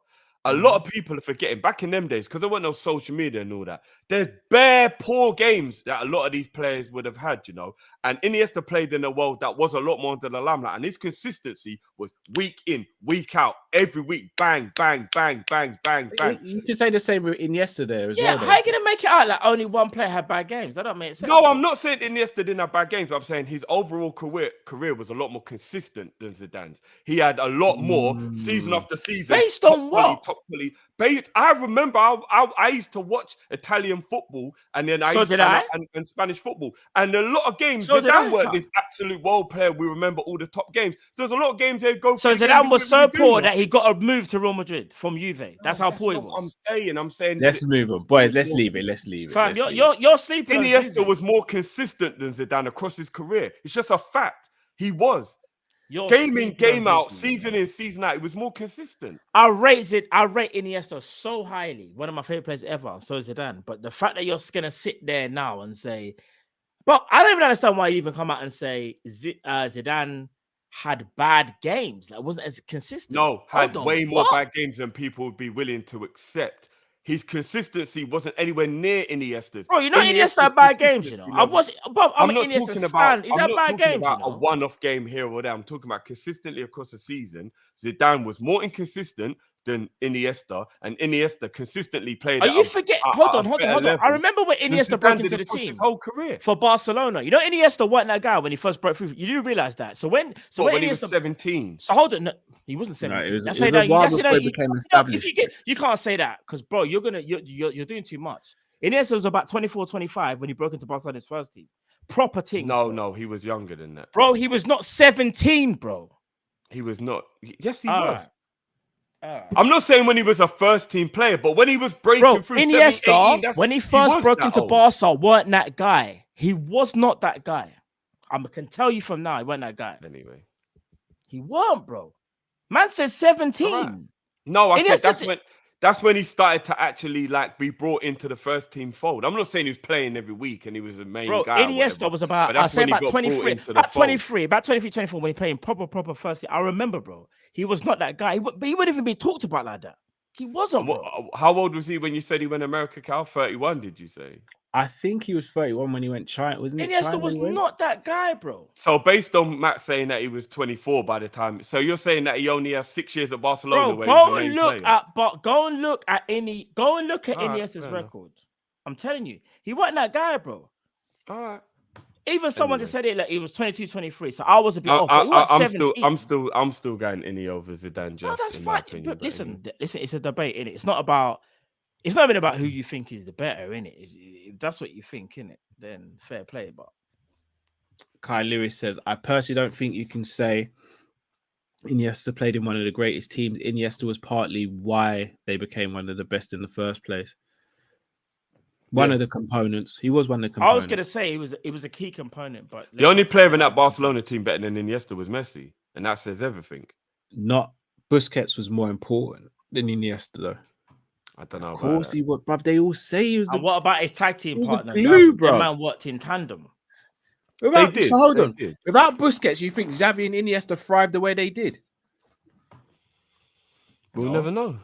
a lot of people are forgetting back in them days because there wasn't no social media and all that. There's bare poor games that a lot of these players would have had, you know. And Iniesta played in a world that was a lot more under the limelight, and his consistency was week in, week out, every week, bang, bang, bang, bang, bang, bang. You can say the same with Iniesta there as Yeah, well. how you gonna make it out like only one player had bad games? That don't make sense. No, I'm not saying Iniesta didn't have bad games, but I'm saying his overall career was a lot more consistent than Zidane's. He had a lot more season after season. Based on what? Top quality. I remember I used to watch Italian football and then and Spanish football. And a lot of games, So did I, Zidane weren't fam. this absolute world player. We remember all the top games. There's a lot of games they go So through. Zidane was so poor that he got a move to Real Madrid from Juve. That's how poor he what was. I'm saying. Let's move on, boys. Let's leave it. Fam, you're sleeping on Iniesta Zidane. was more consistent than Zidane across his career. It's just a fact. He was. You're Game in, sleeping game on out, Zidane. season in, season out. It was more consistent. I rate Iniesta so highly. One of my favorite players ever. So is Zidane. But the fact that you're gonna sit there now and say, but I don't even understand why you even come out and say Zidane had bad games. That wasn't as consistent. No, had Hold on, way more what? bad games than people would be willing to accept. His consistency wasn't anywhere near Iniesta's. Bro, you know Iniesta had bad games, you know. I'm not an Iniesta talking stan. about. He's I'm had not bad talking games, about you know. a one-off game here or there. I'm talking about consistently across the season. Zidane was more inconsistent than Iniesta, and Iniesta consistently played. Are you forgetting? Hold on. I remember when Iniesta broke into the team his whole career for Barcelona. You know, Iniesta wasn't that guy when he first broke through. You do realize that. So when he was 17. So hold on, no, he wasn't 17. it was That's a how while before he became established. you can't say that because bro, you're doing too much. Iniesta was about 24, 25 when he broke into Barcelona's first team. Proper things. No, he was younger than that. Bro, he was not 17, bro. He was not. Yes, he All was. right. I'm not saying when he was a first team player, but when he was breaking through, Iniesta, 18, when he first was broke that into old. Barca, weren't that guy. He was not that guy. I can tell you from now, he wasn't that guy. Anyway, He weren't, bro. Man said 17. Right. No, I Iniesta said that's when he started to actually like be brought into the first team fold. I'm not saying he was playing every week and he was the main Bro, guy. Iniesta was about, I say about 23, about 23, 24 when he playing proper first team. I remember, bro. He was not that guy. But he wouldn't even be talked about like that. He wasn't, bro. How old was he when you said he went America, Cal? 31, did you say? I think he was 31 when he went China, wasn't it? Iniesta was not that guy, bro. So based on Matt saying that he was 24 by the time, so you're saying that he only has 6 years at Barcelona. Bro, where he's the main player. go and look at Iniesta's record. I'm telling you, he wasn't that guy, bro. All right. Even someone just said it like he was 22, 23. So I was a bit off. But he was 17. I'm still going Ini over Zidane. Just no, that's in fine. my opinion, But but listen, it's a debate, innit? It's not even about who you think is the better, innit? If that's what you think, innit? Then fair play. But Kai Lewis says, I personally don't think you can say Iniesta played in one of the greatest teams. Iniesta was partly why they became one of the best in the first place. One of the components. He was one of the components. I was gonna say it was a key component, but the only player in that Barcelona team better than Iniesta was Messi, and that says everything. Not Busquets was more important than Iniesta, though. I don't know. Of course he would, bruv. They all say he was the. And what about his tag team partner? Glue, bro. The man worked in tandem. Without, they did. So hold they on. did. Without Busquets, you think Xavi and Iniesta thrived the way they did? We'll never know.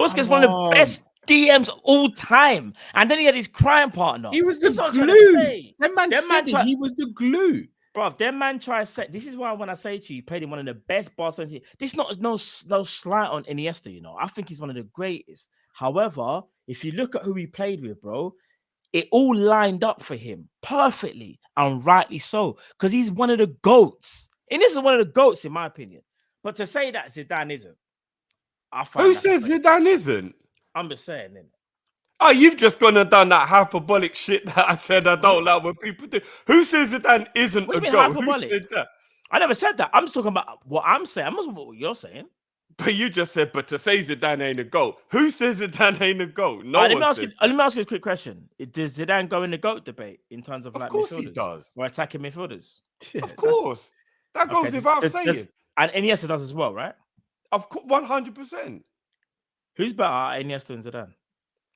Busquets one of the best DMs all time, and then he had his crime partner. He was the This is what I'm trying to glue. say. That man said it. He was the glue. Bro, that man try to say. This is why when I say to you, he played in one of the best Barcelona teams. This is not no slight on Iniesta, you know. I think he's one of the greatest. However, if you look at who he played with, bro, it all lined up for him perfectly and rightly so, because he's one of the goats. Iniesta is one of the goats, in my opinion. But to say that Zidane isn't, I find who says Zidane isn't? I'm just saying, innit? Oh, you've just gone and done that hyperbolic shit that I said I don't like when people do. Who says Zidane isn't a goat? Who said that? I never said that. I'm just talking about what I'm saying. I'm not talking about what you're saying. But you just said, but to say Zidane ain't a goat. Who says Zidane ain't a goat? No let one me ask said. you this quick question. Does Zidane go in the GOAT debate in terms of like course midfielders? He does. Or attacking midfielders? Yeah, of course. That goes without saying. And Iniesta does as well, right? Of course, 100%. Who's better, Iniesta and Zidane?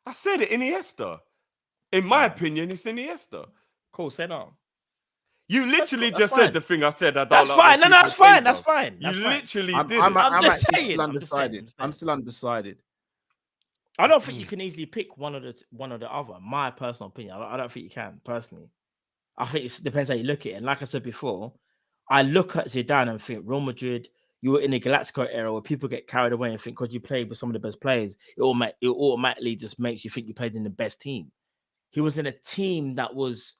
I said it, Iniesta. In my opinion, it's Iniesta. Cool, say no. You literally that's just fine. said the thing I said. I don't That's like fine. No, that's fine. That's though. fine. You literally did. I'm just actually saying. still undecided. I'm still undecided. I don't think you can easily pick one or the other. My personal opinion. I don't think you can personally. I think it depends how you look at it. And like I said before, I look at Zidane and think Real Madrid. You were in the Galactico era where people get carried away and think because you played with some of the best players, it automatically just makes you think you played in the best team. He was in a team that was,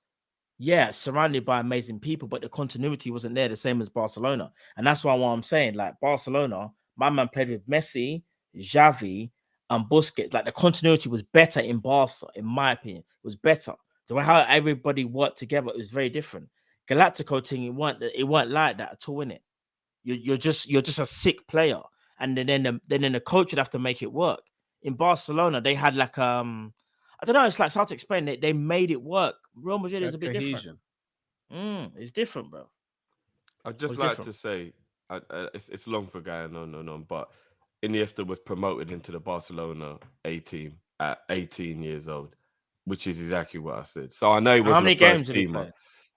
surrounded by amazing people, but the continuity wasn't there, the same as Barcelona. And that's why I'm saying, like Barcelona, my man played with Messi, Xavi, and Busquets. Like the continuity was better in Barca, in my opinion. It was better. The way how everybody worked together, it was very different. Galactico team, it weren't like that at all, innit? You're just a sick player, and then the coach would have to make it work. In Barcelona, they had like I don't know. It's like hard to explain. They made it work. Real Madrid is a bit different. It's different, bro. I'd just like to say, it's long for going on, but Iniesta was promoted into the Barcelona A team at 18 years old, which is exactly what I said. So I know he wasn't the first teamer.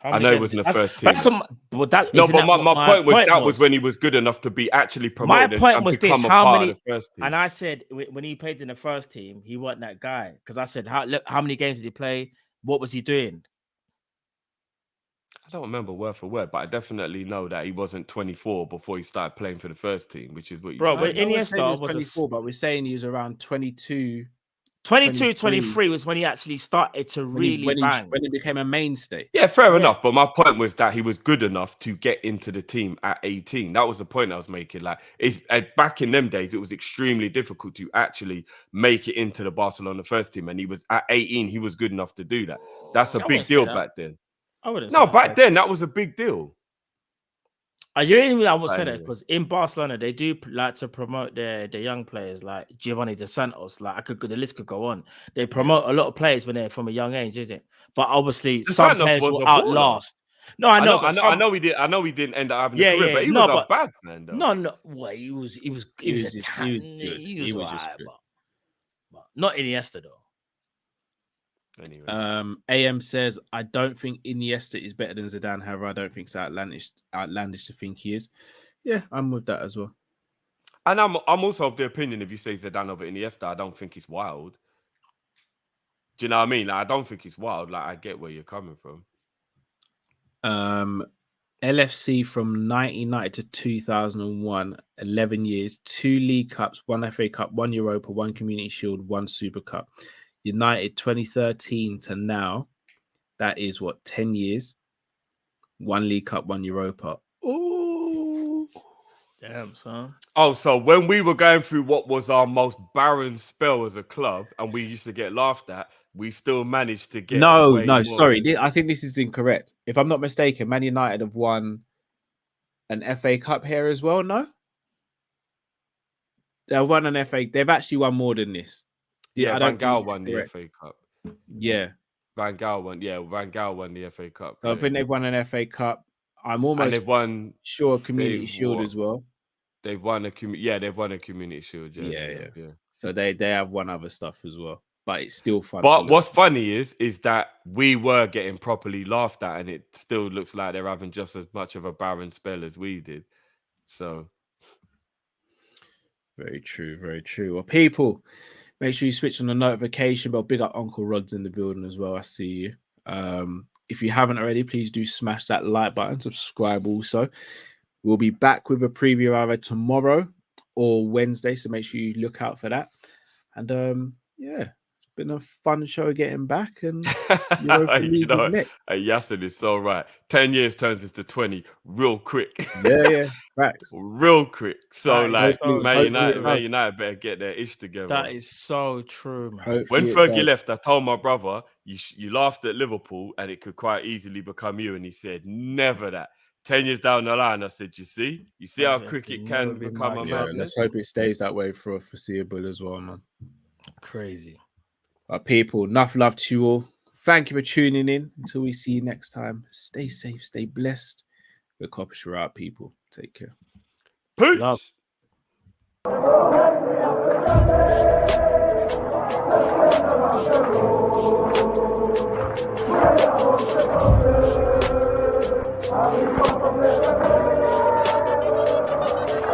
I know it wasn't the first team. But my point was that was when he was good enough to be actually promoted. My point was this: how many? Of the first team. And I said when he played in the first team, he wasn't that guy because I said, how many games did he play? What was he doing? I don't remember word for word, but I definitely know that he wasn't 24 before he started playing for the first team, which is what you said. Bro, Iniesta was 24, but we're saying he was around 22. 22, 23 was when he actually started to really bang. When he became a mainstay. Yeah, fair enough. But my point was that he was good enough to get into the team at 18. That was the point I was making. Like, back in them days, it was extremely difficult to actually make it into the Barcelona first team. And he was at 18, he was good enough to do that. That's a big deal back then. Back then, that was a big deal. I would say that because in Barcelona they do like to promote their young players like Giovanni Dos Santos. Like the list could go on. They promote a lot of players when they're from a young age, isn't it? But obviously some players will outlast. No, I know. I know he didn't end up having a career, but he was a bad man though. No. Well, he was but not Iniesta though. Anyway. AM says, I don't think Iniesta is better than Zidane. However, I don't think it's outlandish to think he is. Yeah, I'm with that as well. And I'm also of the opinion if you say Zidane over Iniesta, I don't think it's wild. Do you know what I mean? Like, I don't think it's wild. Like, I get where you're coming from. LFC from 1990 to 2001, 11 years, 2 League Cups, 1 FA Cup, 1 Europa, 1 Community Shield, 1 Super Cup. United 2013 to now, that is 10 years, 1 League Cup, 1 Europa. Ooh, damn, son. Oh, so when we were going through what was our most barren spell as a club, and we used to get laughed at, we still managed to get. Sorry, I think this is incorrect. If I'm not mistaken, Man United have won an FA Cup here as well. No, they've won an FA. They've actually won more than this. Yeah, Van Gaal won the FA Cup. Yeah. Van Gaal won the FA Cup. So I think they've won an FA Cup. I'm almost sure Community Shield as well. They've won a Community Shield. Yeah. So they have won other stuff as well. But it's still fun. But what's funny is that we were getting properly laughed at, and it still looks like they're having just as much of a barren spell as we did. So Very true, very true. Well, people, make sure you switch on the notification bell. Big up Uncle Rod's in the building as well. I see you. If you haven't already, please do smash that like button. Subscribe also. We'll be back with a preview either tomorrow or Wednesday, so make sure you look out for that. And yeah, it's been a fun show getting back. And you know, Yassin is so right. 10 years turns into 20 real quick. Yeah, facts. Real quick. So, That like, Man United better get their ish together. That is so true, man. Hopefully when Fergie left, I told my brother, you laughed at Liverpool and it could quite easily become you. And he said, never that. 10 years down the line, I said, you see how quick it can become a madness? Let's hope it stays that way for a foreseeable as well, man. Crazy. People, enough love to you all. Thank you for tuning in. Until we see you next time, stay safe, stay blessed. We're Kopish, we're out, people. Take care. Peace. Love.